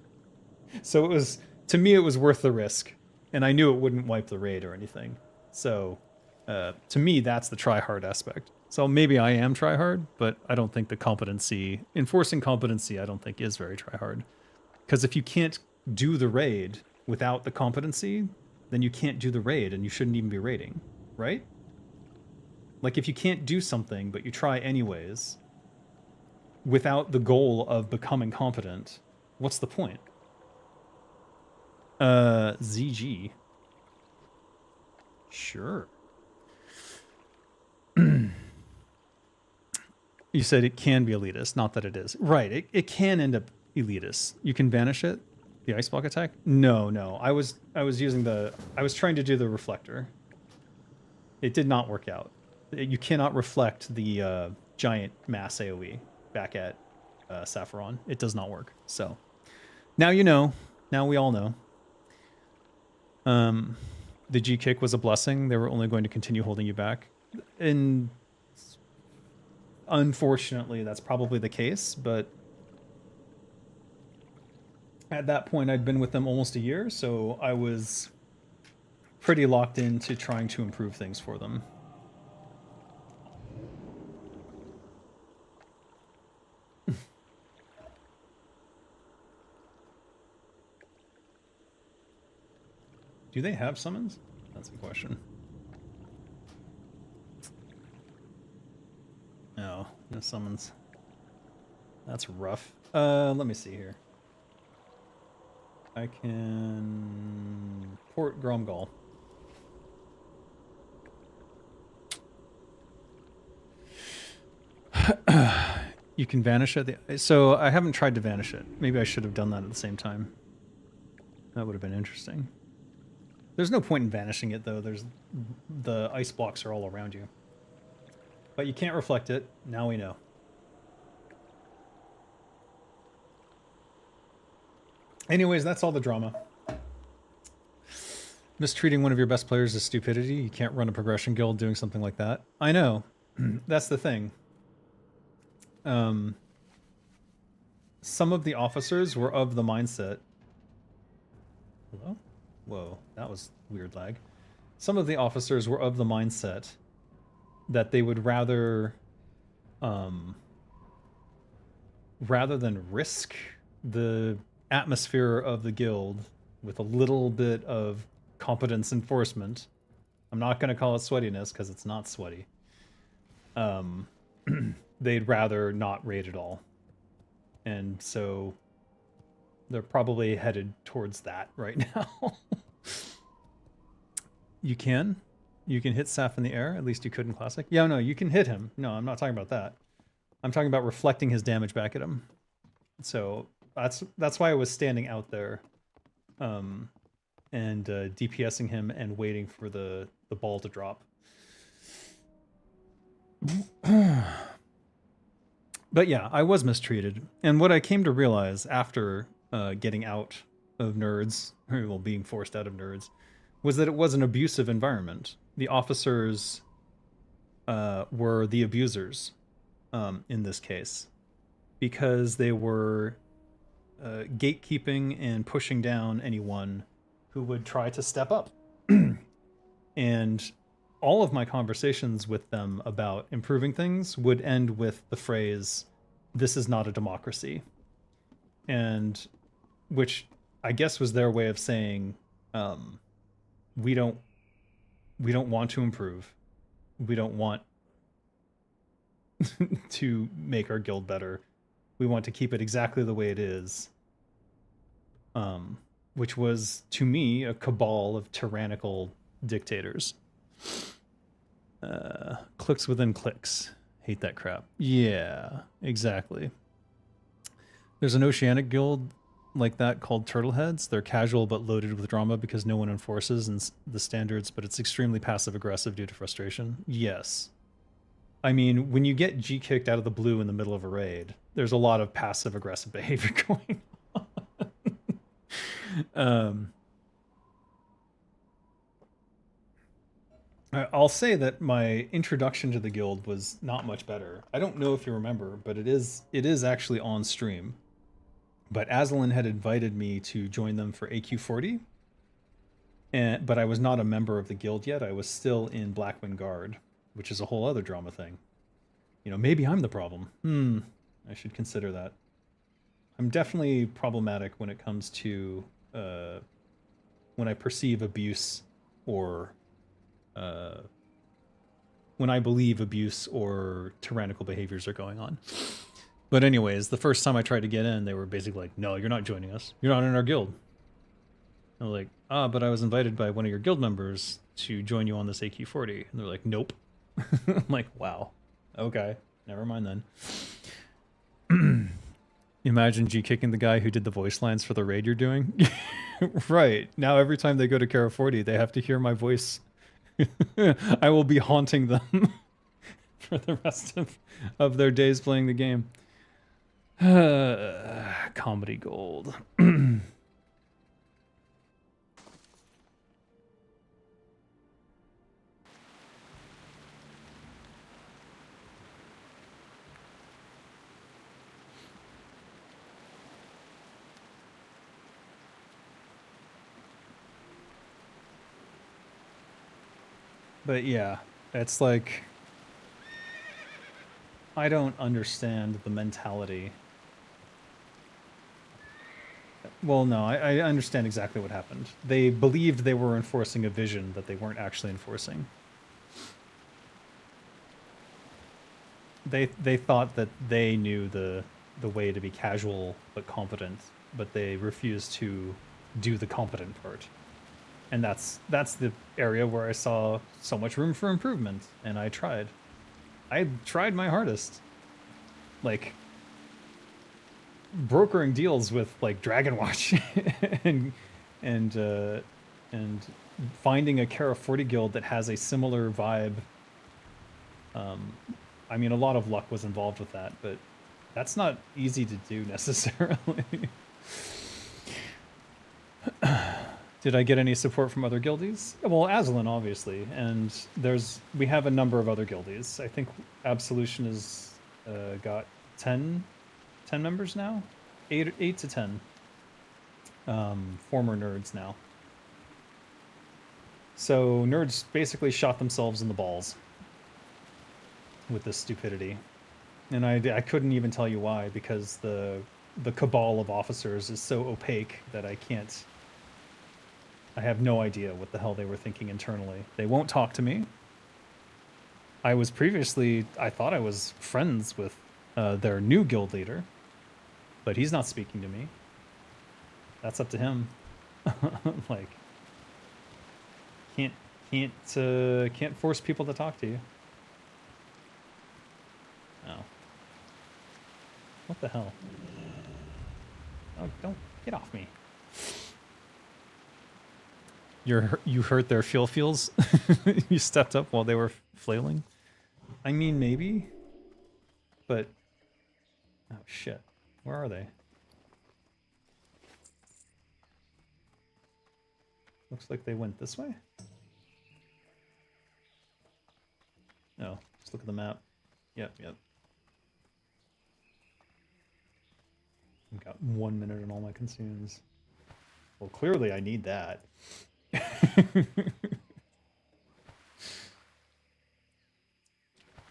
So it was, to me, it was worth the risk. And I knew it wouldn't wipe the raid or anything. So, to me, that's the try-hard aspect. So maybe I am try-hard, but I don't think the competency, enforcing competency, I don't think is very try-hard. Because if you can't do the raid without the competency, then you can't do the raid and you shouldn't even be raiding, right? Like if you can't do something, but you try anyways, without the goal of becoming competent, what's the point? ZG. Sure. You said it can be elitist, not that it is. Right, it can end up elitist. You can banish it? The ice block attack? No. I was trying to do the reflector. It did not work out. You cannot reflect the giant mass AoE back at Sapphiron. It does not work. So now you know. Now we all know. The G kick was a blessing. They were only going to continue holding you back. And unfortunately, that's probably the case, but at that point, I'd been with them almost a year, so I was pretty locked into trying to improve things for them. Do they have summons? That's a question. No, no summons. That's rough. Let me see here. I can port Gromgall. You can vanish it. So I haven't tried to vanish it. Maybe I should have done that at the same time. That would have been interesting. There's no point in vanishing it, though. The ice blocks are all around you. But you can't reflect it. Now we know. Anyways, that's all the drama. Mistreating one of your best players is stupidity. You can't run a progression guild doing something like that. I know. That's the thing. Some of the officers were of the mindset... Hello? Whoa, that was weird lag. Some of the officers were of the mindset that they would rather than risk the atmosphere of the guild with a little bit of competence enforcement. I'm not going to call it sweatiness because it's not sweaty. They'd rather not raid at all. And so they're probably headed towards that right now. You can hit Saf in the air. At least you could in Classic. Yeah, no, you can hit him. No, I'm not talking about that. I'm talking about reflecting his damage back at him. So that's why I was standing out there and DPSing him and waiting for the ball to drop. But yeah, I was mistreated. And what I came to realize after getting out of nerds, or well, being forced out of nerds, was that it was an abusive environment. The officers were the abusers in this case, because they were gatekeeping and pushing down anyone who would try to step up. And all of my conversations with them about improving things would end with the phrase, "This is not a democracy." And which I guess was their way of saying, we don't want to improve. We don't want to make our guild better. We want to keep it exactly the way it is. Which was, to me, a cabal of tyrannical dictators. Clicks within clicks. Hate that crap. Yeah, exactly. There's an Oceanic guild like that called Turtleheads. They're casual but loaded with drama because no one enforces the standards, but it's extremely passive-aggressive due to frustration. Yes. I mean, when you get G-kicked out of the blue in the middle of a raid, there's a lot of passive-aggressive behavior going on. I'll say that my introduction to the guild was not much better. I don't know if you remember, but it is actually on stream. But Aslan had invited me to join them for AQ40, but I was not a member of the guild yet. I was still in Blackwing Guard, which is a whole other drama thing. You know, maybe I'm the problem. I should consider that. I'm definitely problematic when it comes to when I perceive abuse or when I believe abuse or tyrannical behaviors are going on. But anyways, the first time I tried to get in, they were basically like, no, you're not joining us. You're not in our guild. I was like, but I was invited by one of your guild members to join you on this AQ40. And they're like, nope. I'm like, wow. Okay. Never mind then. Imagine G-kicking the guy who did the voice lines for the raid you're doing. Right. Now every time they go to Kara 40, they have to hear my voice. I will be haunting them for the rest of their days playing the game. Comedy gold. But yeah, it's like, I don't understand the mentality. Well, no, I understand exactly what happened. They believed they were enforcing a vision that they weren't actually enforcing. They thought that they knew the way to be casual but competent, but they refused to do the competent part. And that's the area where I saw so much room for improvement, and I tried. I tried my hardest. Like, brokering deals with like Dragon Watch and finding a Kara 40 guild that has a similar vibe. I mean, a lot of luck was involved with that, but that's not easy to do necessarily. Did I get any support from other guildies? Well, Aslan, obviously, and we have a number of other guildies. I think Absolution has got 10 members now? 8 to 10. Former nerds now. So nerds basically shot themselves in the balls with this stupidity. And I couldn't even tell you why, because the cabal of officers is so opaque that I have no idea what the hell they were thinking internally. They won't talk to me. I thought I was friends with their new guild leader, but he's not speaking to me. That's up to him. Like, can't force people to talk to you. Oh. What the hell? Oh, don't get off me. You hurt their feels? You stepped up while they were flailing? I mean, maybe. But... oh, shit. Where are they? Looks like they went this way? No, just look at the map. Yep. I've got 1 minute on all my consumes. Well, clearly I need that.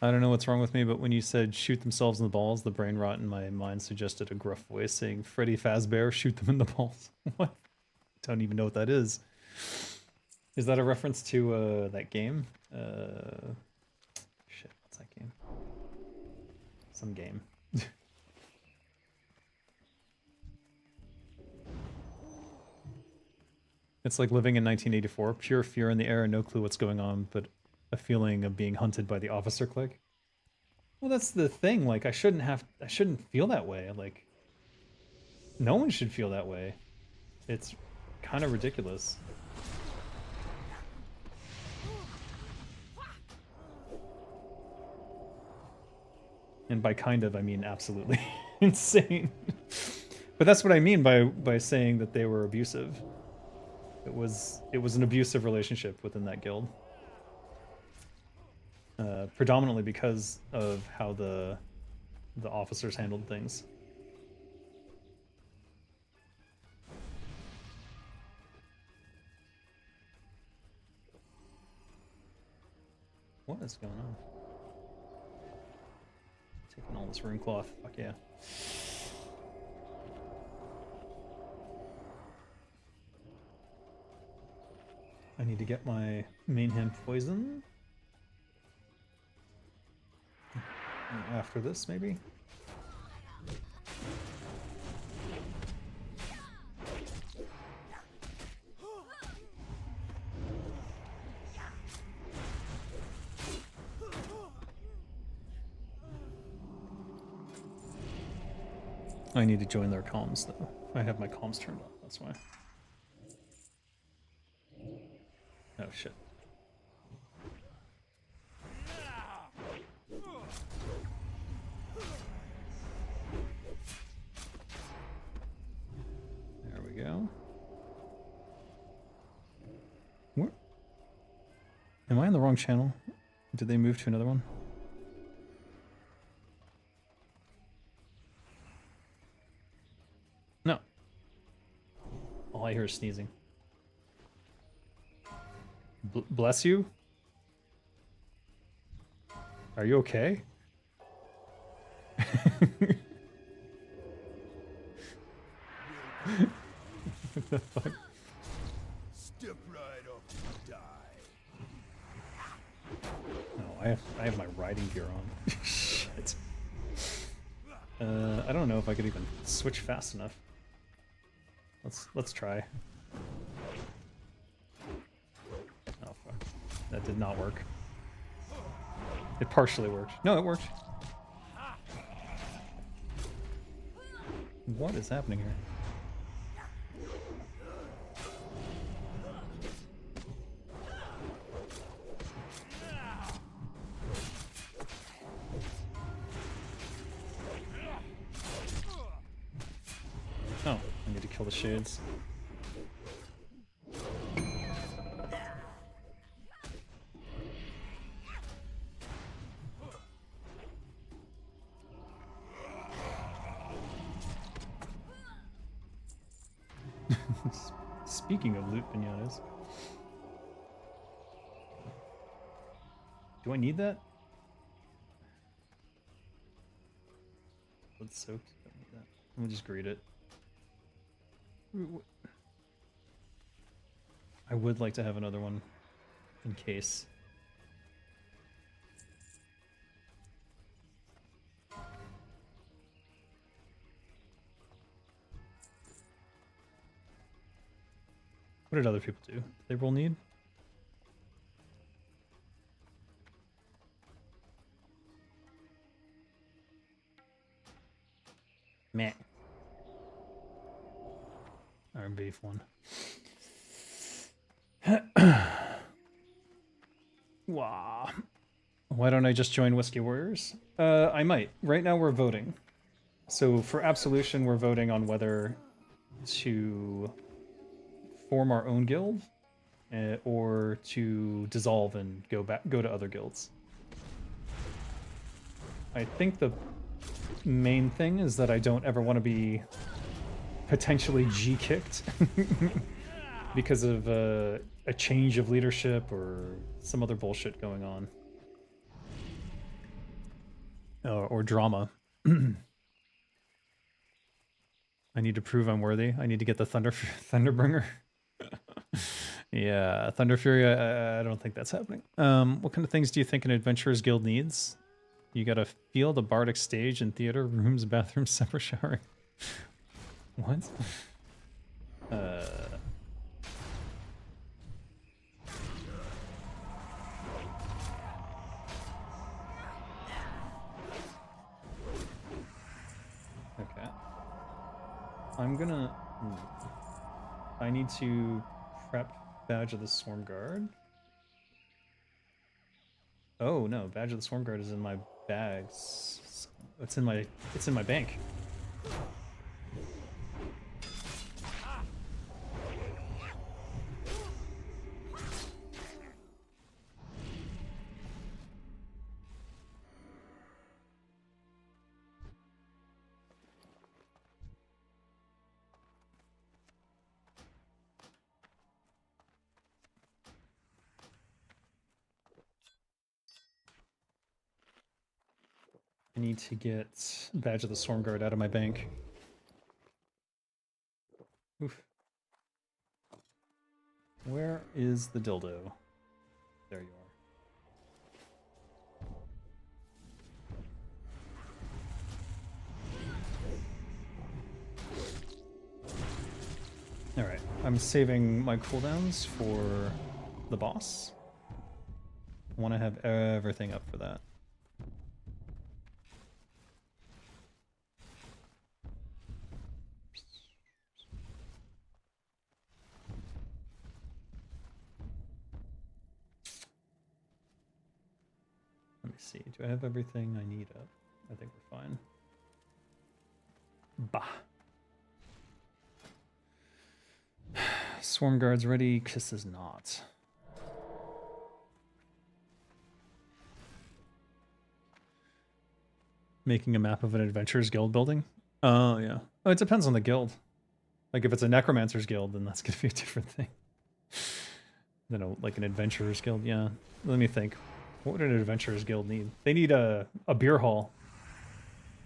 I don't know what's wrong with me, but when you said shoot themselves in the balls, the brain rot in my mind suggested a gruff voice saying, Freddy Fazbear, shoot them in the balls. What? Don't even know what that is. Is that a reference to that game? Some game. It's like living in 1984, pure fear in the air and no clue what's going on, but a feeling of being hunted by the officer clique. Well, that's the thing, like, I shouldn't feel that way, like, no one should feel that way. It's kind of ridiculous. And by kind of, I mean absolutely insane. But that's what I mean by saying that they were abusive. It was an abusive relationship within that guild. Predominantly because of how the officers handled things. What is going on? Taking all this rune cloth. Fuck yeah. I need to get my main hand poison. After this, maybe? I need to join their comms, though. I have my comms turned off, that's why. Oh, shit. There we go. What? Am I on the wrong channel? Did they move to another one? No. All I hear is sneezing. Bless you? Are you okay? What the fuck? Step right up and die. Oh, I have my riding gear on. Shit. I don't know if I could even switch fast enough. Let's try. Oh fuck. That did not work. It partially worked. No, it worked. What is happening here? Oh, I need to kill the shades. Speaking of loot pinatas. Do I need that? Blood soaked? Don't need that. We'll just greet it. I would like to have another one in case. What did other people do? Did they roll need? Meh. Iron beef one. Wow. Why don't I just join Whiskey Warriors? I might. Right now we're voting. So for Absolution, we're voting on whether to form our own guild or to dissolve and go to other guilds. I think the main thing is that I don't ever want to be potentially G-kicked because of a change of leadership or some other bullshit going on. Or drama. I need to prove I'm worthy. I need to get the Thunderbringer. Yeah, Thunder Fury, I don't think that's happening. What kind of things do you think an Adventurer's Guild needs? You got a field, a bardic stage, and theater, rooms, bathrooms, separate showering. What? Okay. I'm gonna... I need to prep Badge of the Swarm Guard. Oh no, Badge of the Swarm Guard is in my bags. It's in my bank. I need to get Badge of the Swarm Guard out of my bank. Oof. Where is the dildo? There you are. Alright, I'm saving my cooldowns for the boss. I want to have everything up for that. Let me see. Do I have everything I need up? I think we're fine. Bah. Swarm Guard's ready. Kiss is not. Making a map of an adventurer's guild building? Oh, yeah. Oh, it depends on the guild. Like, if it's a necromancer's guild, then that's going to be a different thing. Like an adventurer's guild, yeah. Let me think. What would an adventurer's guild need? They need a beer hall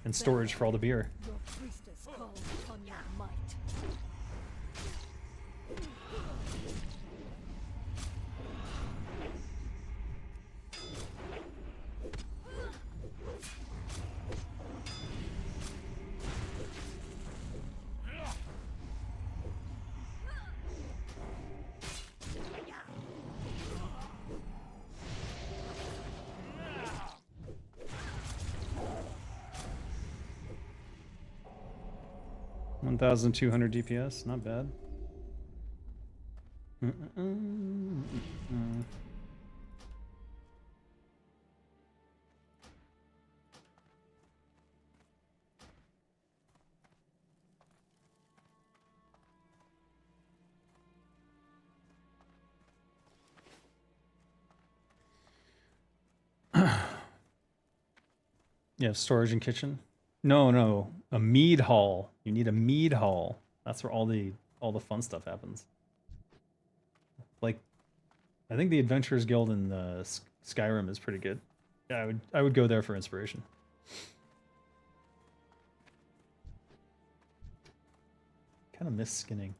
and storage for all the beer. Your priestess calls upon your might. 1,200 DPS, not bad. Yeah, storage and kitchen. No, a mead hall. You need a mead hall. That's where all the fun stuff happens. Like, I think the Adventurers Guild in Skyrim is pretty good. Yeah, I would go there for inspiration. Kind of miss skinning.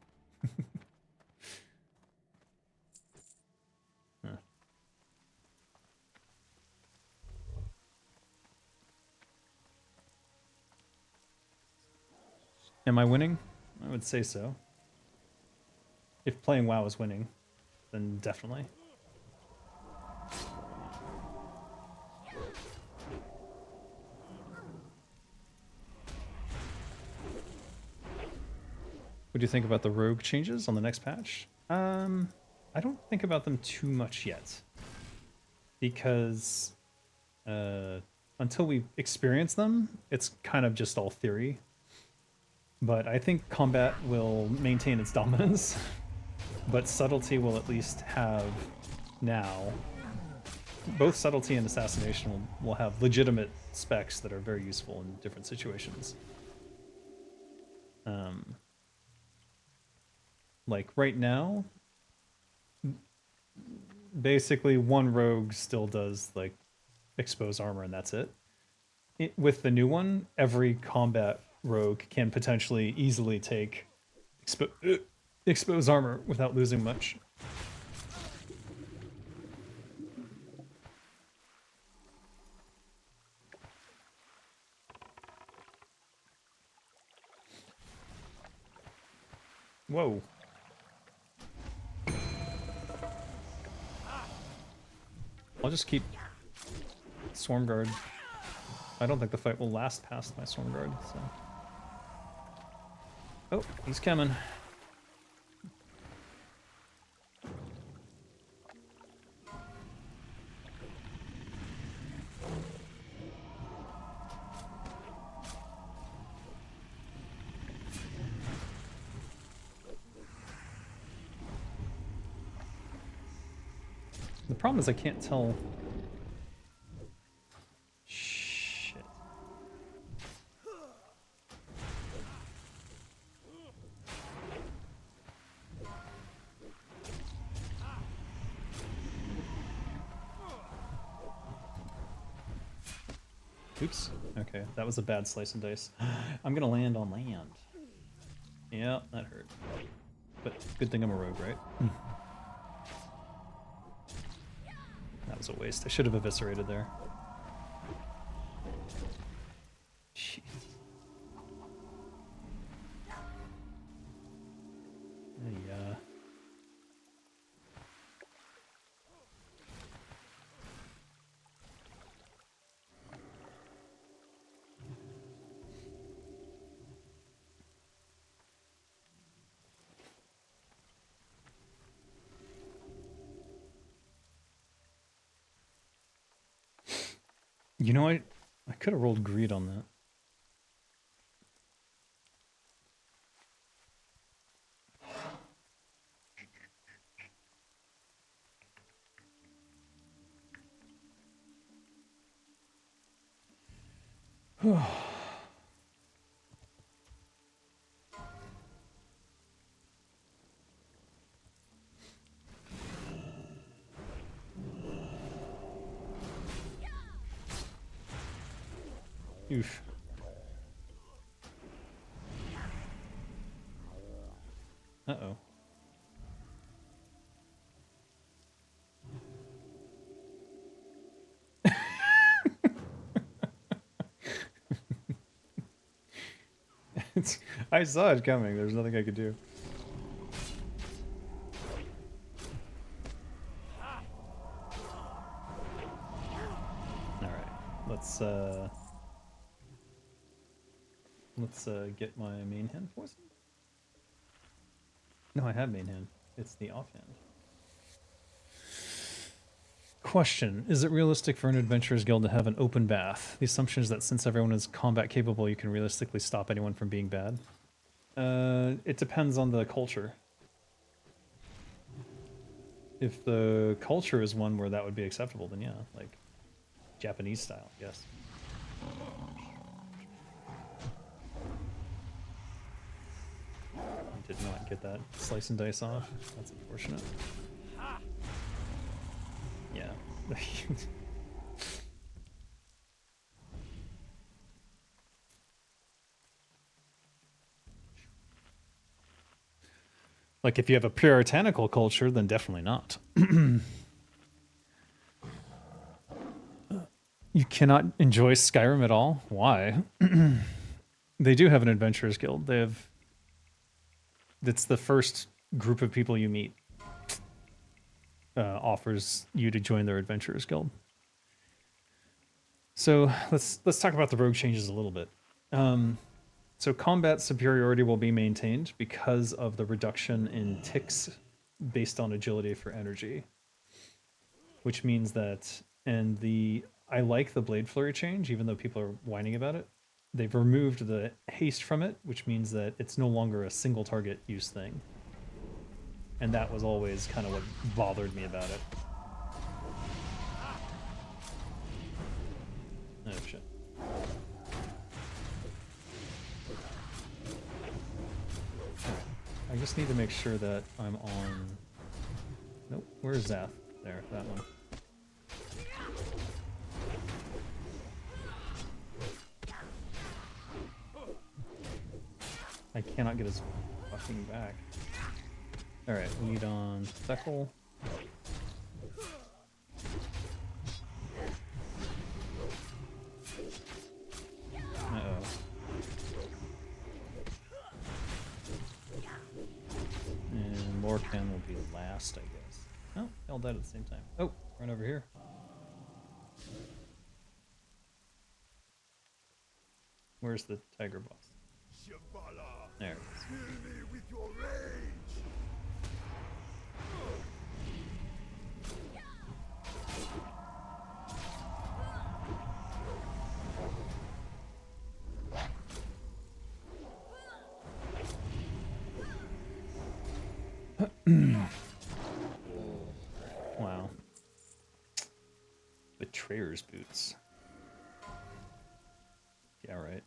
Huh. Am I winning? I would say so. If playing WoW is winning, then definitely. What do you think about the rogue changes on the next patch? I don't think about them too much yet. Because until we experience them, it's kind of just all theory. But I think combat will maintain its dominance, but subtlety will at least have now. Both subtlety and assassination will have legitimate specs that are very useful in different situations. Like right now, basically one rogue still does like expose armor and that's it. With the new one, every combat rogue can potentially easily take expose armor without losing much. Whoa. I'll just keep Swarm Guard. I don't think the fight will last past my Swarm Guard, so. Oh, he's coming. The problem is I can't tell. Shit. Oops. Okay, that was a bad slice and dice. I'm gonna land on land. Yeah, that hurt. But good thing I'm a rogue, right? That was a waste. I should have eviscerated there. Jeez. Yeah. You know, I could have rolled greed on that. Oof. Uh-oh. I saw it coming. There's nothing I could do. Alright. Let's get my main hand poisoned. No, I have main hand. It's the offhand. Question: is it realistic for an adventurer's guild to have an open bath? The assumption is that since everyone is combat capable, you can realistically stop anyone from being bad. It depends on the culture. If the culture is one where that would be acceptable, then yeah, like Japanese style, yes. I did not get that slice and dice off. That's unfortunate. Yeah. Like if you have a puritanical culture, then definitely not. You cannot enjoy Skyrim at all? Why? They do have an adventurers guild. They have... It's the first group of people you meet. Offers you to join their adventurers guild. So let's talk about the rogue changes a little bit. So combat superiority will be maintained because of the reduction in ticks based on agility for energy, which means that, and I like the blade flurry change, even though people are whining about it. They've removed the haste from it, which means that it's no longer a single target use thing. And that was always kind of what bothered me about it. Oh shit. I just need to make sure that I'm on... Nope, where's Zath? There, that one. I cannot get his fucking back. Alright, lead on Thekel. Uh-oh. Orcan will be last, I guess. Oh, they all died at the same time. Oh, run over here. Where's the tiger boss? There it is. Kill me with your rage. Wow. Betrayer's boots. Yeah, right.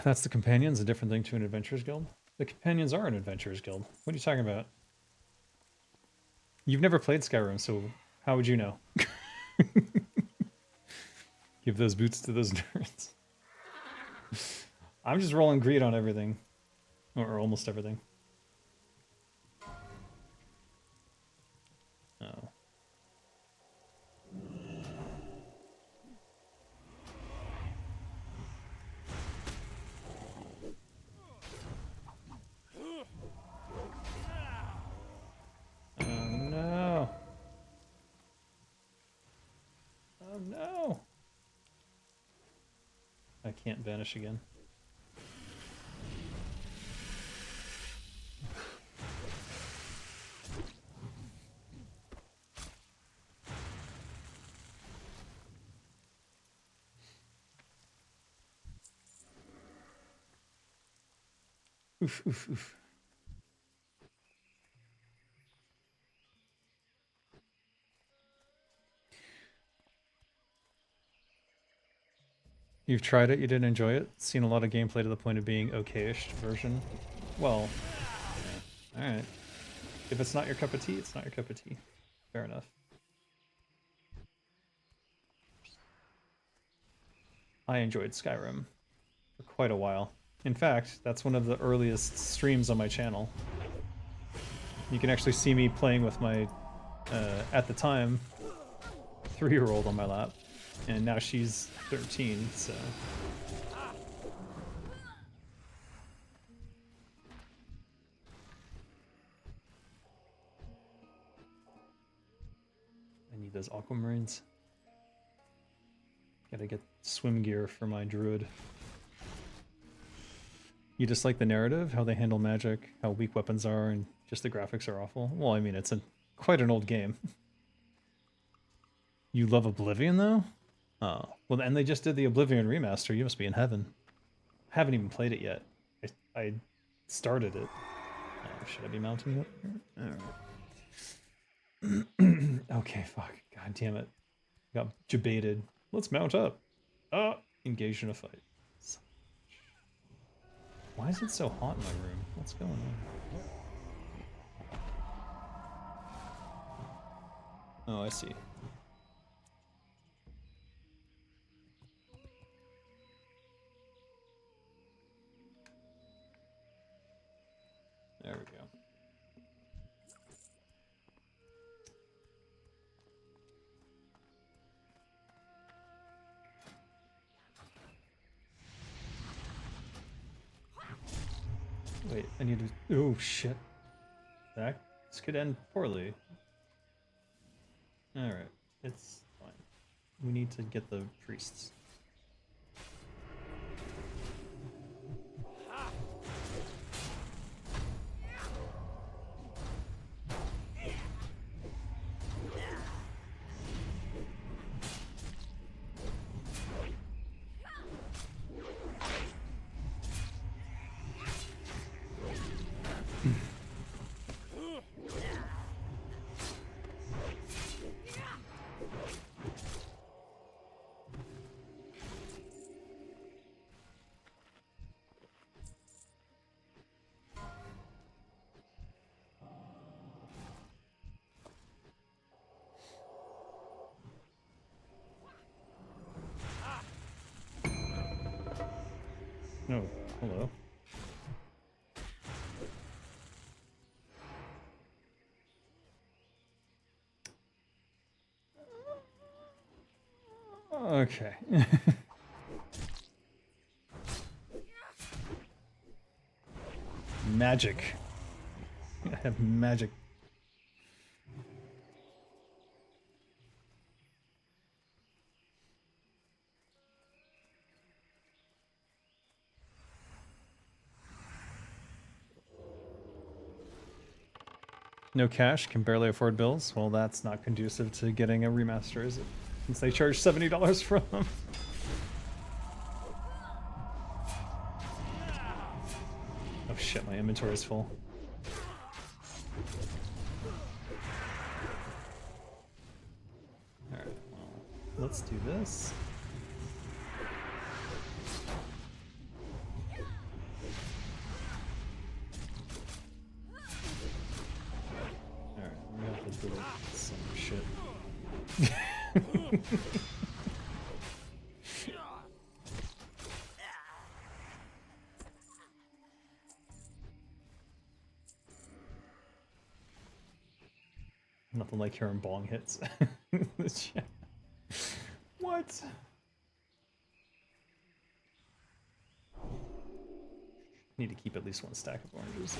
That's the companions, a different thing to an adventurers guild? The companions are an adventurers guild. What are you talking about? You've never played Skyrim, so how would you know? Give those boots to those nerds. I'm just rolling greed on everything. Or almost everything. Oh. Oh no. Oh no. I can't vanish again. Oof, oof, oof. You've tried it, you didn't enjoy it? Seen a lot of gameplay to the point of being okay-ish version? Well, yeah. Alright. If it's not your cup of tea, it's not your cup of tea. Fair enough. I enjoyed Skyrim for quite a while. In fact, that's one of the earliest streams on my channel. You can actually see me playing with my, at the time, 3-year-old on my lap. And now she's 13, so... I need those aquamarines. Gotta get swim gear for my druid. You just like the narrative, how they handle magic, how weak weapons are, and just the graphics are awful? Well, I mean, it's quite an old game. You love Oblivion, though? Oh, well, and they just did the Oblivion remaster. You must be in heaven. I haven't even played it yet. I started it. Should I be mounting it here? Alright. Okay, fuck. God damn it. Got debated. Let's mount up. Engaged in a fight. Why is it so hot in my room? What's going on? Oh, I see. There we go. Wait, I need to... Oh, shit. This could end poorly. Alright, it's fine. We need to get the priests. Oh Hello. Okay. Magic. I have magic. No cash, can barely afford bills. Well, that's not conducive to getting a remaster, is it? Since they charge $70 for them. Oh shit, my inventory is full. Alright, well, let's do this. Alright, we have to do some shit. Nothing like hearing bong hits. What? Need to keep at least one stack of oranges.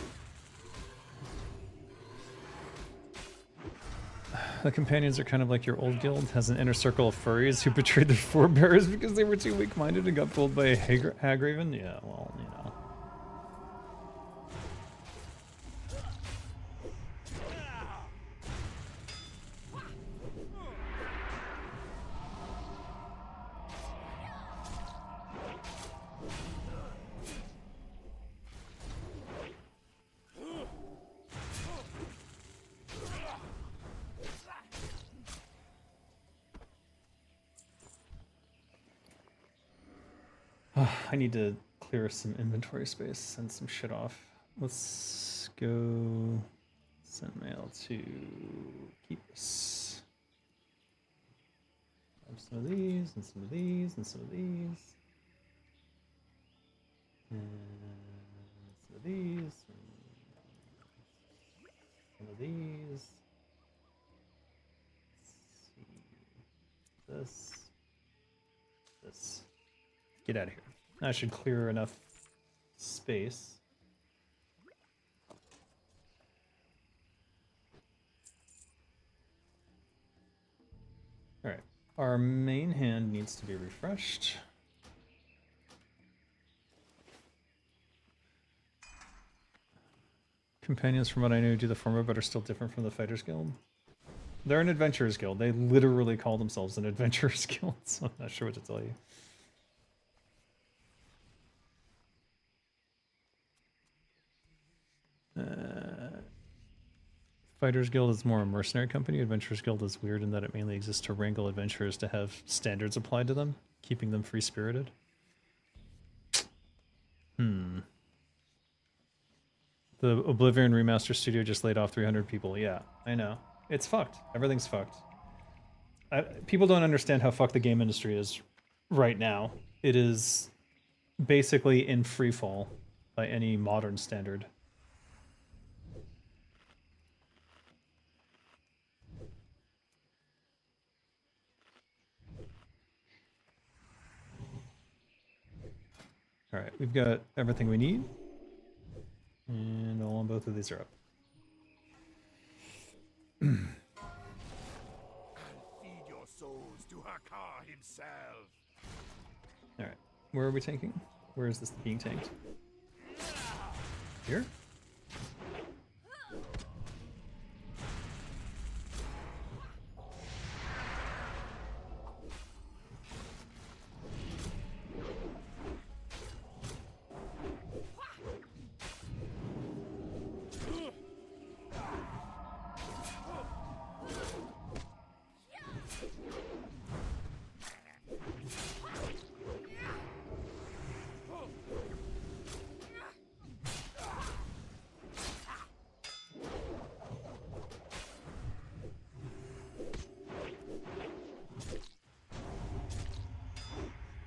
The companions are kind of like your old guild, has an inner circle of furries who betrayed their forebears because they were too weak-minded and got pulled by a hag-raven? Yeah, well, you know. I need to clear some inventory space, send some shit off. Let's go send mail to Keeps. Grab some of these, and some of these, and some of these. And some of these, and some of these. Let's see. This. Get out of here. I should clear enough space. Alright, our main hand needs to be refreshed. Companions, from what I know, do the former but are still different from the Fighters Guild. They're an Adventurers Guild. They literally call themselves an Adventurers Guild, so I'm not sure what to tell you. Fighters Guild is more a mercenary company. Adventurers Guild is weird in that it mainly exists to wrangle adventurers to have standards applied to them, keeping them free-spirited. The Oblivion Remaster Studio just laid off 300 people. Yeah, I know. It's fucked. Everything's fucked. People don't understand how fucked the game industry is right now. It is basically in free fall by any modern standard. Alright, we've got everything we need. And all on both of these are up. I'll feed your souls to Hakar himself. Alright, where are we tanking? Where is this being tanked? Here?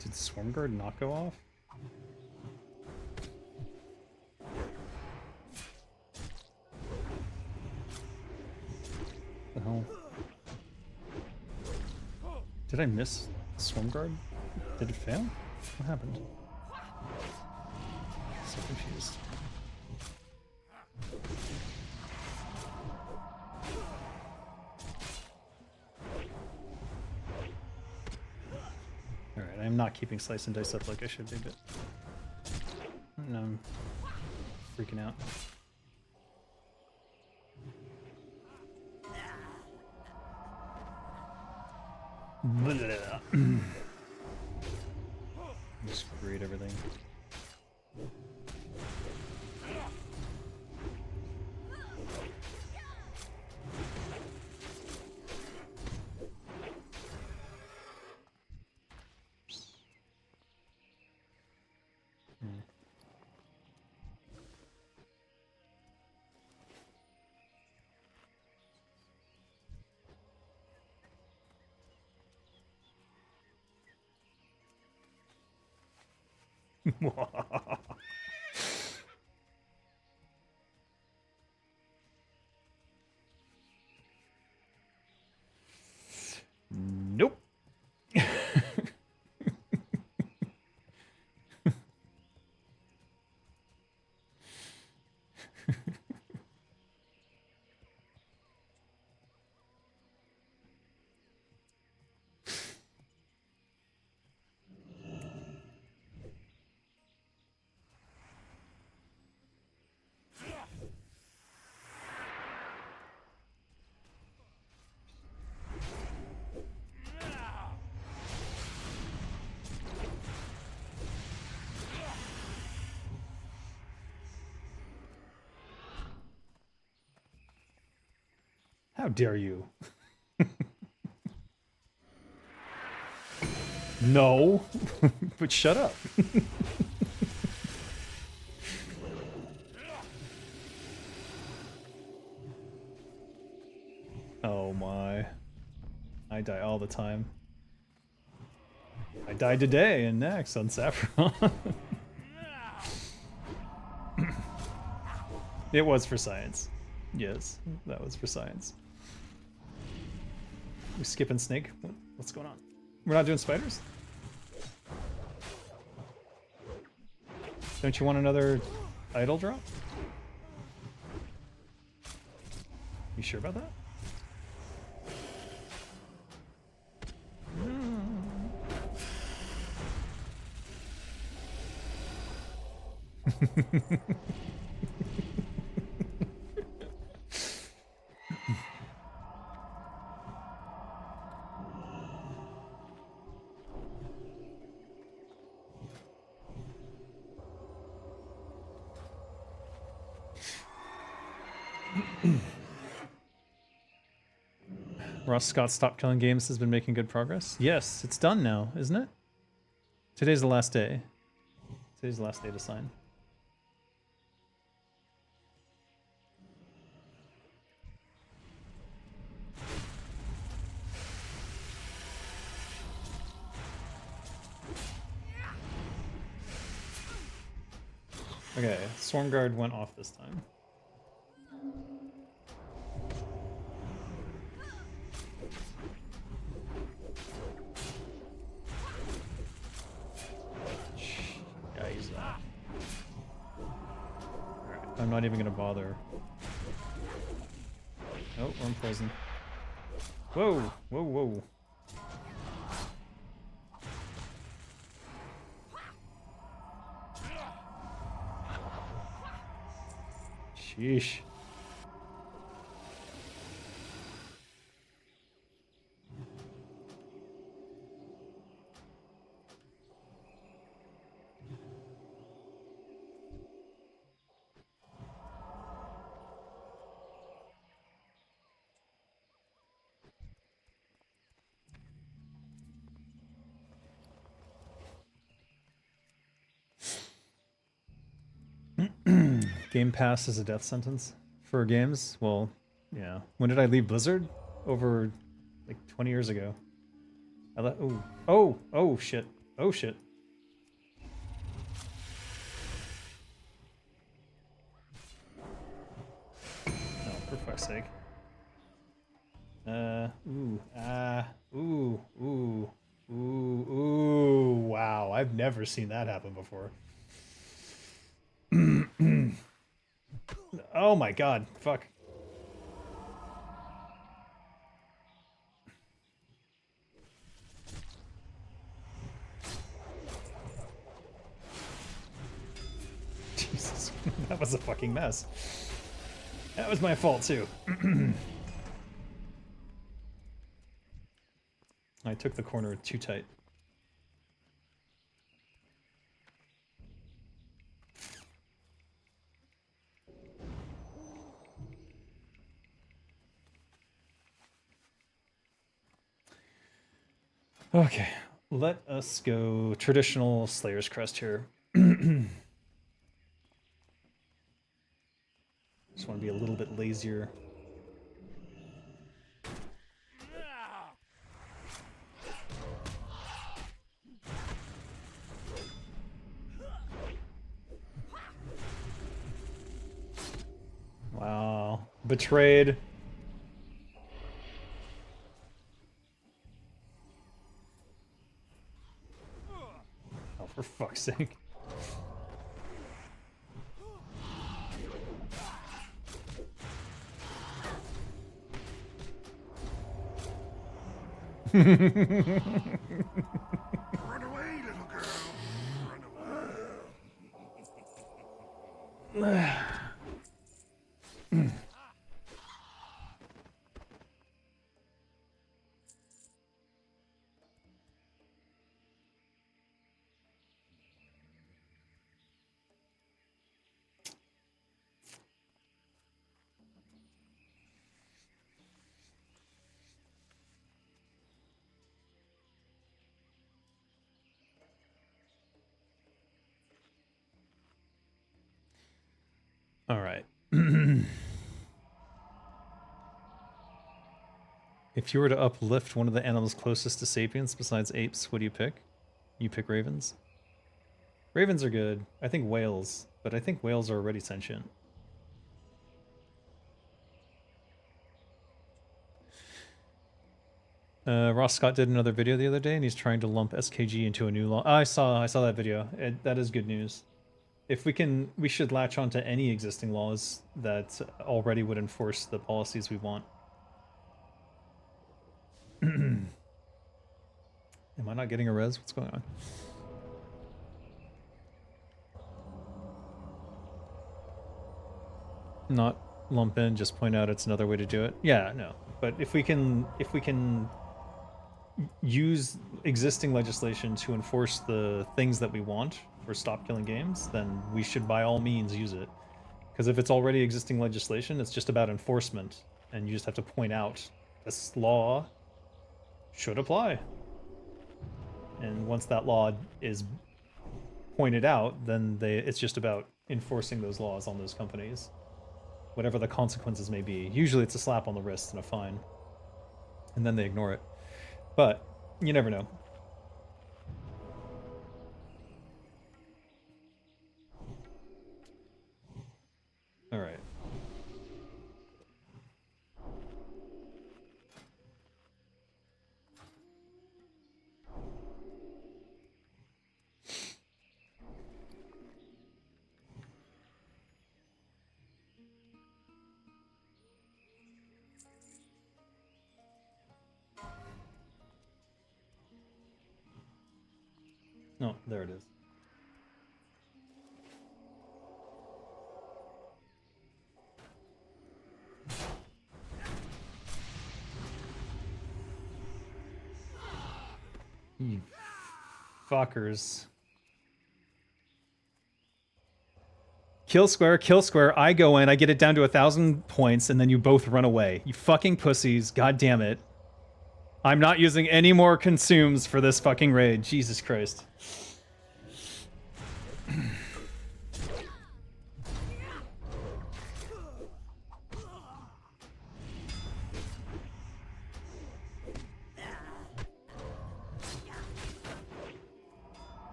Did Swarmguard not go off? Did I miss Swarm Guard? Did it fail? What happened? So confused. Alright, I'm not keeping Slice and Dice up like I should be, but no, I'm freaking out. Just read everything. Nope. How dare you? No, but shut up. Oh my. I die all the time. I died today in Naxx on Saffron. It was for science. Yes, that was for science. We skipping snake? What's going on? We're not doing spiders? Don't you want another idol drop? You sure about that? Ross Scott Stop Killing Games has been making good progress. Yes, it's done now, isn't it? Today's the last day. Today's the last day to sign. Okay, Swarm Guard went off this time. I'm not even gonna bother. Oh, worm poison. Whoa, whoa, whoa. Sheesh. Game Pass is a death sentence for games? Well, yeah. When did I leave Blizzard? Over like 20 years ago. Oh shit. Oh shit. Oh, for fuck's sake. Ooh. never seen that happen before. Oh my god, fuck. Jesus, that was a fucking mess. That was my fault too. I took the corner too tight. Okay, let us go traditional Slayer's Crest here. Just want to be a little bit lazier. Wow, betrayed. Oh, for fuck's sake. Run away, little girl. Run away. All right. If you were to uplift one of the animals closest to sapiens besides apes, what do you pick? You pick ravens? Ravens are good. I think whales, but I think whales are already sentient. Ross Scott did another video the other day, and he's trying to lump SKG into a new law. I saw that video. That is good news. If we should latch onto any existing laws that already would enforce the policies we want. Am I not getting a res? What's going on? Not lump in, just point out it's another way to do it. Yeah, no. But if we can use existing legislation to enforce the things that we want for stop killing games, then we should by all means use it. Because if it's already existing legislation, it's just about enforcement, and you just have to point out this law should apply. And once that law is pointed out, then it's just about enforcing those laws on those companies, whatever the consequences may be. Usually it's a slap on the wrist and a fine, and then they ignore it. But you never know. All right. No, there it is. You fuckers. Kill square, I go in, I get it down to 1,000 points, and then you both run away. You fucking pussies, god damn it. I'm not using any more consumes for this fucking raid, Jesus Christ.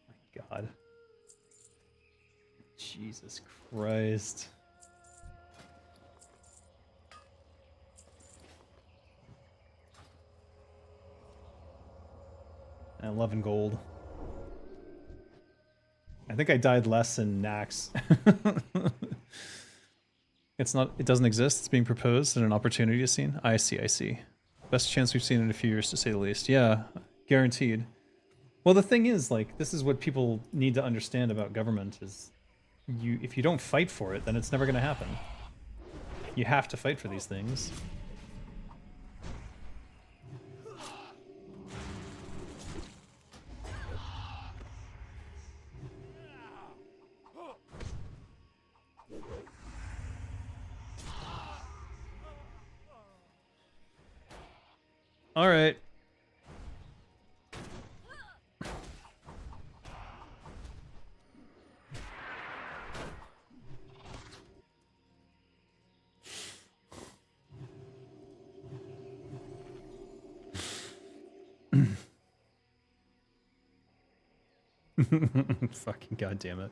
My god. Jesus Christ. 11 gold. I think I died less in Naxx. It's not, it doesn't exist, it's being proposed and an opportunity is seen. I see, I see. Best chance we've seen in a few years, to say the least. Yeah, guaranteed. Well, the thing is, like, this is what people need to understand about government is if you don't fight for it, then it's never going to happen. You have to fight for these things. All right. Fucking goddamn it.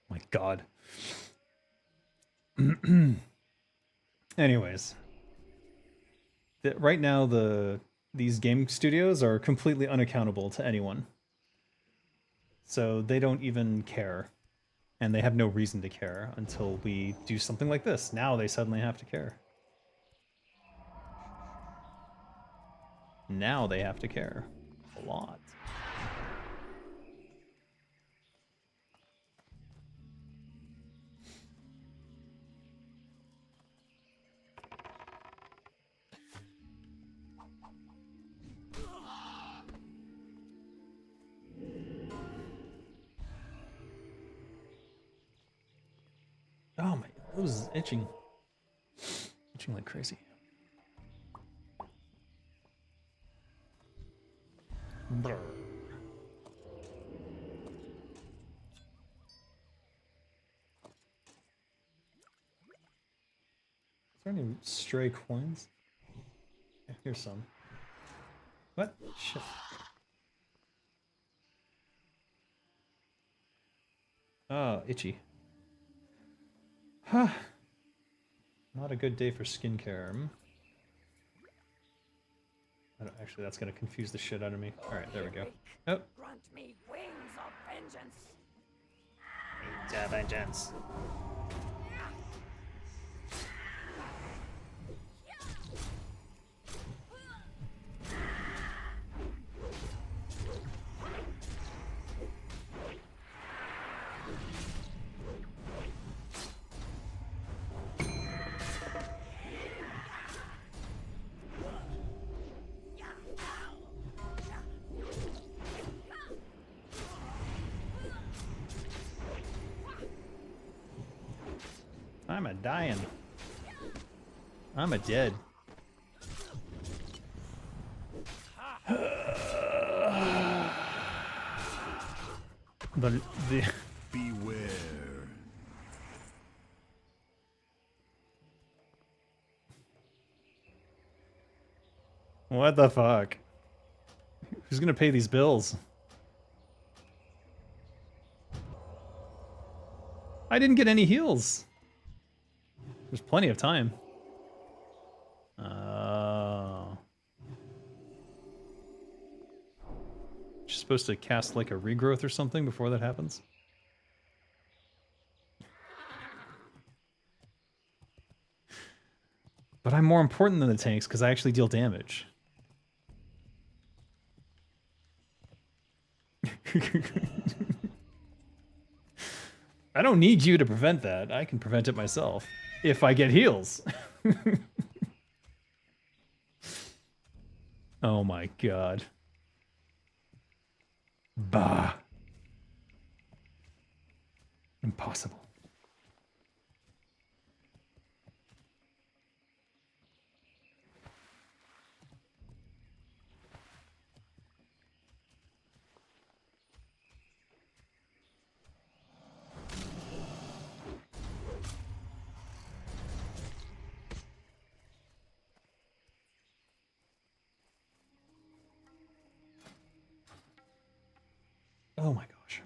My God. Anyways, right now these game studios are completely unaccountable to anyone. So they don't even care. And they have no reason to care until we do something like this. Now they suddenly have to care. Now they have to care. A lot. Oh my, it was itching. Itching like crazy. Brr. Is there any stray coins? Yeah, here's some. What? Shit. Oh, itchy. Huh. Not a good day for skincare. Actually, that's gonna confuse the shit out of me. Alright, there we go. Oh. Grant me wings of vengeance. Wings of vengeance. I'm a dying. I'm a dead. the Beware. What the fuck? Who's gonna pay these bills? I didn't get any heals. There's plenty of time. Oh. You're supposed to cast like a regrowth or something before that happens? But I'm more important than the tanks because I actually deal damage. I don't need you to prevent that. I can prevent it myself. If I get heals. Oh my God. Bah. Impossible. Oh my gosh.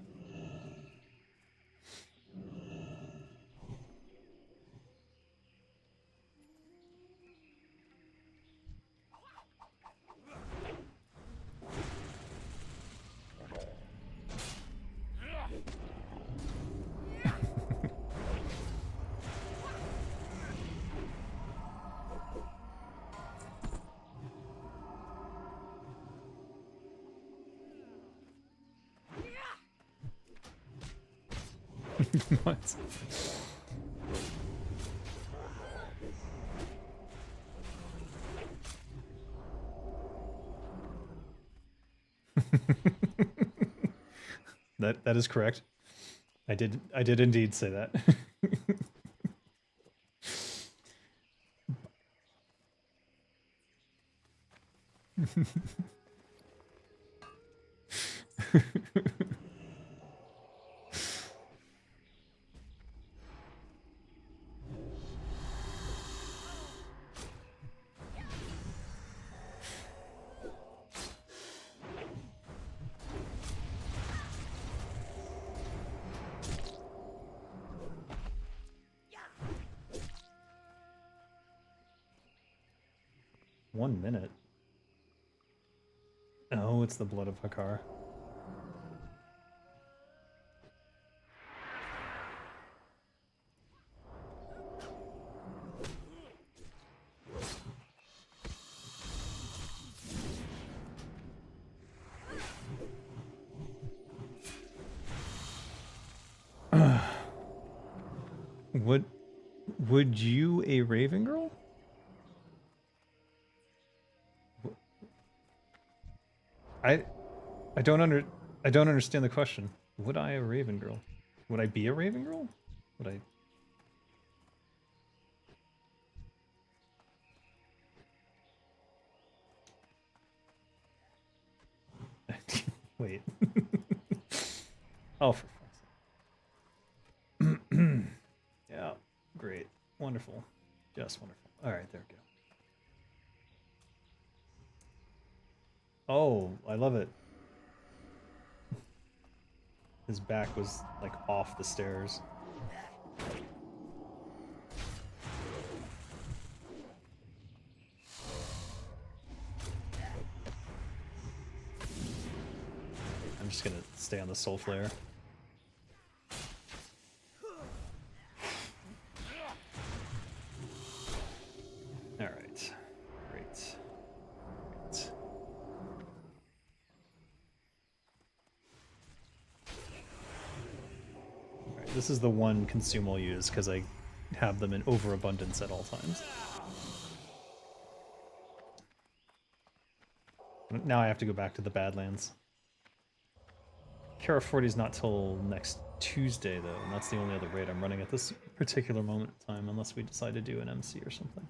What? That is correct. I did indeed say that. One minute. Oh, it's the blood of Hakar. Would you a Raven girl? I don't understand the question. Would I a Raven girl? Would I be a Raven girl? Would I? Wait. Oh, for fuck's sake. Yeah, great, wonderful, just wonderful. All right, there we go. Oh, I love it. His back was like off the stairs. I'm just gonna stay on the soul flare. All right, great. Alright, this is the one consume I'll use because I have them in overabundance at all times. Now I have to go back to the Badlands. Kara 40 is not till next Tuesday though, and that's the only other raid I'm running at this particular moment in time, unless we decide to do an MC or something.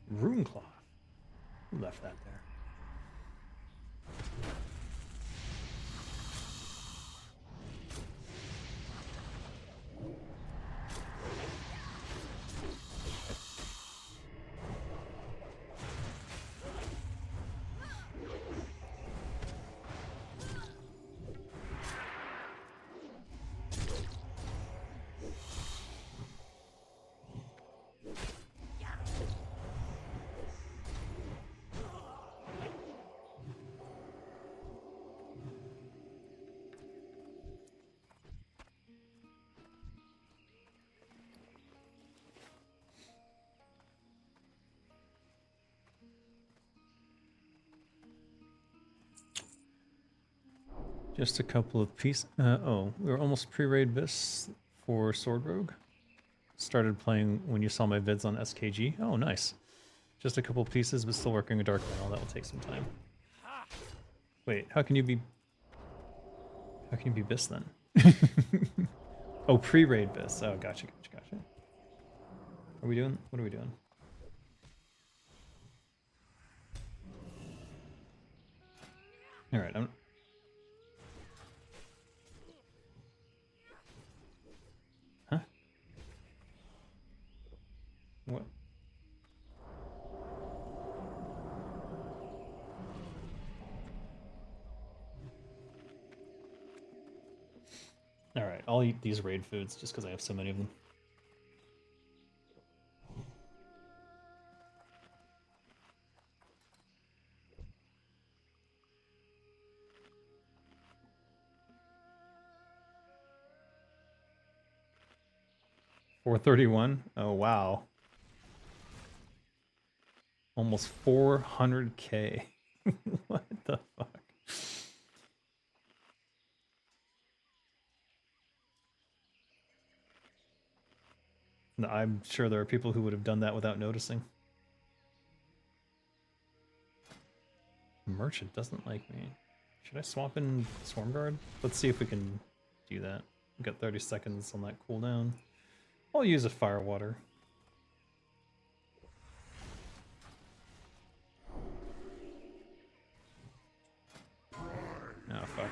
Rune cloth. Who left that there? Just a couple of pieces. Oh, we were almost pre-raid this for Sword Rogue. Started playing when you saw my vids on SKG. Oh, nice. Just a couple of pieces, but still working with Dark Metal. That will take some time. Wait, how can you be Biss then? Oh, pre-raid Biss. Oh, gotcha. Are we doing? What are we doing? All right, I'm. Huh? What? All right, I'll eat these raid foods just because I have so many of them. $431. Oh wow, almost 400K. What the fuck? No, I'm sure there are people who would have done that without noticing. Merchant doesn't like me. Should I swap in Swarm Guard? Let's see if we can do that. We've got 30 seconds on that cooldown. I'll use a Fire Water. Oh, fuck.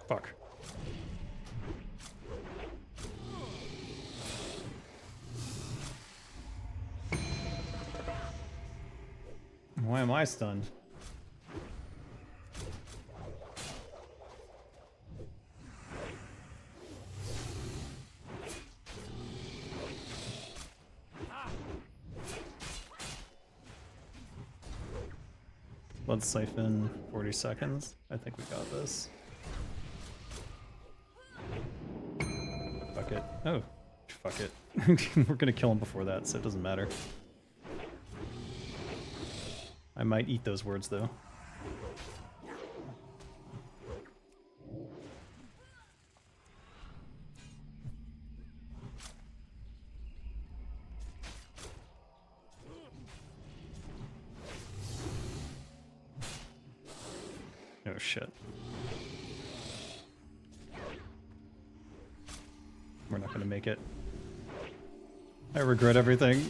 Fuck. Why am I stunned? Let's siphon 40 seconds. I think we got this. Fuck it. Oh, fuck it. We're gonna kill him before that, so it doesn't matter. I might eat those words, though. Oh, shit. We're not gonna make it. I regret everything.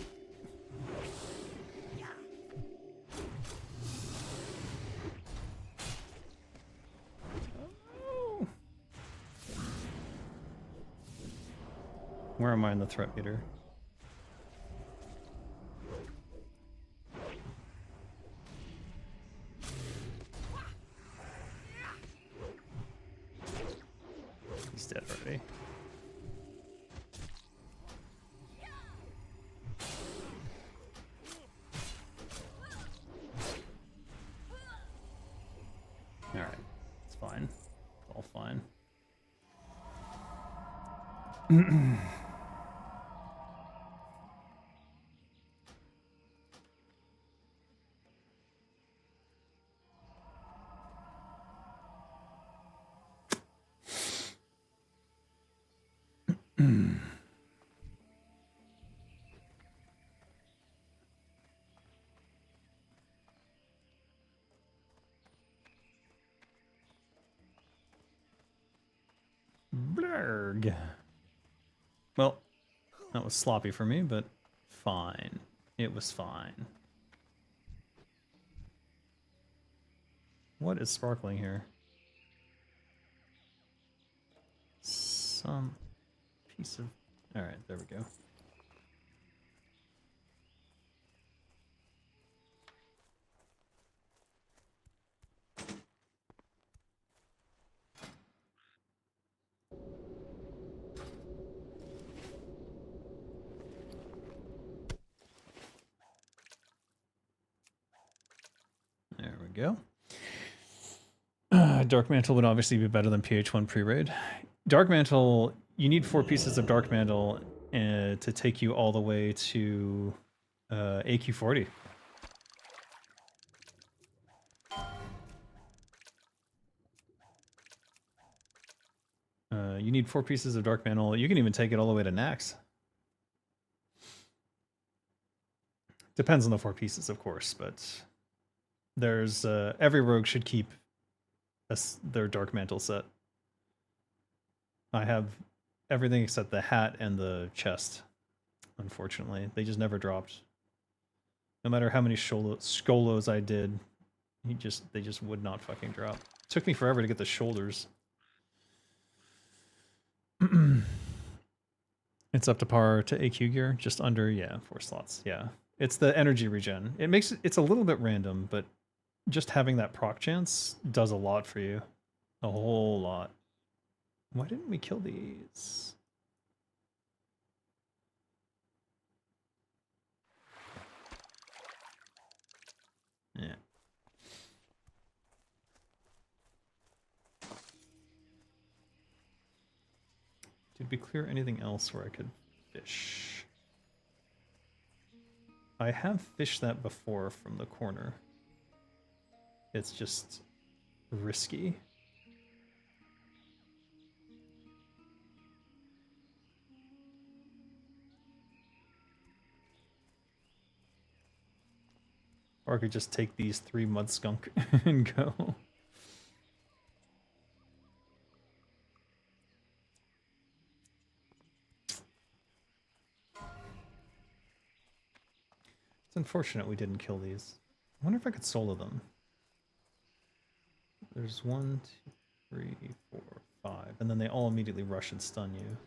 Oh. Where am I in the threat meter? He's dead already. Alright, it's fine. It's all fine. Blurg. Well, that was sloppy for me, but fine. It was fine. What is sparkling here? Some piece of... Alright, there we go. There we go. Dark Mantle would obviously be better than PH1 pre-raid. Dark Mantle, you need 4 pieces of Dark Mantle to take you all the way to AQ40. You need 4 pieces of Dark Mantle. You can even take it all the way to Naxx. Depends on the 4 pieces, of course, but there's every rogue should keep their Dark Mantle set. I have everything except the hat and the chest. Unfortunately, they just never dropped. No matter how many Skolos I did, they just would not fucking drop. It took me forever to get the shoulders. It's up to par to AQ gear, just under, yeah, 4 slots. Yeah, it's the energy regen. It's a little bit random, but just having that proc chance does a lot for you, a whole lot. Why didn't we kill these? Yeah. Did we clear anything else where I could fish? I have fished that before from the corner. It's just risky. Or I could just take these 3 mud skunk and go. It's unfortunate we didn't kill these. I wonder if I could solo them. There's 1, 2, 3, 4, 5, and then they all immediately rush and stun you.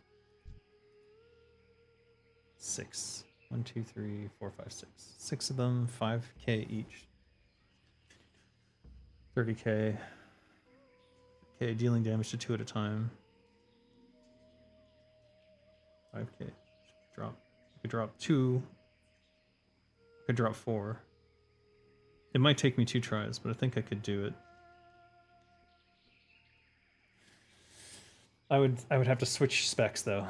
6. 1, 2, 3, 4, 5, 6. 6 of them, 5k each. 30k. Okay, dealing damage to 2 at a time. 5k. Drop. You could drop 2. I could drop 4. It might take me 2 tries, but I think I could do it. I would have to switch specs though.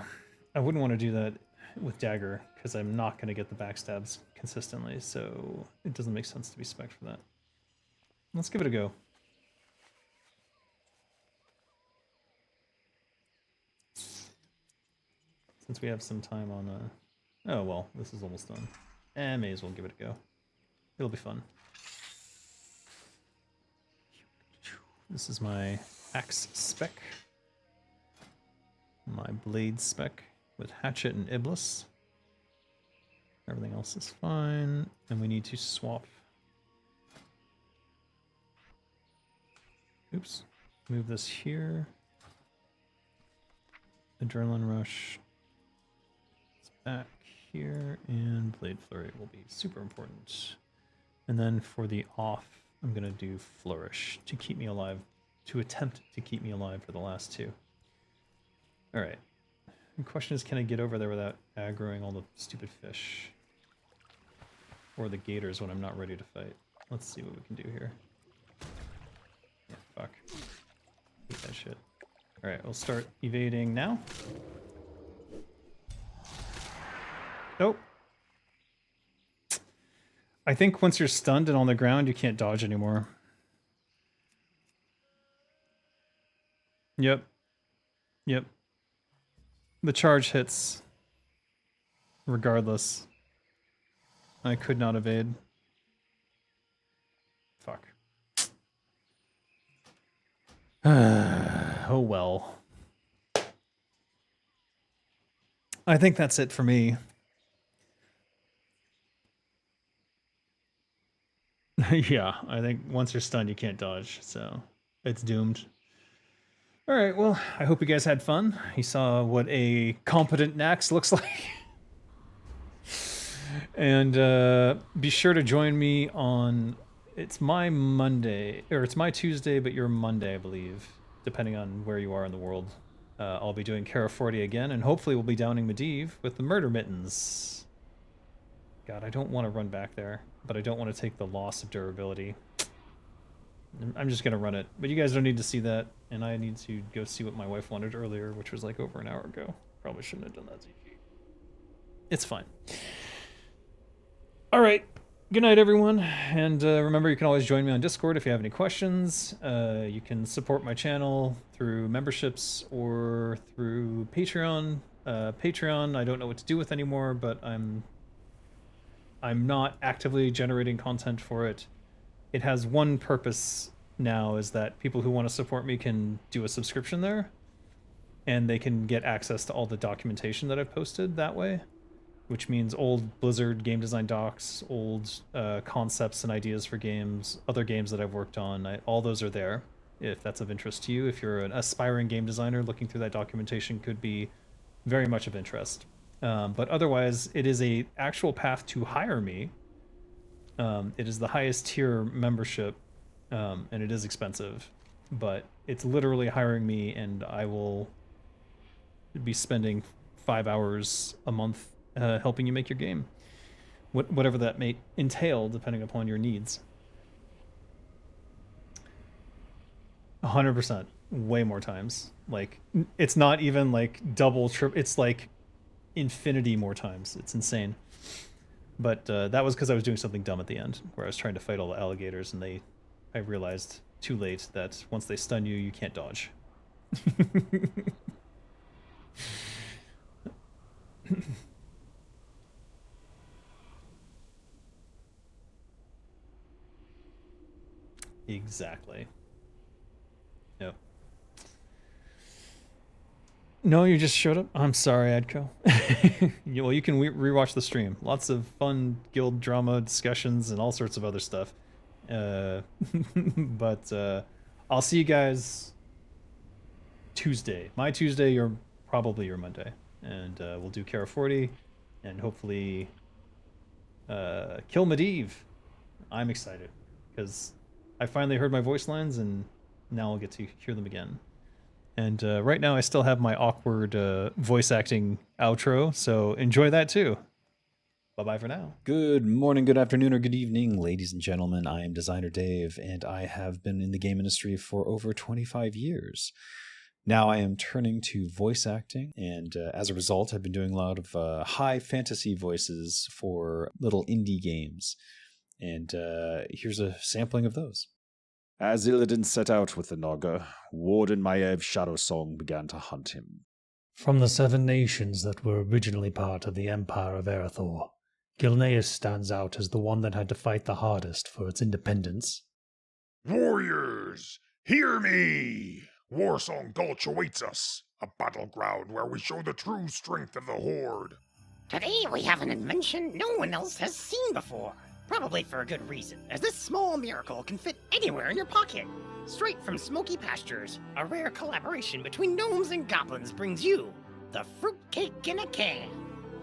I wouldn't want to do that with dagger because I'm not going to get the backstabs consistently, so it doesn't make sense to be spec'd for that. Let's give it a go. Since we have some time on oh well, this is almost done. May as well give it a go. It'll be fun. This is my axe spec. My blade spec with hatchet and iblis. Everything else is fine. And we need to swap. Oops. Move this here. Adrenaline rush. It's back here. And blade flurry will be super important. And then for the off, I'm going to do flourish to keep me alive. To attempt to keep me alive for the last 2. Alright. The question is, can I get over there without aggroing all the stupid fish? Or the gators when I'm not ready to fight? Let's see what we can do here. Yeah, fuck. Hate that shit. Alright, we'll start evading now. Nope. I think once you're stunned and on the ground, you can't dodge anymore. Yep. Yep. The charge hits regardless. I could not evade. Fuck. Oh well. I think that's it for me. Yeah, I think once you're stunned, you can't dodge, so it's doomed. All right, well, I hope you guys had fun. You saw what a competent Naxx looks like. And be sure to join me on, it's my Monday, or it's my Tuesday, but your Monday, I believe, depending on where you are in the world. I'll be doing Kara 40 again, and hopefully we'll be downing Medivh with the Murder Mittens. God, I don't want to run back there, but I don't want to take the loss of durability. I'm just going to run it, but you guys don't need to see that, and I need to go see what my wife wanted earlier, which was like over an hour ago. Probably shouldn't have done that, ZG. It's fine. All right. Good night, everyone. And remember, you can always join me on Discord if you have any questions. You can support my channel through memberships or through Patreon. Patreon, I don't know what to do with anymore, but I'm not actively generating content for it. It has one purpose now is that people who want to support me can do a subscription there, and they can get access to all the documentation that I've posted that way, which means old Blizzard game design docs, old concepts and ideas for games, other games that I've worked on. All those are there, if that's of interest to you. If you're an aspiring game designer, looking through that documentation could be very much of interest. But otherwise, it is a actual path to hire me. It is the highest tier membership, and it is expensive, but it's literally hiring me, and I will be spending 5 hours a month helping you make your game, whatever that may entail, depending upon your needs. 100%, way more times. Like, it's not even like double, triple. It's like infinity more times. It's insane. But that was because I was doing something dumb at the end, where I was trying to fight all the alligators, and I realized too late that once they stun you, you can't dodge. Exactly. Yep. No, you just showed up? I'm sorry, Adco. Well, you can rewatch the stream. Lots of fun guild drama discussions and all sorts of other stuff. But I'll see you guys Tuesday. My Tuesday, probably your Monday. And we'll do Kara 40 and hopefully kill Medivh. I'm excited because I finally heard my voice lines, and now I'll get to hear them again. And right now I still have my awkward voice acting outro, so enjoy that too. Bye-bye for now. Good morning, good afternoon, or good evening, ladies and gentlemen. I am Designer Dave, and I have been in the game industry for over 25 years. Now I am turning to voice acting, and as a result, I've been doing a lot of high fantasy voices for little indie games. And here's a sampling of those. As Illidan set out with the Naga, Warden Maev's shadow song began to hunt him. From the 7 nations that were originally part of the Empire of Erethdor, Gilneas stands out as the one that had to fight the hardest for its independence. Warriors, hear me! Warsong Gulch awaits us, a battleground where we show the true strength of the Horde. Today we have an invention no one else has seen before. Probably for a good reason, as this small miracle can fit anywhere in your pocket. Straight from Smoky Pastures, a rare collaboration between gnomes and goblins brings you the fruitcake in a can.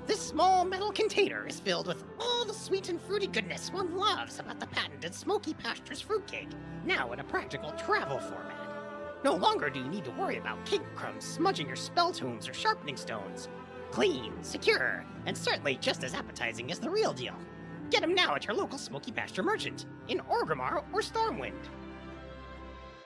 This small metal container is filled with all the sweet and fruity goodness one loves about the patented Smoky Pastures fruitcake, now in a practical travel format. No longer do you need to worry about cake crumbs smudging your spell tomes or sharpening stones. Clean, secure, and certainly just as appetizing as the real deal. Get them now at your local Smoky Pasture merchant in Orgrimmar or Stormwind.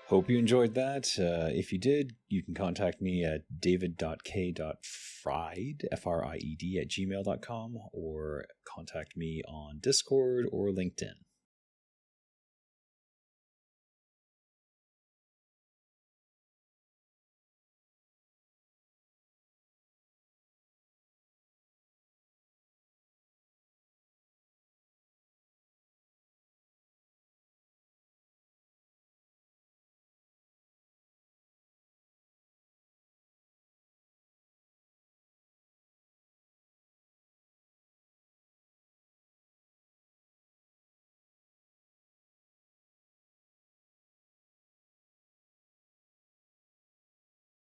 Hope you enjoyed that. If you did, you can contact me at david.k.fried, Fried, @gmail.com, or contact me on Discord or LinkedIn.